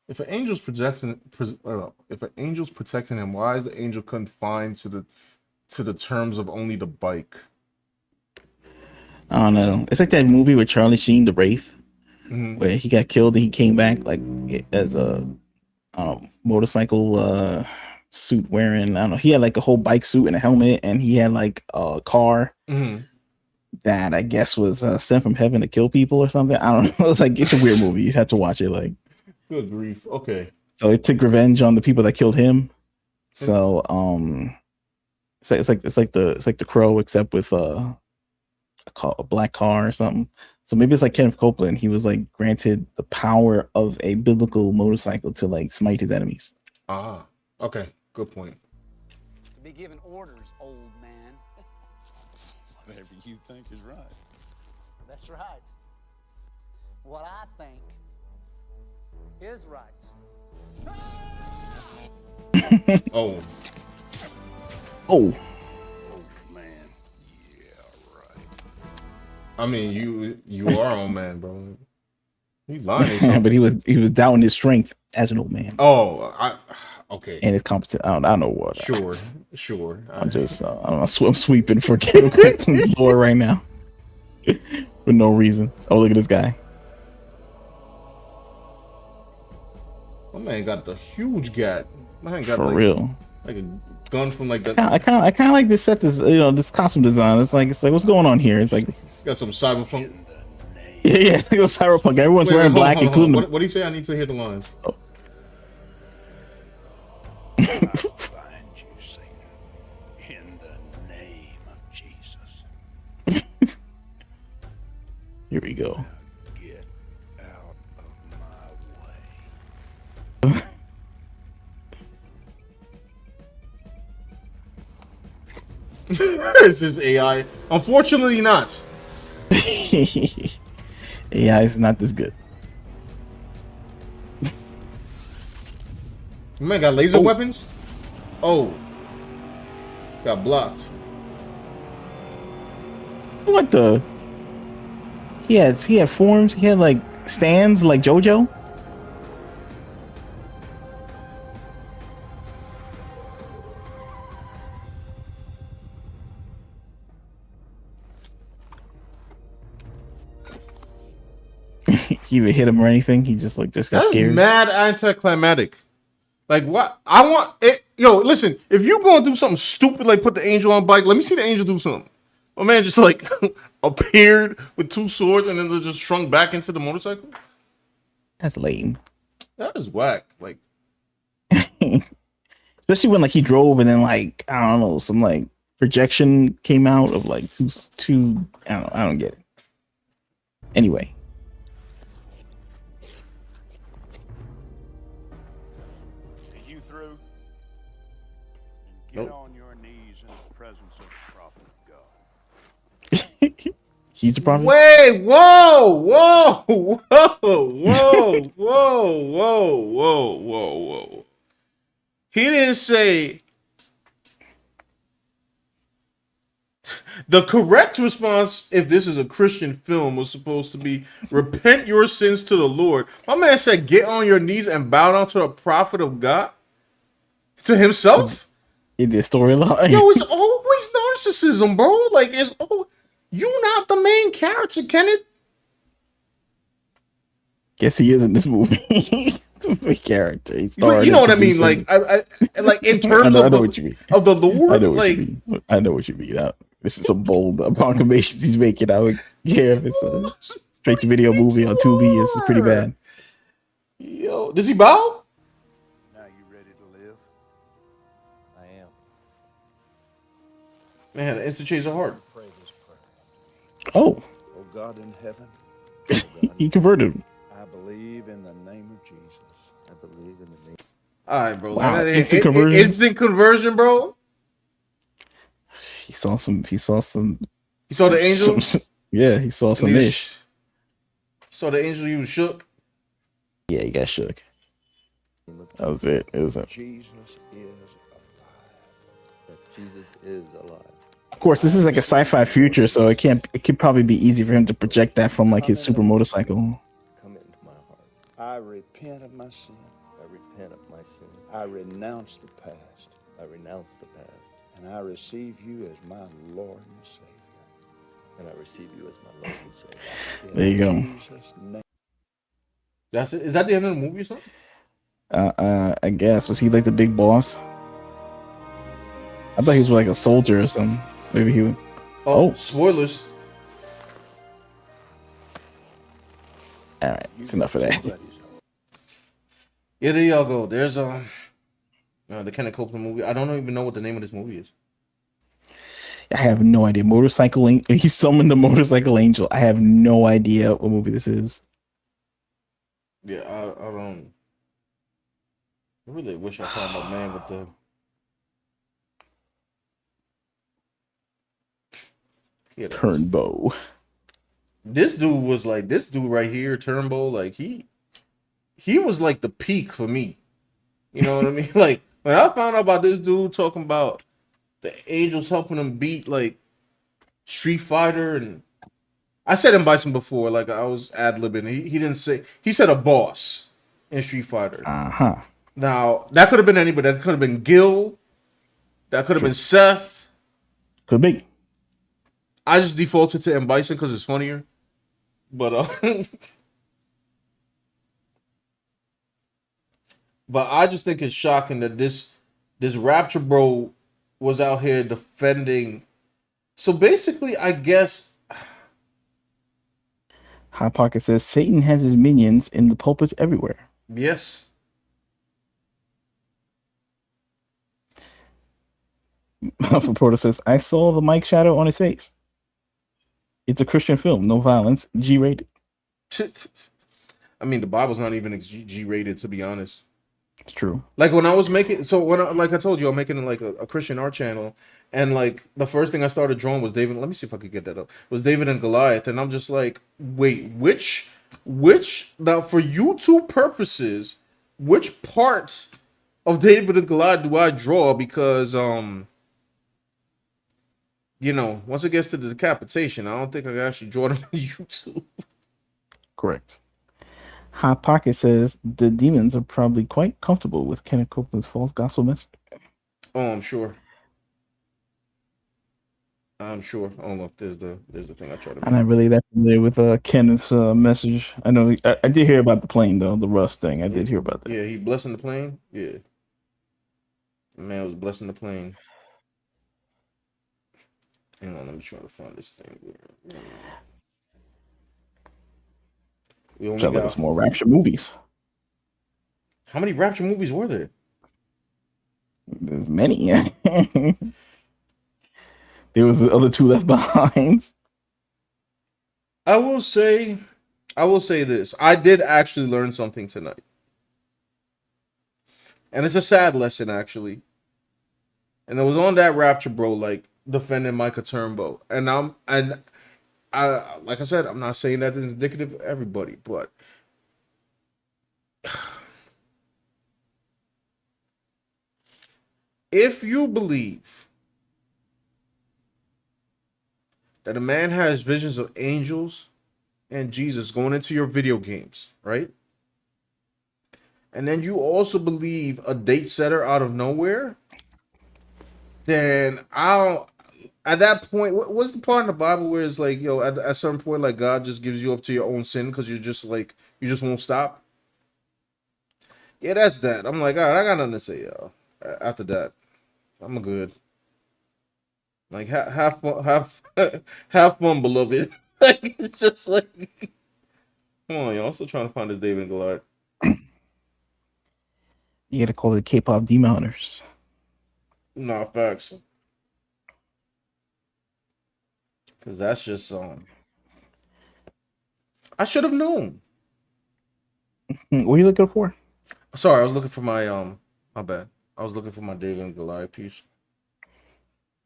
If an angel's protecting him, why is the angel confined to the terms of only the bike? I don't know. It's like that movie with Charlie Sheen, The Wraith, where he got killed and he came back like as a motorcycle suit wearing. I don't know. He had like a whole bike suit and a helmet, and he had like a car that I guess was sent from heaven to kill people or something. I don't know. It's like it's a weird movie. You'd have to watch it. Like, good grief. Okay. So it took revenge on the people that killed him. So it's like the Crow except with a black car or something. So maybe it's like Kenneth Copeland. He was like granted the power of a biblical motorcycle to like smite his enemies. Ah, okay, good point. To be giving orders, old man. Whatever you think is right. That's right. What I think is right. Oh. Oh. Man. Yeah, right. I mean, you are old man, bro. He lying. But he was doubting his strength as an old man. Oh, okay. And his competence. I don't know what. Sure. I'm just I'm sweeping for Kenneth Copeland's lore right now for no reason. Oh, look at this guy. My man got the huge gat. My man got For like, real. like a gun from like that. I kind of like this set. This costume design. It's like what's going on here? It's like got some cyberpunk. Yeah, cyberpunk. Everyone's wearing black, including. What do you say? I need to hear the lines. Oh. I will find you, Satan, in the name of Jesus. Here we go. Get out of my way. This is AI. Unfortunately, not. AI is not this good. Man, got laser weapons. Oh, got blocked. What the? He had forms. He had like stands like JoJo. He even hit him or anything. He just got That's scared. Mad anticlimactic. Like what? I want it. Yo, listen. If you gonna do something stupid like put the angel on bike, let me see the angel do something. My man just like appeared with two swords and then they just shrunk back into the motorcycle. That's lame. That is whack. Like, especially when like he drove and then like I don't know some like projection came out of like two. I don't get it. Anyway. Get on your knees in the presence of the prophet of God. He's the prophet? Wait, whoa. He didn't say. The correct response, if this is a Christian film, was supposed to be repent your sins to the Lord. My man said, get on your knees and bow down to the prophet of God? To himself? In this storyline. Yo, it's always narcissism, bro. Like, you not the main character, Kenneth. Guess he is in this movie. Main character. He You know what I mean? Like, I like in terms I know what you mean. Of the Lord. I know what like, you mean. I know what you mean. This is some bold proclamations he's making. I would care if it's a straight to video movie on Tubi. This is pretty bad. Yo, does he bow? Now you ready to live? I am. Man, the instant change of heart. Pray this prayer after me. Oh. Oh God in heaven. He converted him. I believe in the name of Jesus. I believe in the name. All right, bro. Wow. Like, Instant conversion. Instant conversion, bro. He saw the angel. Yeah, he saw some ish. Saw the angel. He was shook. Yeah, he got shook. That was it. It was it. Jesus is Jesus is alive. Of course, this is like a sci-fi future, so it can't. It could probably be easy for him to project that from like his super motorcycle. Come into my heart. I repent of my sin. I repent of my sin. I renounce the past. I renounce the past. And I receive you as my Lord and Savior. And I receive you as my Lord and Savior. There you go. Jesus' name. That's it. Is that the end of the movie or something? I guess, was he like the big boss? I thought he was like a soldier or something. Maybe he would. Oh, spoilers. All right, it's enough of that. Yeah, there y'all go. There's the Kenneth Copeland movie. I don't even know what the name of this movie is. I have no idea. He summoned the motorcycle angel. I have no idea what movie this is. Yeah, I don't. I really wish I found my man with the. Turnbow. This dude was like this dude right here, Turnbow. Like he was like the peak for me. You know what I mean? Like when I found out about this dude talking about the angels helping him beat like Street Fighter, and I said him Bison before. Like I was ad libbing. He didn't say. He said a boss in Street Fighter. Now that could have been anybody. That could have been Gil. That could have been Seth. Could be. I just defaulted to M. Bison because it's funnier. But but I just think it's shocking that this Rapture bro was out here defending. So basically, I guess Hot Pocket says Satan has his minions in the pulpits everywhere. Yes. Alpha Proto says, I saw the Mike shadow on his face. It's a Christian film, no violence, G-rated. I mean, the Bible's not even G-rated, to be honest. It's true. Like when I was making, like I told you, I'm making like a Christian art channel, and like the first thing I started drawing was David. Let me see if I could get that up. Was David and Goliath, and I'm just like, wait, which now for YouTube purposes, which part of David and Goliath do I draw? Because once it gets to the decapitation, I don't think I can actually draw them on YouTube. Correct. Hot Pocket says the demons are probably quite comfortable with Kenneth Copeland's false gospel message. Oh, I'm sure. I'm sure. Oh, look, there's the thing I tried to make. I'm not really that familiar with Kenneth's message. I know I did hear about the plane though, the Rust thing. I did hear about that. Yeah, he blessing the plane. Yeah, the man was blessing the plane. Hang on, let me try to find this thing. We only got some more Rapture movies. How many Rapture movies were there? There's many. There was the other two left behind. I will say this. I did actually learn something tonight. And it's a sad lesson, actually. And it was on that Rapture bro, like, defending Micah Turnbow. And I like I said, I'm not saying that it's indicative of everybody, but if you believe that a man has visions of angels and Jesus going into your video games, right? And then you also believe a date setter out of nowhere, then at that point, what's the part in the Bible where it's like, yo, at a certain point, like God just gives you up to your own sin because you're just like, you just won't stop? Yeah, that's that. I'm like, all right, I got nothing to say, y'all. After that, I'm good. Like, have fun, beloved. Like, it's just like, come on, y'all. I'm still trying to find this David and Goliath. You gotta call it K-pop demon hunters. Nah, facts. Because that's just I should have known. What are you looking for? Sorry, I was looking for my bad. I was looking for my David and Goliath piece.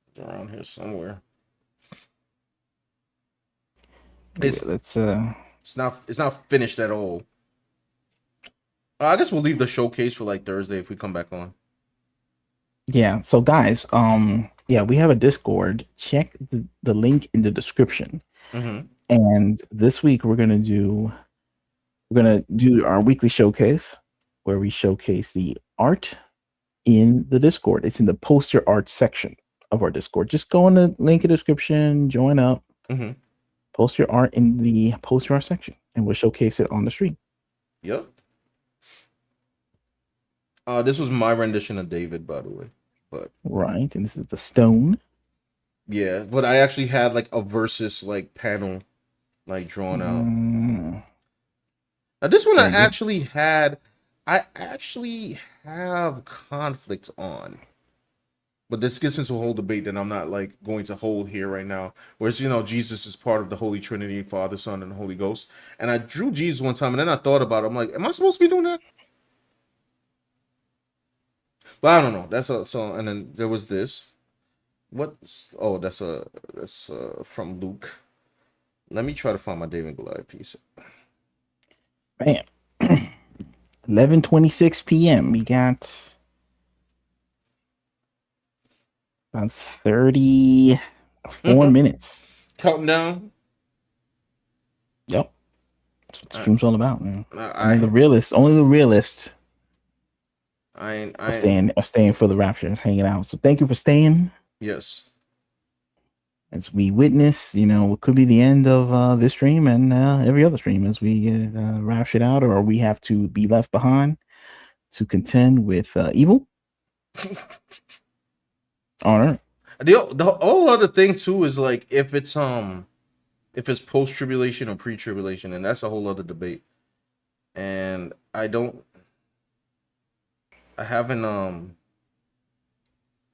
It's around here somewhere. It's not finished at all. I guess we'll leave the showcase for like Thursday if we come back on. Yeah. So guys, yeah, we have a Discord. Check the link in the description. Mm-hmm. And this week we're gonna do our weekly showcase where we showcase the art in the Discord. It's in the poster art section of our Discord. Just go in the link in the description, join up, Mm-hmm. post your art in the poster art section, and we'll showcase it on the stream. Yep. This was my rendition of David, by the way. But right, and this is the stone. Yeah, but I actually had like a versus like panel like drawn out. Now this one I actually have conflict on. But this gets into a whole debate that I'm not like going to hold here right now. Whereas, Jesus is part of the Holy Trinity, Father, Son, and the Holy Ghost. And I drew Jesus one time and then I thought about it. I'm like, am I supposed to be doing that? But I don't know. And then there was this. That's from Luke. Let me try to find my David and Goliath piece. Bam. 11:26 p.m. We got about 34 minutes. Counting down. Yep. That's what the stream's all about, man. Only the realist. I are staying for the rapture, hanging out. So thank you for staying. Yes. As we witness, what could be the end of this stream and every other stream as we get raptured out, or we have to be left behind to contend with evil. All right. The whole other thing too is like if it's post tribulation or pre tribulation, and that's a whole other debate. And I haven't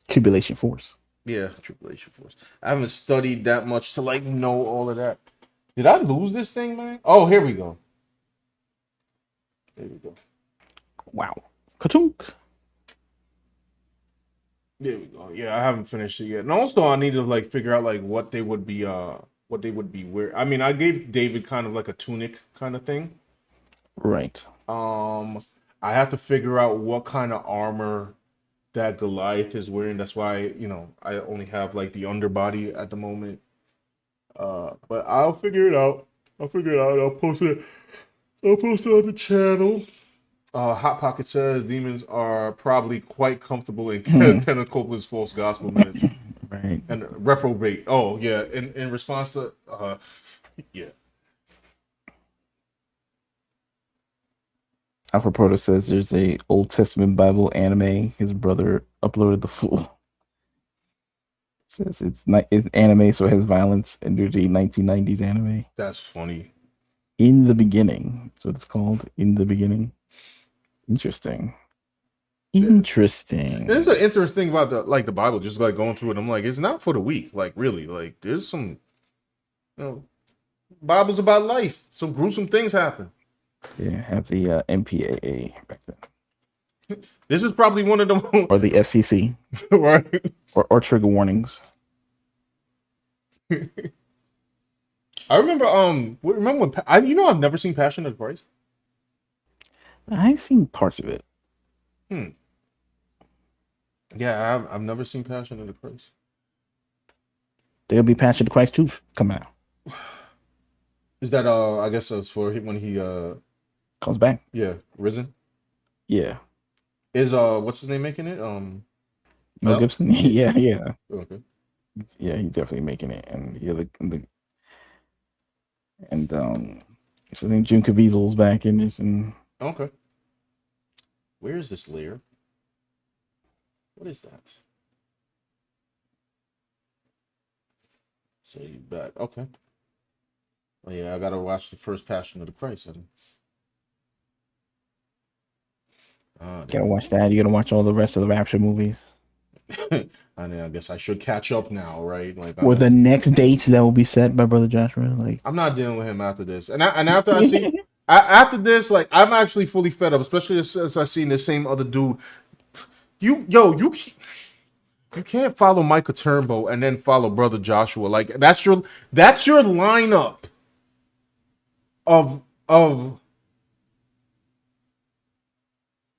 Tribulation Force. Yeah, Tribulation Force. I haven't studied that much to like know all of that. Did I lose this thing, man? Oh, here we go. There we go. Wow. Ka-chunk. There we go. Yeah, I haven't finished it yet. And also I need to like figure out like what they would be wearing. I mean, I gave David kind of like a tunic kind of thing. Right. I have to figure out what kind of armor that Goliath is wearing. That's why, I only have like the underbody at the moment. But I'll figure it out. I'll post it on the channel. Hot Pocket says demons are probably quite comfortable in Kenneth Copeland's false gospel minutes. Right. And reprobate. Oh yeah. In response to yeah. Alpha Proto says there's a Old Testament Bible anime. His brother uploaded the full. Says it's anime, so it has violence and nudity. 1990s anime. That's funny. In the beginning, so it's called In the Beginning. Interesting. There's an interesting thing about the Bible. Just like going through it, I'm like, it's not for the weak. Like really, like there's some, Bible's about life. Some gruesome things happen. Yeah, have the MPAA back then. This is probably one of them. Or the FCC. Right. Or trigger warnings. I remember when I've never seen Passion of the Christ. I've seen parts of it. Yeah, I've never seen Passion of the Christ. There'll be Passion of the Christ 2 coming out. Is that I guess it's for when he comes back? Yeah, risen. Yeah. Is what's his name making it? Mel Gibson. Yeah. Okay. Yeah, he's definitely making it, and so I think Jim Caviezel's back in this, and okay. Where is this layer? What is that? So you back? Okay. Oh yeah, I gotta watch the first Passion of the Christ. Gotta watch that. You gotta watch all the rest of the Rapture movies. I mean, I guess I should catch up now, right? Like, Or the next dates that will be set by Brother Joshua. Like, I'm not dealing with him after this, and after I see after this, like, I'm actually fully fed up, especially as I seen the same other dude. You can't follow Michael Turnbow and then follow Brother Joshua. Like, that's your lineup of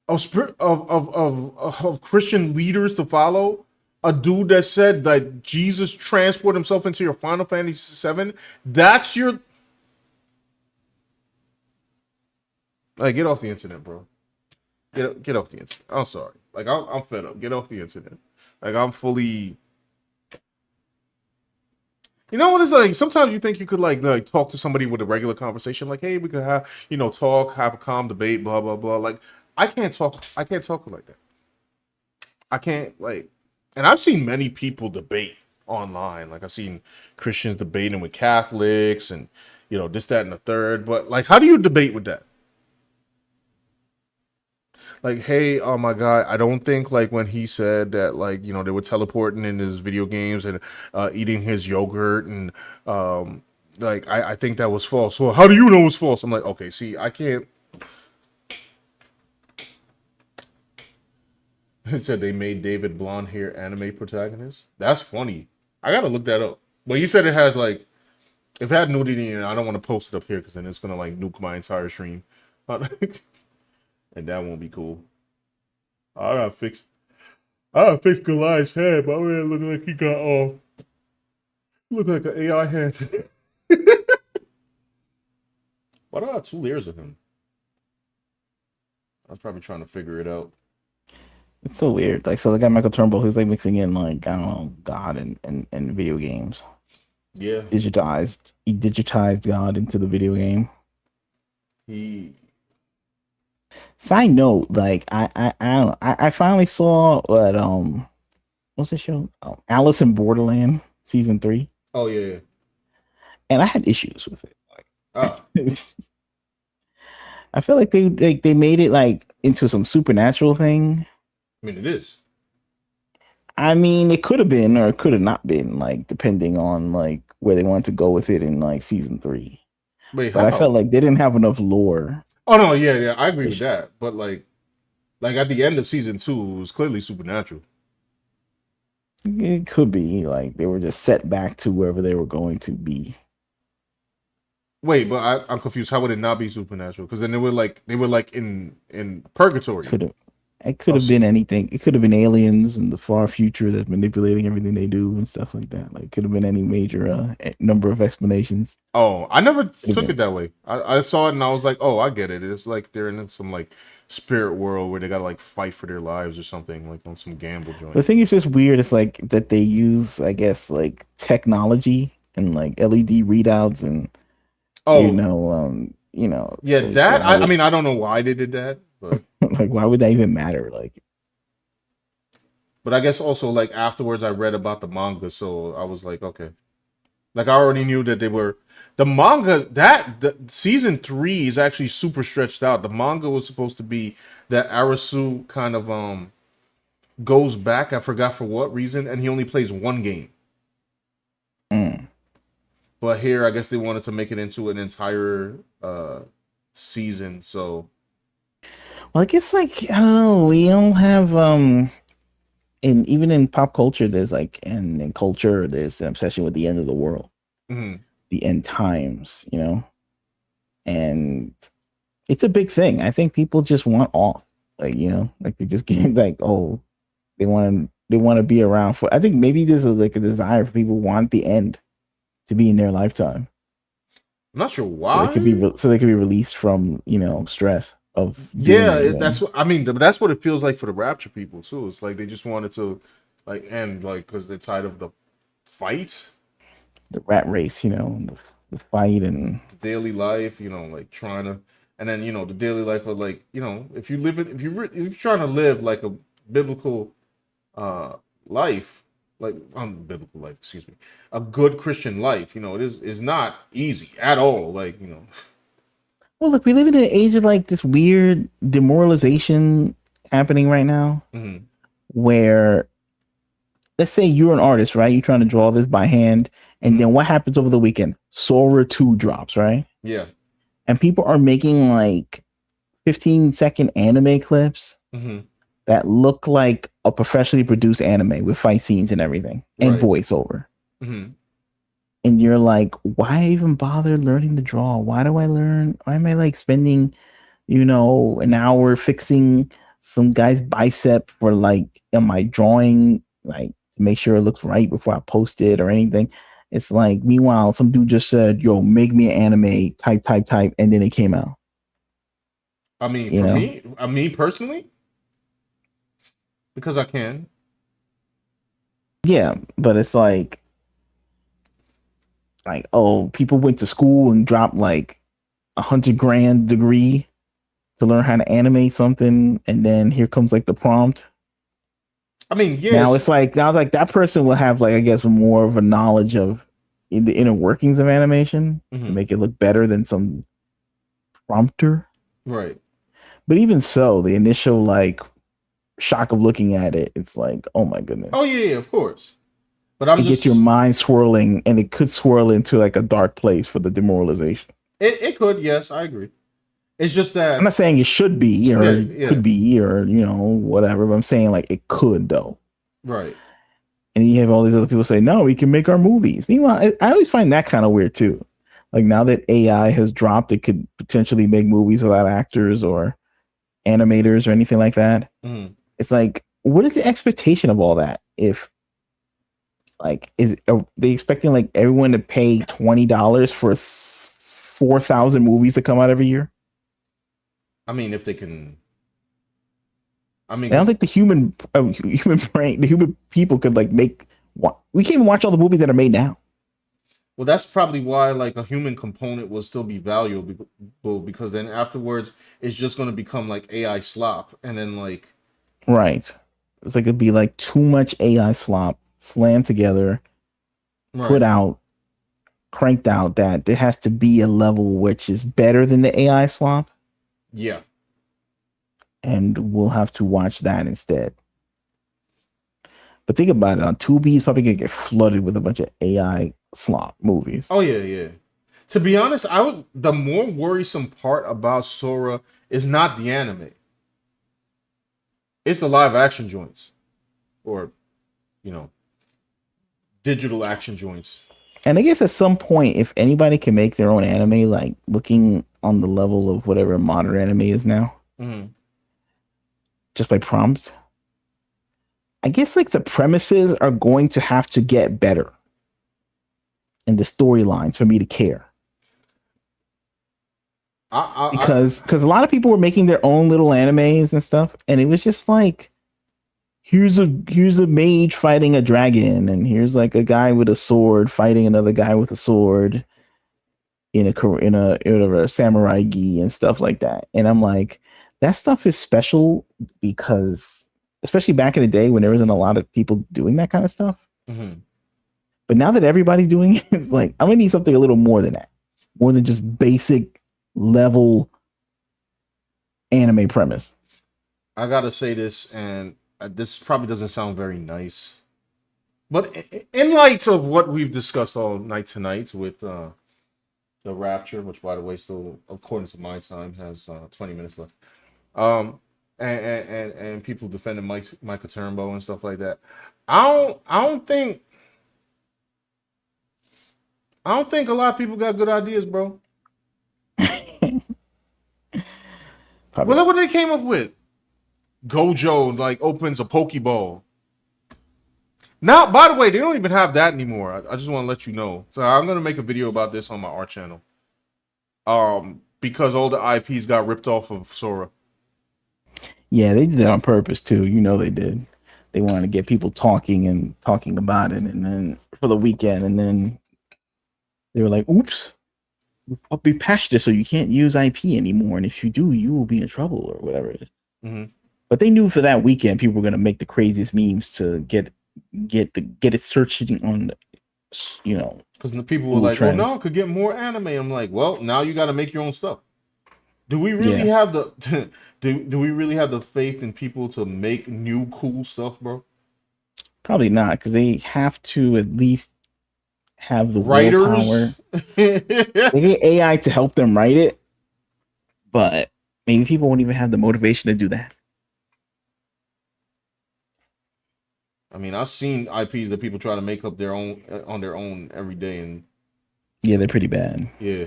of spirit of Christian leaders to follow. A dude that said that Jesus transported himself into your Final Fantasy VII. That's your like get off the internet, bro. Get off the internet. I'm sorry. Like I'm fed up. Get off the internet. Like I'm fully. You know what it's like? Sometimes you think you could like talk to somebody with a regular conversation, like, hey, we could have talk, have a calm debate, blah blah blah. Like I can't talk. I can't talk like that. I can't like, and I've seen many people debate online. Like I've seen Christians debating with Catholics, and this, that, and the third. But like, how do you debate with that? Like, hey, oh my God, I don't think like when he said that like they were teleporting in his video games and eating his yogurt and like I think that was false. So how do you know it's false? I'm like, okay, see, I can't. It said they made David blonde hair anime protagonist. That's funny. I gotta look that up. But he said it has like, if it had nudity in it, I don't want to post it up here because then it's gonna like nuke my entire stream, and that won't be cool. I gotta fix Goliath's head, but man, look like he got look like an AI head. Why do I have 2 layers of him? I was probably trying to figure it out. It's so weird. Like, so the guy Michael Turnbull, who's like mixing in like, I don't know, God and video games. Yeah. He digitized God into the video game. Side note, like I don't know. I finally saw what's the show? Oh, Alice in Borderland season 3. Oh yeah. And I had issues with it. Like, I feel like they made it like into some supernatural thing. I mean, it is. I mean, it could have been or it could have not been, like depending on like where they wanted to go with it in like season 3. Wait, but how? I felt like they didn't have enough lore. Oh no, yeah, I agree with that. But like at the end of season 2, it was clearly supernatural. It could be like they were just set back to wherever they were going to be. Wait, but I'm confused. How would it not be supernatural? Because then they were like in purgatory. It could have been anything. It could have been aliens in the far future that's manipulating everything they do and stuff like that. Like, could have been any major number of explanations. Oh, I never took it that way. I saw it and I was like, oh, I get it. It's like they're in some like spirit world where they gotta like fight for their lives or something, like on some gamble joint. The thing is just weird. It's like that they use, I guess, like technology and like LED readouts and yeah, that I mean, I don't know why they did that, but like, why would that even matter? Like, but I guess also like afterwards I read about the manga, so I was like, okay, like I already knew that they were the manga. The season 3 is actually super stretched out. The manga was supposed to be that Arasu kind of goes back. I forgot for what reason, and he only plays one game. But here, I guess they wanted to make it into an entire season. So, well, I guess like I don't know. We don't have and even in pop culture, there's like and in culture, there's an obsession with the end of the world, the end times, and it's a big thing. I think people just want off, like like they just get like they want to be around for. I think maybe there's like a desire for people who want the end to be in their lifetime. I'm not sure why. So they could be released from stress of that's what I mean. That's what it feels like for the Rapture people too. It's like they just wanted to like end like because they're tired of the fight, the rat race, the fight and the daily life. Like trying to, and then the daily life of like if you're trying to live like a biblical life. Like biblical life, excuse me, a good Christian life. It is not easy at all. Like Well, look, we live in an age of like this weird demoralization happening right now, where let's say you're an artist, right? You're trying to draw this by hand, and then what happens over the weekend? Sora 2 drops, right? Yeah, and people are making like 15-second anime clips. That look like a professionally produced anime with fight scenes and everything and voiceover. And you're like, why even bother learning to draw? Why am I like spending, an hour fixing some guy's bicep for like in my drawing, like to make sure it looks right before I post it or anything. It's like, meanwhile, some dude just said, "Yo, make me an anime." Type, and then it came out. I mean, You for know? me personally, because I can. Yeah, but it's like, oh, people went to school and dropped like $100,000 degree to learn how to animate something, and then here comes like the prompt. I mean, Now yes, it's like that person will have like, I guess, more of a knowledge of the inner workings of animation to make it look better than some prompter. right. But even so, the initial like shock of looking at it, it's like, oh my goodness. Oh yeah, of course. But I'm it just gets your mind swirling, and it could swirl into like a dark place for the demoralization. it could, yes, I agree. It's just that I'm not saying it should be or yeah. could be or whatever, but I'm saying like it could though. Right. And you have all these other people say, no, we can make our movies. Meanwhile, I always find that kind of weird too. Like now that AI has dropped, it could potentially make movies without actors or animators or anything like that. It's like, what is the expectation of all that? If like, are they expecting like everyone to pay $20 for 4,000 movies to come out every year? I mean, if they can. I mean, I don't think the human brain, the human people could like make. We can't even watch all the movies that are made now. Well, that's probably why like a human component will still be valuable because then afterwards it's just going to become like AI slop, and then like Right. It's like it'd be like too much AI slop slammed together, put out, cranked out, that there has to be a level which is better than the AI slop. Yeah. And we'll have to watch that instead. But think about it, on Tubi, it's probably gonna get flooded with a bunch of AI slop movies. Oh yeah, yeah. To be honest, the more worrisome part about Sora is not the anime. It's the live action joints. Or, digital action joints. And I guess at some point, if anybody can make their own anime, like looking on the level of whatever modern anime is now, just by prompts, I guess like the premises are going to have to get better. And the storylines for me to care. Because a lot of people were making their own little animes and stuff, and it was just like, here's a mage fighting a dragon, and here's like a guy with a sword fighting another guy with a sword in a samurai gi and stuff like that. And I'm like, that stuff is special because, especially back in the day when there wasn't a lot of people doing that kind of stuff. But now that everybody's doing it, it's like, I'm gonna need something a little more than that, more than just basic level anime premise. I gotta say this, and this probably doesn't sound very nice, but in light of what we've discussed all night tonight with the Rapture, which by the way, still according to my time has 20 minutes left, and people defending Michael Turnbow and stuff like that, I don't think a lot of people got good ideas, bro. Well, look what they came up with. Gojo like opens a Pokeball. Now, by the way, they don't even have that anymore. I just want to let you know. So I'm gonna make a video about this on my art channel. Because all the IPs got ripped off of Sora. Yeah, they did that on purpose too. You know they did. They wanted to get people talking about it, and then for the weekend, and then they were like, "Oops, I'll be patched this so you can't use IP anymore, and if you do, you will be in trouble," or whatever it is. But they knew for that weekend people were gonna make the craziest memes to get it searching on, because the people were like, trends. "Well, no, could get more anime." I'm like, "Well, now you got to make your own stuff." Do we really have the do we really have the faith in people to make new cool stuff, bro? Probably not, because they have to at least have the writers. Willpower. They get AI to help them write it, but maybe people won't even have the motivation to do that. I mean, I've seen IPs that people try to make up their own on their own every day, and yeah, they're pretty bad. Yeah,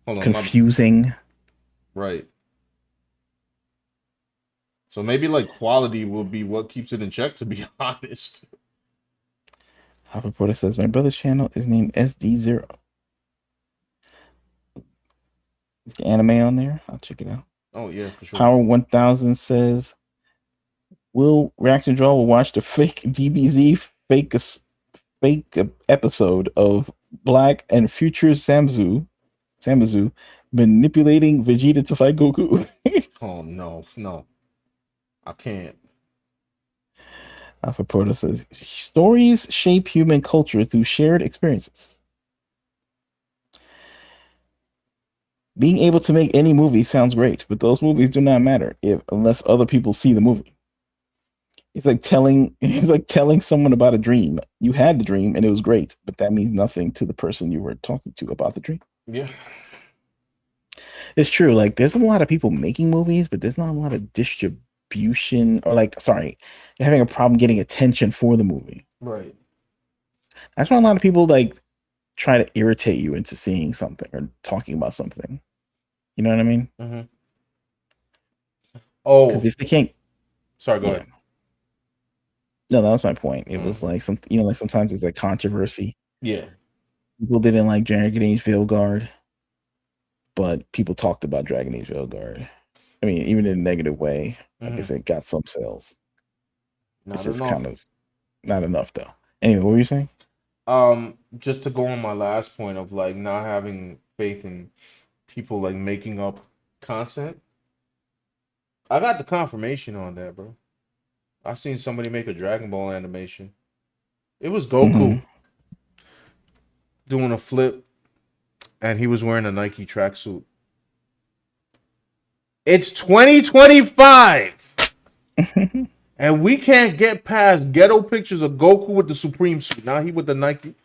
hold on, confusing. Right. So maybe like quality will be what keeps it in check. To be honest. Hop Reporter says my brother's channel is named SD0. Is the anime on there? I'll check it out. Oh yeah, for sure. Power 1000 says, "Will Reaction Draw will watch the fake DBZ fake episode of Black and Future Samazu manipulating Vegeta to fight Goku." Oh no, no, I can't. Alpha Proto says, "Stories shape human culture through shared experiences. Being able to make any movie sounds great, but those movies do not matter unless other people see the movie. It's like telling someone about a dream. You had the dream and it was great, but that means nothing to the person you were talking to about the dream." Yeah. It's true. Like, there's a lot of people making movies, but there's not a lot of distribution, or like, sorry, you're having a problem getting attention for the movie. Right. That's why a lot of people like try to irritate you into seeing something or talking about something. You know what I mean? Mm-hmm. Oh, because if they can't, sorry, go ahead. No, that was my point. It was like like sometimes it's like controversy. Yeah. People didn't like Dragon Age Veilguard, but people talked about Dragon Age Veilguard. I mean, even in a negative way. Like I said, got some sales. It's just kind of not enough though. Anyway, what were you saying? Just to go on my last point of like not having faith in people like making up content. I got the confirmation on that, bro. I seen somebody make a Dragon Ball animation. It was Goku doing a flip, and he was wearing a Nike tracksuit. It's 2025, and we can't get past ghetto pictures of Goku with the Supreme suit. Now he with the Nike.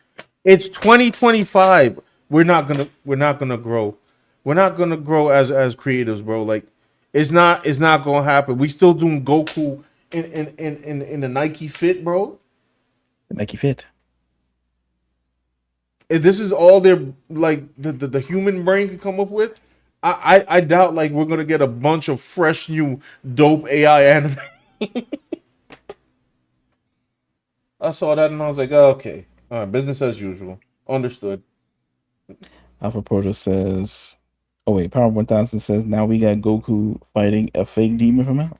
It's 2025. We're not gonna grow. We're not gonna grow as creatives, bro. Like it's not gonna happen. We still doing Goku in the Nike fit, bro. The Nike fit. If this is all their like the human brain can come up with, I doubt like we're gonna get a bunch of fresh new dope AI anime. I saw that and I was like, oh, okay, all right, business as usual. Understood. Alpha Proto says, "Oh wait, Power 1000 says now we got Goku fighting a fake demon from hell."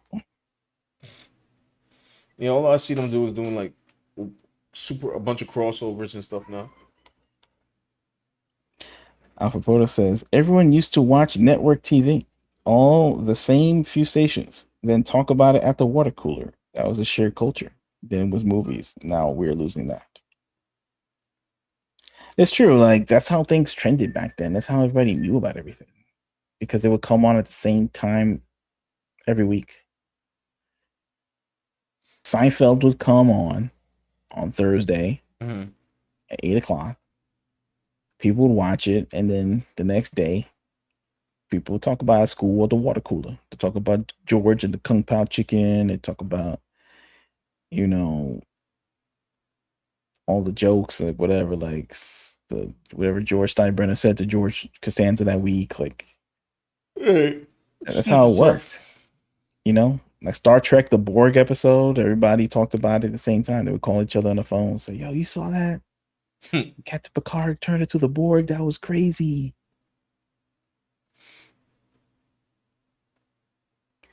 Yeah, all I see them do is doing like a bunch of crossovers and stuff now. Alpha Proto says everyone used to watch network TV, all the same few stations, then talk about it at the water cooler. That was a shared culture. Then it was movies. Now we're losing that. It's true. Like that's how things trended back then. That's how everybody knew about everything because they would come on at the same time every week. Seinfeld would come on Thursday at 8:00. People would watch it, and then the next day, people would talk about school or the water cooler. They talk about George and the Kung Pao chicken. They talk about, all the jokes, like whatever, like whatever George Steinbrenner said to George Costanza that week. Like, that's how it worked. Like Star Trek, the Borg episode, everybody talked about it at the same time. They would call each other on the phone and say, "Yo, you saw that? Captain Picard turned into the Borg. That was crazy."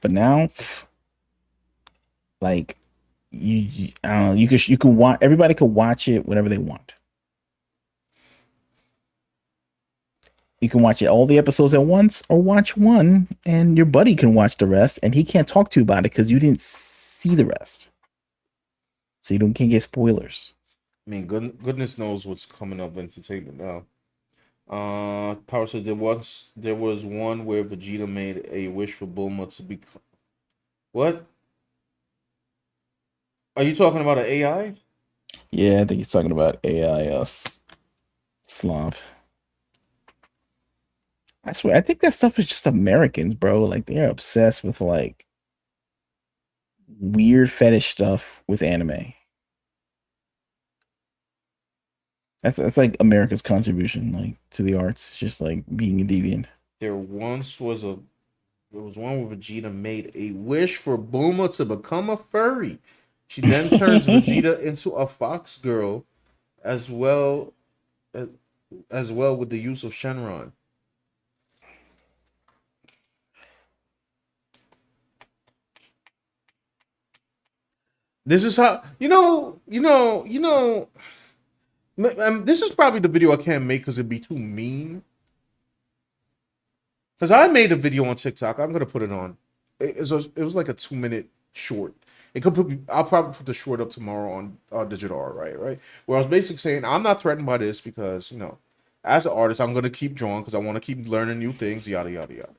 But now, like, I don't know. You can watch. Everybody can watch it whenever they want. You can watch it all the episodes at once, or watch one, and your buddy can watch the rest, and he can't talk to you about it because you didn't see the rest, so you can't get spoilers. I mean, goodness knows what's coming up in entertainment now. Power says there was one where Vegeta made a wish for Bulma to become. What? Are you talking about an AI? Yeah, I think he's talking about AI Slav. I swear, I think that stuff is just Americans, bro. Like they're obsessed with like weird fetish stuff with anime. That's like America's contribution, like to the arts. It's just like being a deviant. There once was a There was one where Vegeta made a wish for Bulma to become a furry. She then turns Vegeta into a fox girl, as well as well with the use of Shenron. This is how this is probably the video I can't make because it'd be too mean. Because I made a video on TikTok. I'm gonna put it on. It was like a 2-minute short. I'll probably put the short up tomorrow on Digital Art, right? Where I was basically saying I'm not threatened by this because as an artist, I'm gonna keep drawing because I want to keep learning new things, yada yada yada.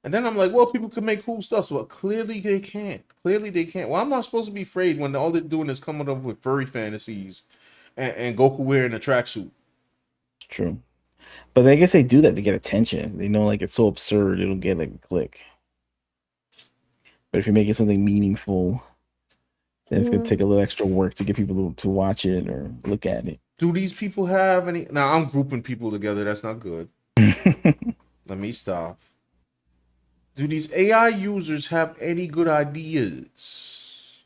And then I'm like, well, people can make cool stuff. So clearly they can't. Clearly they can't. Well, I'm not supposed to be afraid when all they're doing is coming up with furry fantasies and Goku wearing a tracksuit. True. But I guess they do that to get attention. They know like it's so absurd it'll get like a click. But if you're making something meaningful, then it's gonna take a little extra work to get people to watch it or look at it. Do these people have any? Now I'm grouping people together. That's not good. Let me stop. Do these AI users have any good ideas?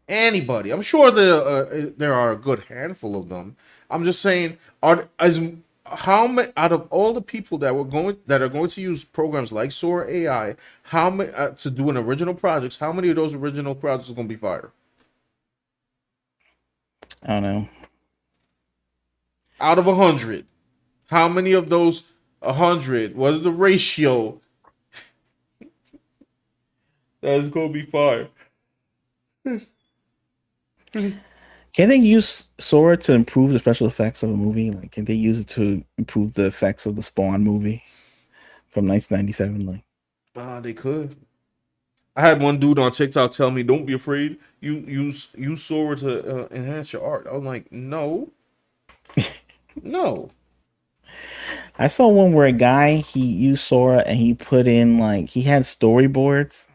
Anybody? I'm sure there are a good handful of them. I'm just saying, how many out of all the people that are going to use programs like Sora AI, how many to do an original projects? How many of those original projects are going to be fired? I don't know. Out of 100, how many of those 100 was the ratio that's going to be fired? Can they use Sora to improve the special effects of a movie? Like, can they use it to improve the effects of the Spawn movie from 1997? Like, They could. I had one dude on TikTok tell me, "Don't be afraid. Use Sora to enhance your art." I'm like, no, no. I saw one where a guy he used Sora and he put in like he had storyboards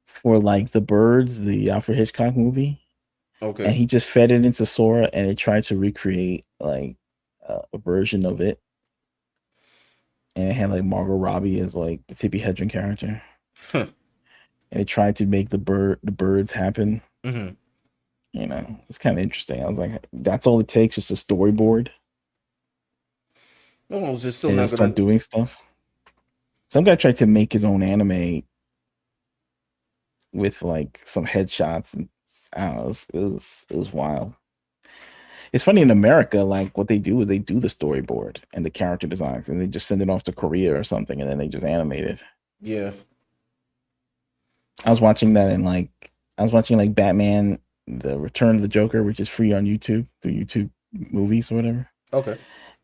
for like the Birds, the Alfred Hitchcock movie. Okay. And he just fed it into Sora and it tried to recreate like a version of it. And it had like Margot Robbie as like the Tippi Hedren character. And it tried to make the birds happen. It's kind of interesting. I was like, that's all it takes, just a storyboard. No, is it still and not start gonna doing stuff. Some guy tried to make his own anime with like some headshots and I don't know, it was wild. It's funny in America, like what they do is they do the storyboard and the character designs and they just send it off to Korea or something and then they just animate it. Yeah. I was watching that and like Batman, the Return of the Joker, which is free on YouTube through YouTube movies or whatever. Okay.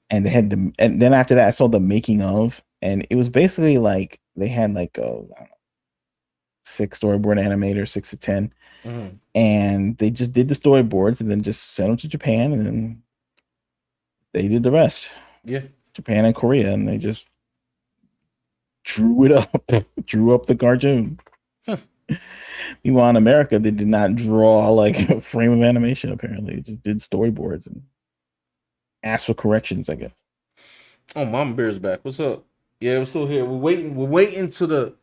And they had and then after that I saw the making of, and it was basically like they had like a 6 storyboard animators, 6 to 10. And they just did the storyboards and then just sent them to Japan and then they did the rest. Yeah. Japan and Korea, and they just drew it up, drew up the cartoon. Meanwhile, in America, they did not draw like a frame of animation, apparently. They just did storyboards and asked for corrections, I guess. Oh, Mama Bear's back. What's up? Yeah, we're still here. We're waiting to the...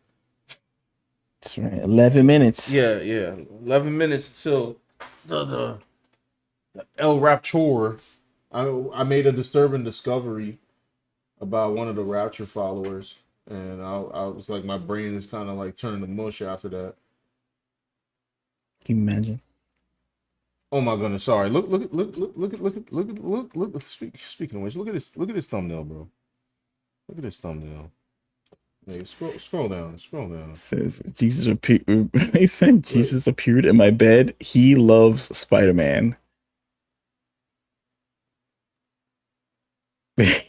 That's right. 11 minutes. Yeah. 11 minutes until the El Rapture. I made a disturbing discovery about one of the Rapture followers. And I was like, my brain is kind of like turning to mush after that. Can you imagine? Oh my goodness! Sorry. Look! Speaking of which, look at this thumbnail, bro. Look at this thumbnail. Hey, scroll down. It says Jesus appeared. They said Jesus appeared in my bed. He loves Spider-Man. And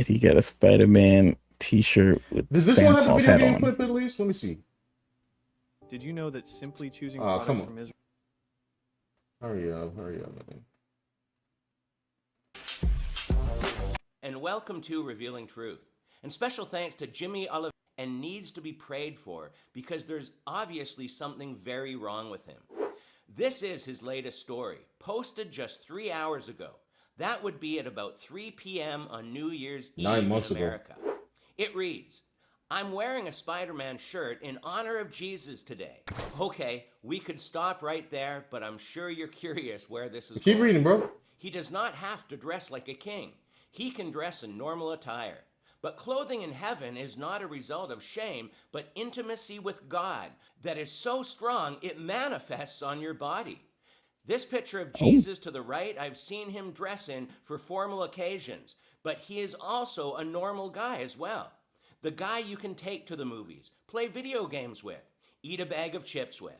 he got a Spider-Man t-shirt with Does this Santa one have Claus a video hat game on. clip at least? Let me see. Did you know that simply choosing Come products on. from Israel? Hurry up, man. And welcome to Revealing Truth. And special thanks to Jimmy Oliver, and needs to be prayed for because there's obviously something very wrong with him. This is his latest story, posted just 3 hours ago. That would be at about 3 p.m. on New Year's 9 Eve months in ago. America. It reads, I'm wearing a Spider-Man shirt in honor of Jesus today. Okay, we could stop right there, but I'm sure you're curious where this is Keep going. reading, bro. He does not have to dress like a king. He can dress in normal attire. But clothing in heaven is not a result of shame, but intimacy with God that is so strong it manifests on your body. This picture of Jesus to the right, I've seen him dress in for formal occasions, but he is also a normal guy as well. The guy you can take to the movies, play video games with, eat a bag of chips with.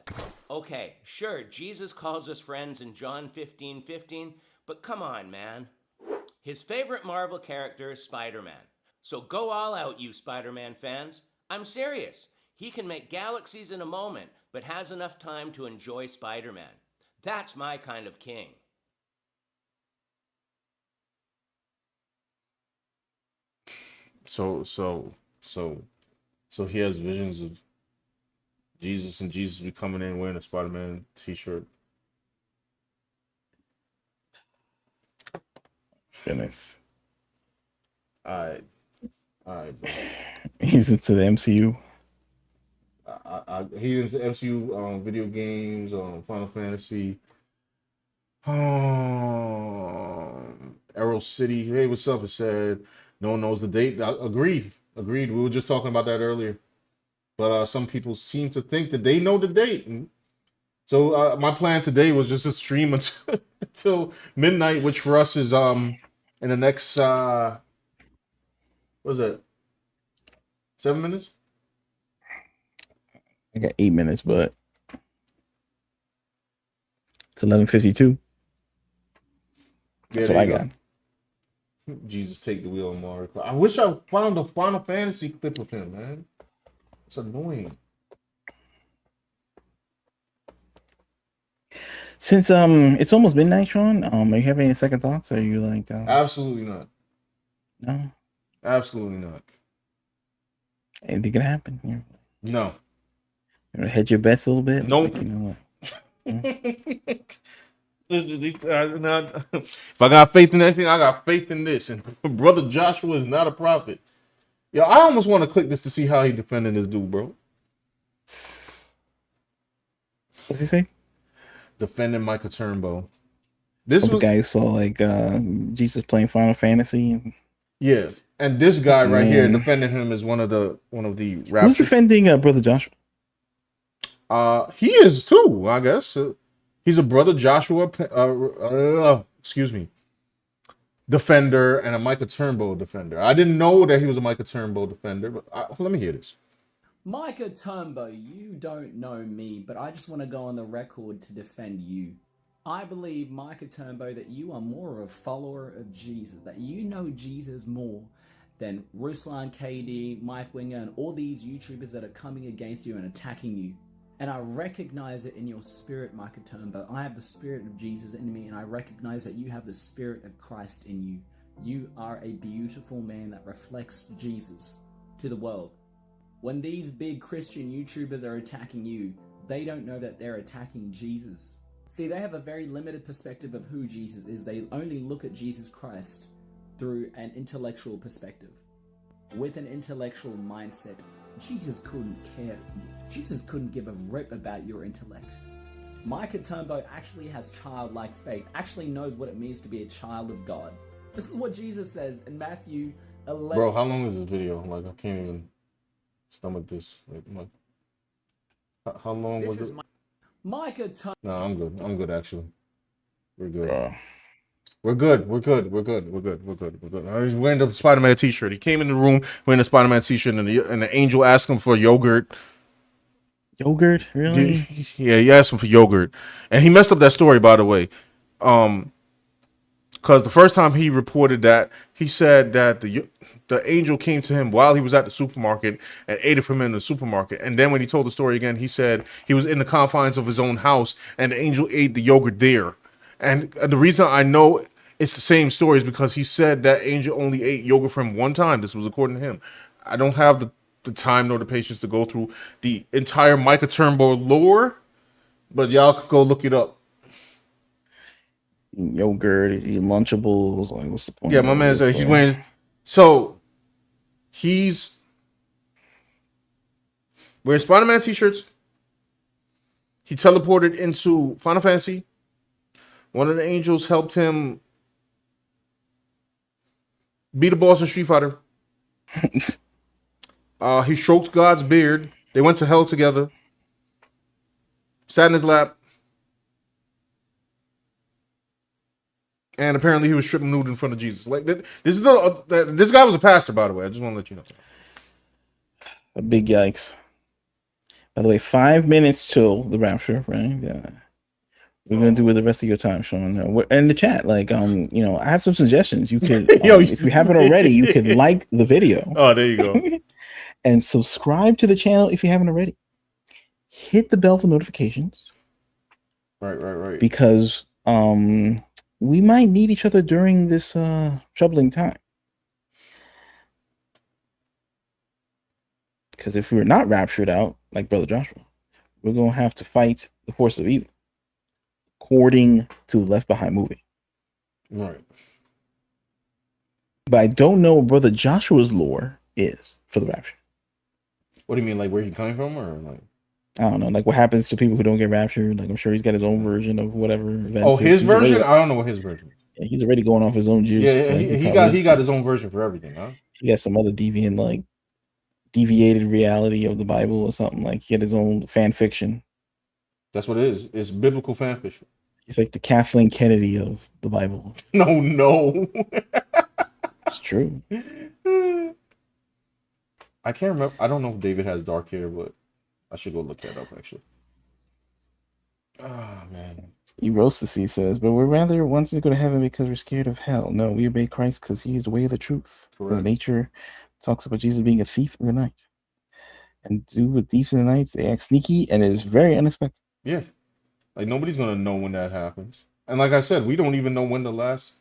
Okay, sure, Jesus calls us friends in John 15:15, but come on, man. His favorite Marvel character is Spider-Man. So go all out, you Spider-Man fans. I'm serious. He can make galaxies in a moment, but has enough time to enjoy Spider-Man. That's my kind of king. So he has visions of Jesus and Jesus be coming in wearing a Spider-Man t-shirt. Goodness. All right, bro. He's into the MCU. He's into MCU video games, Final Fantasy, Arrow City. Hey, what's up? It said no one knows the date. Agreed. We were just talking about that earlier. But some people seem to think that they know the date. And so my plan today was just to stream until midnight, which for us is in the next what is that? 7 minutes? I got 8 minutes, but it's 11:52. That's what I got. Jesus take the wheel on Mario Kart. I wish I found a Final Fantasy clip of him, man. It's annoying. Since it's almost midnight, Sean. Are you having any second thoughts? Are you like Absolutely not. No? Absolutely not. Anything can happen? No. You gonna hedge your bets a little bit? Nope. Like, you know what? If I got faith in anything, I got faith in this. And Brother Joshua is not a prophet. Yo, I almost want to click this to see how he defending this dude, bro. What's he say? Defending Micah Turnbow. This was the guy who saw like Jesus playing Final Fantasy. Yeah, and this guy right here defending him is one of the Rapture. Who's defending Brother Joshua? He is too, I guess. He's a Brother Joshua, excuse me, defender and a Micah Turnbow defender. I didn't know that he was a Micah Turnbow defender, but let me hear this. Micah Turnbow, you don't know me, but I just want to go on the record to defend you. I believe, Micah Turnbow, that you are more of a follower of Jesus, that you know Jesus more than Ruslan KD, Mike Winger, and all these YouTubers that are coming against you and attacking you. And I recognize it in your spirit, Micah Turnbow. I have the spirit of Jesus in me, and I recognize that you have the spirit of Christ in you. You are a beautiful man that reflects Jesus to the world. When these big Christian YouTubers are attacking you, they don't know that they're attacking Jesus. See, they have a very limited perspective of who Jesus is. They only look at Jesus Christ through an intellectual perspective. With an intellectual mindset, Jesus couldn't care. Jesus couldn't give a rip about your intellect. Micah Turnbow actually has childlike faith, actually knows what it means to be a child of God. This is what Jesus says in Matthew 11. Bro, how long is this video? Like, I can't even stomach this. Like, how long was it? Micah Turnbow. No, I'm good. I'm good, actually. We're good. We're good. He's wearing the Spider-Man t-shirt. He came in the room wearing the Spider-Man t-shirt, and the angel asked him for yogurt. Yogurt? Really? Yeah, he asked him for yogurt. And he messed up that story, by the way. Because the first time he reported that, he said that the angel came to him while he was at the supermarket and ate it from him in the supermarket. And then when he told the story again, he said he was in the confines of his own house and the angel ate the yogurt there. And the reason I know it's the same story is because he said that angel only ate yogurt from him one time. This was according to him. I don't have the time nor the patience to go through the entire Micah Turnbow lore, but y'all could go look it up. Yogurt, he's eating Lunchables. Like, what's the point? Yeah, of my all man's this, he's wearing. So he's wearing Spider-Man t-shirts. He teleported into Final Fantasy. One of the angels helped him beat a boss in Street Fighter. He stroked God's beard. They went to hell together. Sat in his lap. And apparently he was stripping nude in front of Jesus. Like this guy was a pastor, by the way. I just want to let you know. A big yikes. By the way, 5 minutes till the rapture, right? Yeah. We're gonna do with the rest of your time, Sean. In the chat, like, I have some suggestions. You could, if you haven't already, you could like the video. Oh, there you go. And subscribe to the channel if you haven't already. Hit the bell for notifications. Right. Because we might need each other during this troubling time. Because if we're not raptured out, like Brother Joshua, we're gonna have to fight the force of evil, according to the Left Behind movie. Right. But I don't know what Brother Joshua's lore is for the rapture. What do you mean, like where he coming from, or like? I don't know, like what happens to people who don't get raptured. Like I'm sure he's got his own version of whatever events. Oh, his version? I don't know what his version is. Yeah, he's already going off his own juice. Yeah, like he got his own version for everything, huh? He got some other deviated reality of the Bible or something. Like he had his own fan fiction. That's what it is. It's biblical fan fiction. He's like the Kathleen Kennedy of the Bible. No. It's true. I can't remember. I don't know if David has dark hair, but I should go look that up actually. Oh man. Erostasy says, but we're rather wanting to go to heaven because we're scared of hell. No, we obey Christ because he is the way of the truth. The nature talks about Jesus being a thief in the night. And do with thieves in the night, they act sneaky and it is very unexpected. Yeah. Like nobody's gonna know when that happens. And like I said, we don't even know when the last.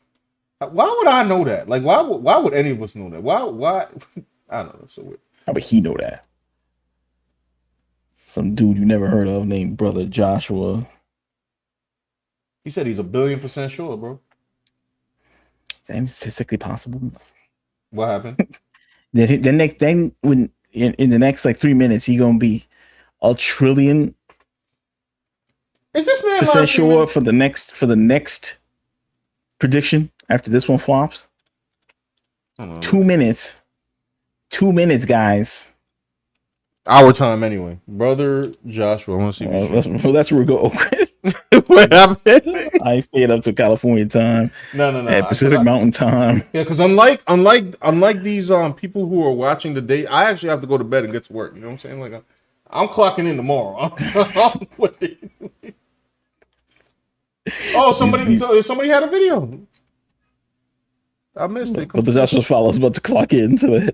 Why would I know that? Like why would any of us know that? Why I don't know. So weird. How would he know that? Some dude you never heard of named Brother Joshua. He said he's 1,000,000,000% sure, bro. Is that statistically possible? What happened? Then when in the next like 3 minutes he gonna be 1,000,000,000,000% Is this man sure for the next prediction after this one flops? 2 minutes. 2 minutes, guys. Our time anyway. Brother Joshua, I want to see that's where we go. What happened? I stayed up to California time. No. At Pacific Mountain time. Yeah, because unlike these people who are watching the date, I actually have to go to bed and get to work. You know what I'm saying? Like I'm clocking in tomorrow. Oh, somebody had a video. I missed it. But the Joshua follows about to clock in to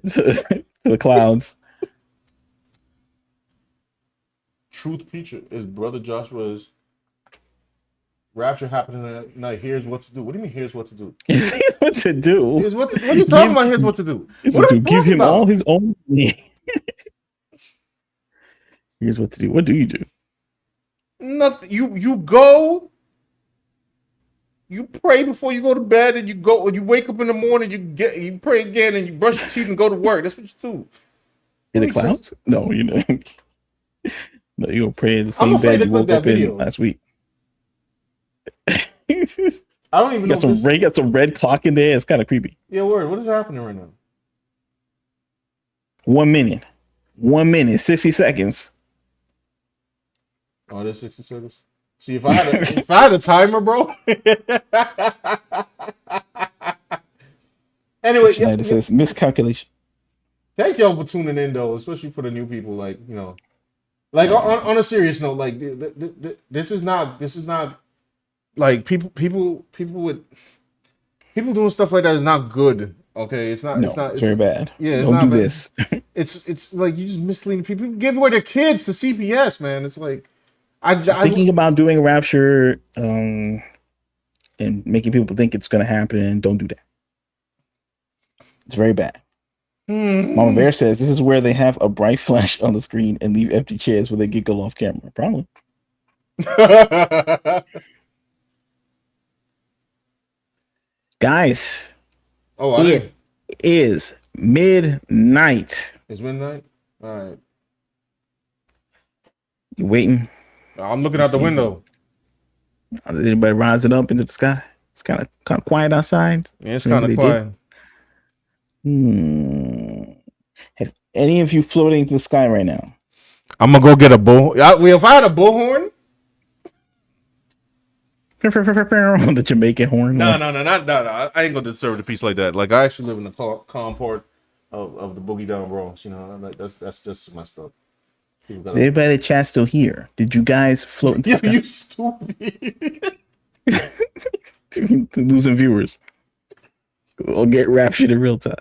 the clouds. Truth preacher is Brother Joshua's rapture happening tonight. Here's what to do. What do you mean? Here's what to do. What to do? Here's what are you talking about? Here's what to do. What to give him all his own. Here's what to do. What do you do? Nothing. You go. You pray before you go to bed, and you go. When you wake up in the morning, you pray again, and you brush your teeth and go to work. That's what you do. In the clouds? No, you know. No, you gonna pray in the same bed you woke up in last week. I don't even know. Got some red clock in there. It's kind of creepy. Yeah, word. What is happening right now? 1 minute. 1 minute, 60 seconds. Oh, there's 60 seconds. See, if I had a timer, bro. Anyway, Schneider says miscalculation. Thank y'all for tuning in, though, especially for the new people. Like, you know, like on a serious note, like this is not like people doing stuff like that is not good. Okay, it's not. It's very bad. Yeah, don't do this. It's like you just misleading people. People give away their kids to CPS, man. It's like I'm thinking about doing Rapture and making people think it's going to happen. Don't do that. It's very bad. Mama Bear says this is where they have a bright flash on the screen and leave empty chairs where they giggle off camera. Probably. Guys, Oh, I it didn't. is midnight. It's midnight. All right. You waiting? I'm looking You out the see window. anybody rising up into the sky? It's kind of quiet outside. Yeah, it's So maybe kind of they quiet. did. Have any of you floating into the sky right now? I'm gonna go get a bull. If I had a bullhorn. The Jamaican horn. No. I ain't gonna disturb the peace like that. Like I actually live in the calm part of the boogie down Bronx. You know, that's just my stuff. Is everybody in the chat still here? Did you guys float into the sky? You stupid. Losing viewers. We'll get Rapture in real time.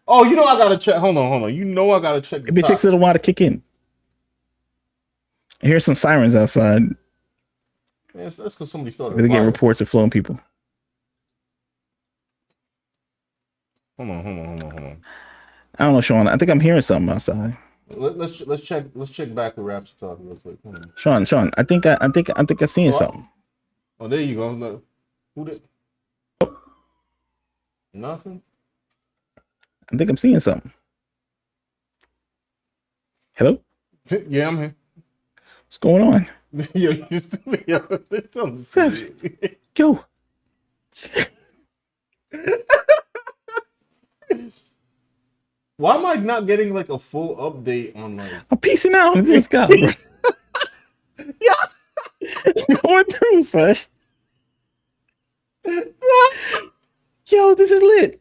Oh, you know I gotta check. Hold on. You know I gotta check. It takes a little while to kick in. I hear some sirens outside. Man, that's because somebody started. They're getting reports of floating people. Hold on. I don't know, Sean. I think I'm hearing something outside. Let's check back with Rapture talk real quick. Sean. I think I'm seeing something. Oh, there you go. Look. Who did? Nothing. I think I'm seeing something. Hello? Yeah, I'm here. What's going on? Yo, you stupid. Yo. Why am I not getting like a full update on like? I'm piecing out in this guy. Yeah. I'm going through, Slash. Yo, this is lit.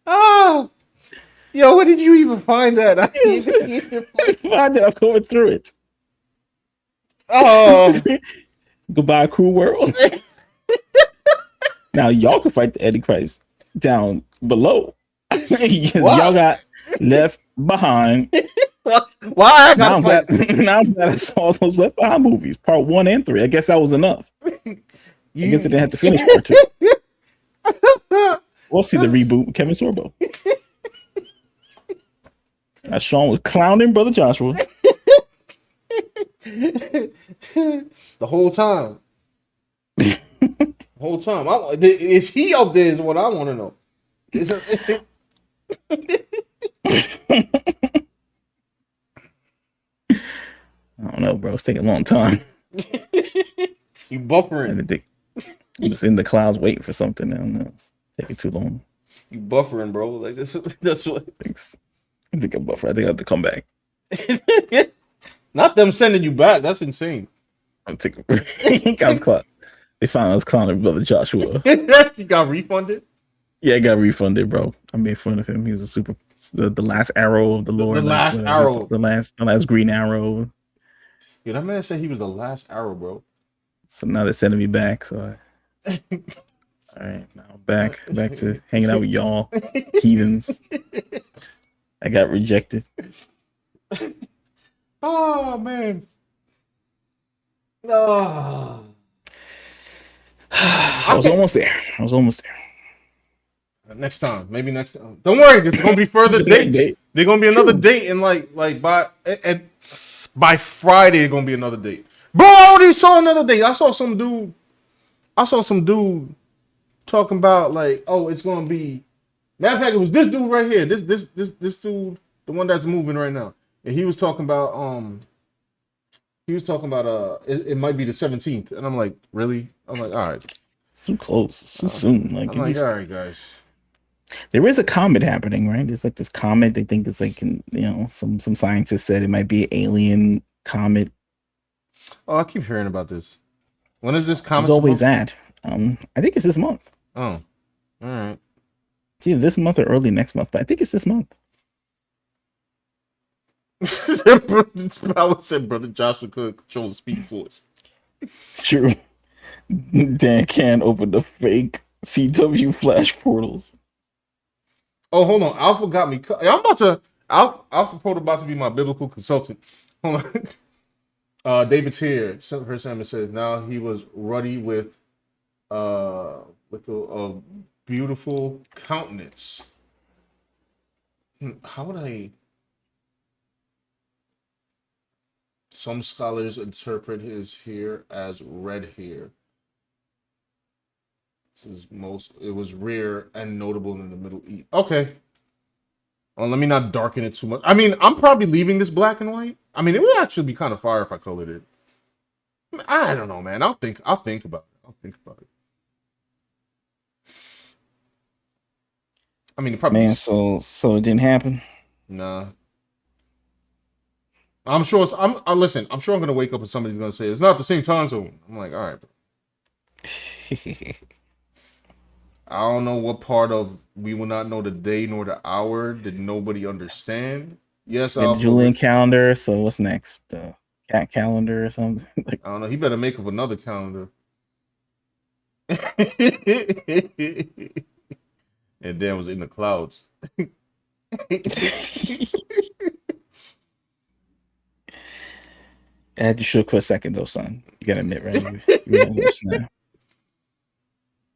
Oh, yo, where did you even find that? I find it. I'm going through it. Oh, goodbye, Crew World. Now y'all can fight the Antichrist down below. Y'all got left behind. Why I gotta fight? Now I'm glad I saw those Left Behind movies, part 1 and 3. I guess that was enough. I guess they didn't have to finish part 2. We'll see the reboot with Kevin Sorbo. Now Sean was clowning Brother Joshua the whole time. Whole time. Is he up there? Is what I want to know. I don't know, bro. It's taking a long time. You buffering. I'm just in the clouds waiting for something. I don't know. It's taking too long. You buffering, bro. Like this. That's what. Thanks. I think I'm buffering. I think I have to come back. Not them sending you back. That's insane. I'm taking. They found I was clowning Brother Joshua. You got refunded? Yeah, I got refunded, bro. I made fun of him. He was the last arrow of the Lord. The last arrow. The last green arrow. Yeah, that man said he was the last arrow, bro. So now they're sending me back. So all right, now back to hanging out with y'all, heathens. I got rejected. Oh man. Oh. I was almost there. Next time, maybe next time. Don't worry, there's gonna be further dates. There's gonna be another date, and by Friday, there's gonna be another date. Bro, I already saw another date. I saw some dude talking about like, oh, it's gonna be. Matter of fact, it was this dude right here. This dude, the one that's moving right now, and he was talking about it might be the 17th, and I'm like, really? I'm like, all right, it's too close, it's too soon. Like, I'm like, all right, guys. There is a comet happening, right? There's like this comet. They think it's like, some scientists said it might be an alien comet. Oh, I keep hearing about this. When is this comet? It's always at. I think it's this month. Oh, all right. It's either this month or early next month, but I think it's this month. I would say Brother Joshua could control the speed force. True. Dan can open the fake CW flash portals. Oh, hold on. Alpha got me. Alpha Pro about to be my biblical consultant. Hold on. David's here. First Samuel says now he was ruddy with a beautiful countenance. How would I? Some scholars interpret his hair as red hair. It was rare and notable in the Middle East. Okay. Well, let me not darken it too much. I mean, I'm probably leaving this black and white. I mean, it would actually be kind of fire if I colored it. I don't know, man. I'll think about it. I'll think about it. I mean, it probably Man, so it didn't happen. Nah. I'm sure. Listen. I'm sure I'm gonna wake up and somebody's gonna say it's not the same time zone. I'm like, all right. I don't know what part of we will not know the day nor the hour did nobody understand. Yes, Yeah, the Julian calendar. So what's next? Cat calendar or something? Like, I don't know. He better make up another calendar. And Dan was in the clouds. I had you shook for a second though, son. You gotta admit, right? You really understand.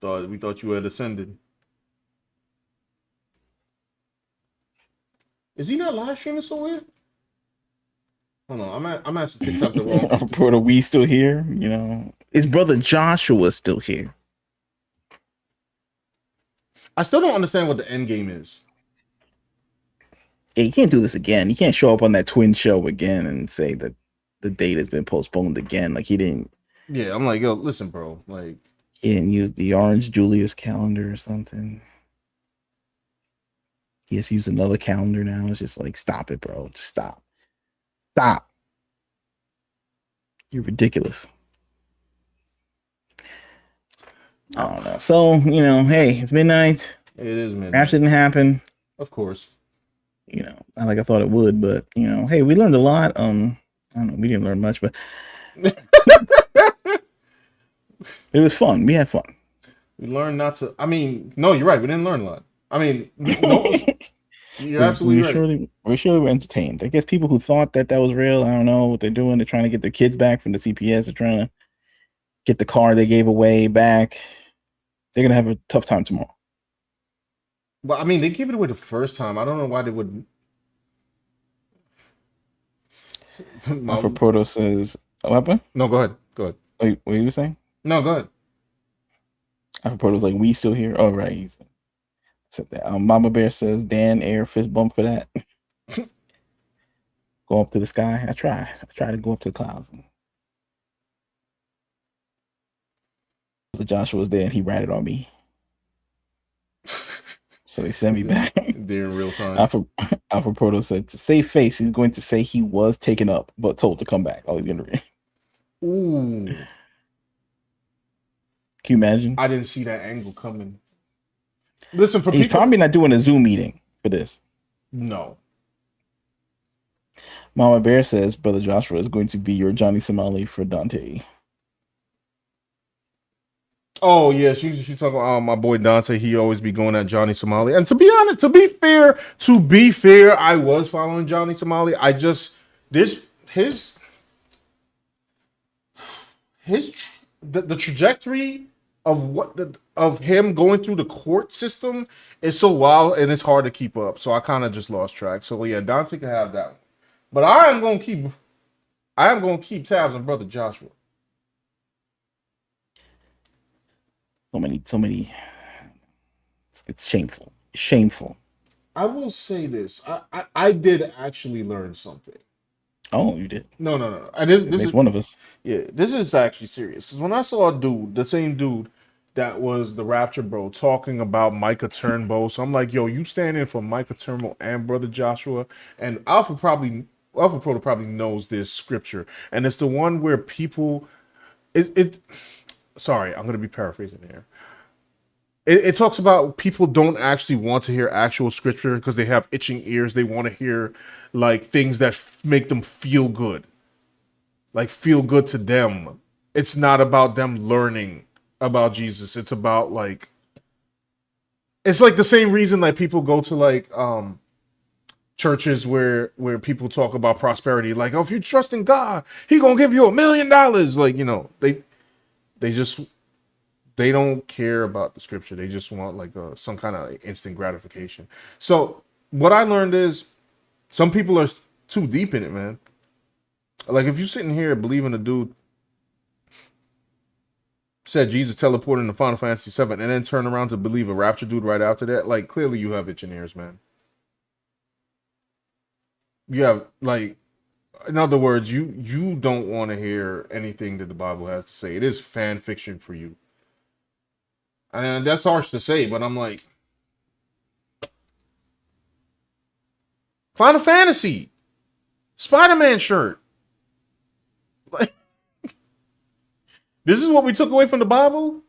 We thought you had ascended. Is he not live streaming somewhere? Hold on, I'm asking TikTok the wrong. Reporter, we still here? You know, his brother Joshua still here. I still don't understand what the end game is. Yeah, you can't do this again. You can't show up on that twin show again and say that the date has been postponed again. Like he didn't. Yeah, I'm like, yo, listen, bro. Like he didn't use the Orange Julius calendar or something. He has used another calendar now. It's just like, stop it, bro. Just stop. Stop. You're ridiculous. I don't know. So, you know, hey, it's midnight. It is midnight. Rapture didn't happen. Of course. You know, not like I thought it would, but you know, hey, we learned a lot. I don't know, we didn't learn much, but it was fun. We had fun. We learned not to. I mean, no, you're right. We didn't learn a lot. I mean, no, you're absolutely right. We surely were entertained. I guess people who thought that was real, I don't know what they're doing. They're trying to get their kids back from the CPS. They're trying to get the car they gave away back. They're gonna have a tough time tomorrow. Well, I mean, they gave it away the first time. I don't know why they would. Alpha Proto says, "What happened?" No, go ahead. Go ahead. Wait, what were you saying? No, go ahead. Alpha Proto's like, "We still here?" Oh, right. He said that. Mama Bear says, "Dan, air fist bump for that." Go up to the sky. I try to go up to the clouds. So Joshua was there and he ratted on me. So they sent me back. There in real time. Alpha Proto said, to save face, he's going to say he was taken up, but told to come back. Oh, he's going to read. Ooh. Can you imagine? I didn't see that angle coming. Listen, he's probably not doing a Zoom meeting for this. No. Mama Bear says, Brother Joshua is going to be your Johnny Somali for Dante. Oh yeah, she talking about my boy Dante. He always be going at Johnny Somali. And to be honest, to be fair, I was following Johnny Somali. I just his the trajectory of him going through the court system is so wild and it's hard to keep up. So I kind of just lost track. So yeah, Dante can have that one. But I am gonna keep tabs on Brother Joshua. So many. It's shameful. Shameful. I will say this. I did actually learn something. Oh, you did? No. This is one of us. Yeah, this is actually serious. Because when I saw a dude, the same dude that was the Rapture bro, talking about Micah Turnbow, so I'm like, yo, you stand in for Micah Turnbow and Brother Joshua, and Alpha Proto probably knows this scripture, and it's the one where people, sorry, I'm gonna be paraphrasing here. It talks about people don't actually want to hear actual scripture because they have itching ears. They want to hear like things that make them feel good, like feel good to them. It's not about them learning about Jesus. It's about like, it's like the same reason like people go to like churches where people talk about prosperity. Like, oh, if you trust in God, He gonna give you $1 million. Like, you know, they don't care about the scripture. They just want like some kind of instant gratification. So what I learned is some people are too deep in it, man. Like if you're sitting here believing a dude said Jesus teleported in the Final Fantasy VII, and then turn around to believe a Rapture dude right after that, like clearly you have itching ears, man. You have like, in other words, you don't want to hear anything that the Bible has to say. It is fan fiction for you, and that's harsh to say, but I'm like, Final Fantasy, Spider-Man shirt. Like, this is what we took away from the Bible.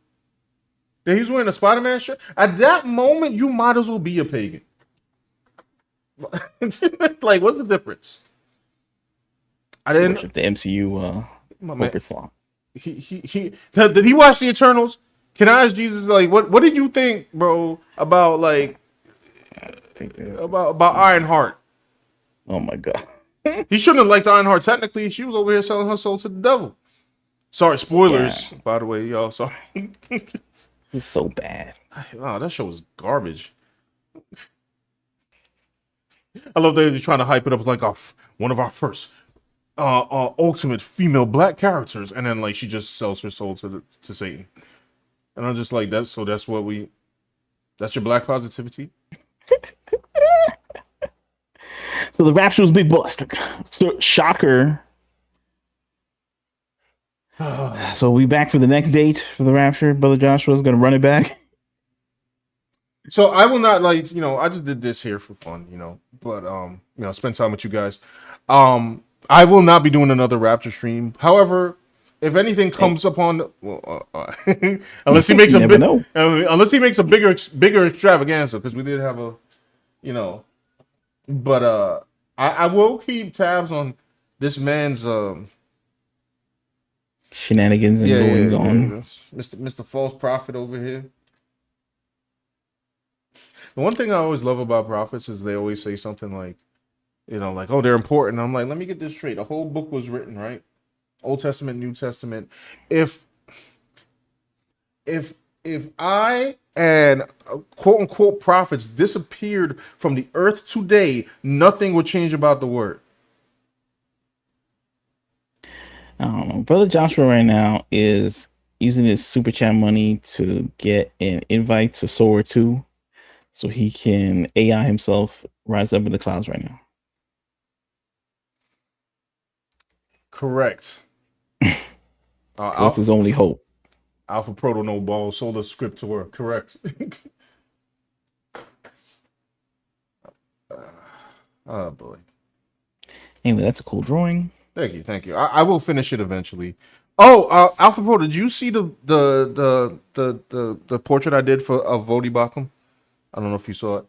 That he's wearing a Spider-Man shirt. At that moment, you might as well be a pagan. Like, what's the difference? I didn't worship the MCU corporate slot. Did he watch the Eternals? Can I ask Jesus, like, what did you think, bro, about like about Ironheart? Oh my god. He shouldn't have liked Ironheart. Technically, she was over here selling her soul to the devil. Sorry, spoilers, by the way, y'all. Sorry. It was so bad. Wow, that show was garbage. I love that you're trying to hype it up as like one of our first ultimate female black characters, and then like she just sells her soul to Satan. And I'm just like, that's your black positivity. So the Rapture was big bust. So, shocker. So we back for the next date for the Rapture. Brother Joshua's gonna run it back. So I will not, like, I just did this here for fun, but spend time with you guys. I will not be doing another Rapture stream. However, if anything comes upon, unless he makes unless he makes a bigger extravaganza, because we did have a, but I will keep tabs on this man's shenanigans and goings on. Mr. False Prophet over here. The one thing I always love about prophets is they always say something like, like, oh, they're important. I'm like, let me get this straight. A whole book was written, right? Old Testament, New Testament. If I and quote unquote prophets disappeared from the earth today, nothing would change about the word. I don't know. Brother Joshua right now is using his super chat money to get an invite to Sora 2 so he can AI himself rise up in the clouds right now. Correct. That's his only hope. Alpha Proto No Ball Sola Scriptor. Correct. Oh boy. Anyway, that's a cool drawing. Thank you. I will finish it eventually. Oh, Alpha Pro, did you see the portrait I did of Vodi Bakum? I don't know if you saw it.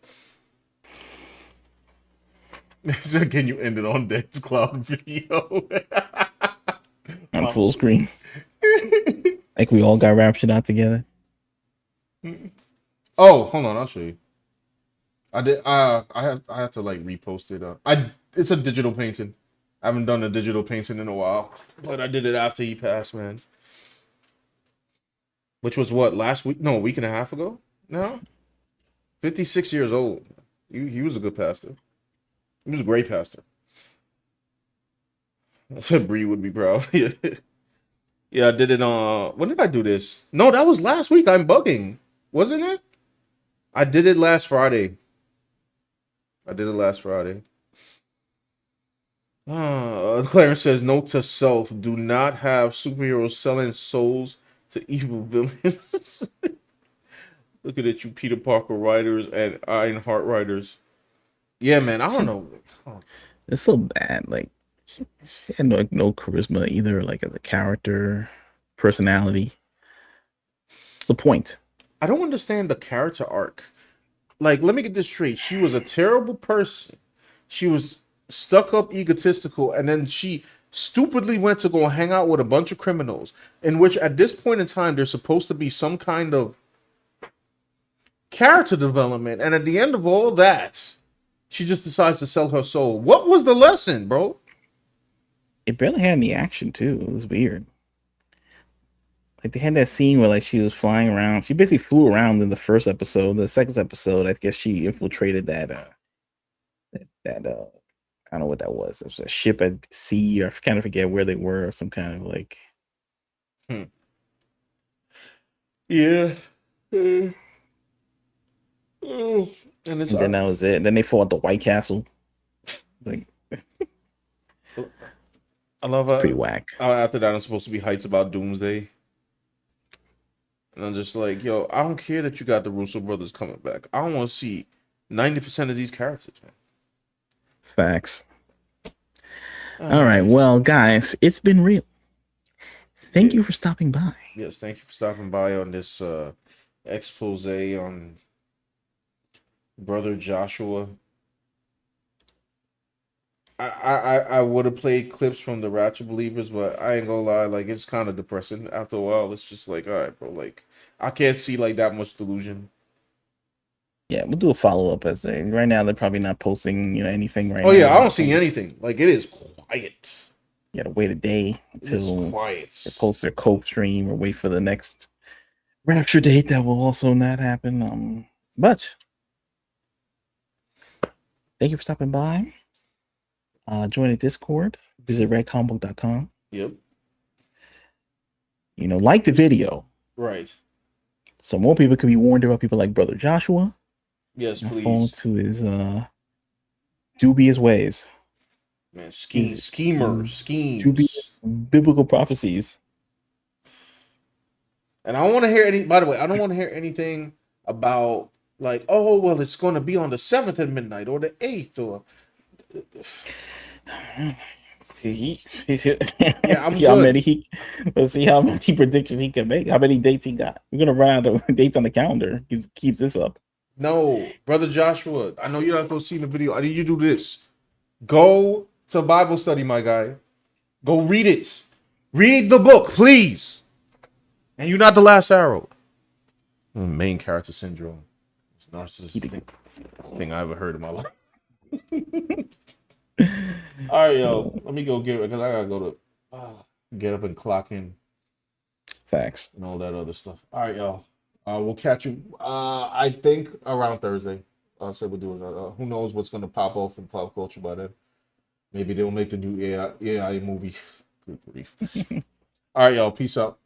He said, can you end it on Dead's Cloud video? On full screen. Like we all got raptured out together. Oh, hold on, I'll show you. I did. I have to like repost it. It's a digital painting. I haven't done a digital painting in a while, but I did it after he passed, man. Which was what, last week? No, a week and a half ago. No, 56 years old. He was a good pastor. He was a great pastor. I said Bree would be proud. Yeah, I did it on. When did I do this? No, that was last week. I'm bugging, wasn't it? I did it last Friday. Clarence says, note to self, do not have superheroes selling souls to evil villains. Looking at you, Peter Parker writers and Ironheart writers. Yeah, man, I don't know. It's so bad. Like, she had no charisma either, like as a character, personality. It's a point. I don't understand the character arc. Like, let me get this straight. She was a terrible person. She was stuck up, egotistical, and then she stupidly went to go hang out with a bunch of criminals, in which at this point in time there's supposed to be some kind of character development, and at the end of all that, she just decides to sell her soul. What was the lesson, bro? It barely had any action too. It was weird. Like they had that scene where like she was flying around. She basically flew around in the first episode. The second episode, I guess she infiltrated that I don't know what that was. It was a ship at sea. I kind of forget where they were, or some kind of like. Yeah. Mm. Mm. And And then that was it. And then they fought the White Castle. Like, I love it's pretty whack. After that, I'm supposed to be hyped about Doomsday. And I'm just like, yo, I don't care that you got the Russo brothers coming back. I don't want to see 90% of these characters, man. Facts. All right. Well, guys, it's been real. Thank you for stopping by. Yes, thank you for stopping by on this expose on Brother Joshua. I would have played clips from the Rapture Believers, but I ain't gonna lie, like it's kind of depressing after a while. It's just like, all right, bro, like I can't see like that much delusion. Yeah, we'll do a follow up as right now they're probably not posting anything right now. Oh yeah, I don't see anything. Like it is quiet. You gotta wait a day until quiet. They post their cope stream or wait for the next Rapture date. That will also not happen. But thank you for stopping by. Join the Discord. Visit redcombook.com. Yep. Like the video. Right. So more people can be warned about people like Brother Joshua. Yes, please. Fall to his dubious ways. Man, schemes. Dubious biblical prophecies. And I don't want to hear any. By the way, I don't want to hear anything about like, oh well, it's going to be on the 7th at midnight or the 8th or. Yeah, I'm good. Let's see how many predictions he can make. How many dates he got? We're gonna run out of dates on the calendar. Keeps this up. No, Brother Joshua, I know you're not gonna see the video. I need you to do this. Go to Bible study, my guy. Go read it. Read the book, please. And you're not the last arrow. Main character syndrome. It's narcissistic thing I ever heard in my life. All right, yo. Let me go get it because I gotta go to get up and clock in. Facts. And all that other stuff. All right, y'all. We'll catch you. I think around Thursday. So we'll do it. Who knows what's gonna pop off in pop culture by then? Maybe they'll make the new AI movie. Good grief. All right, y'all. Peace out.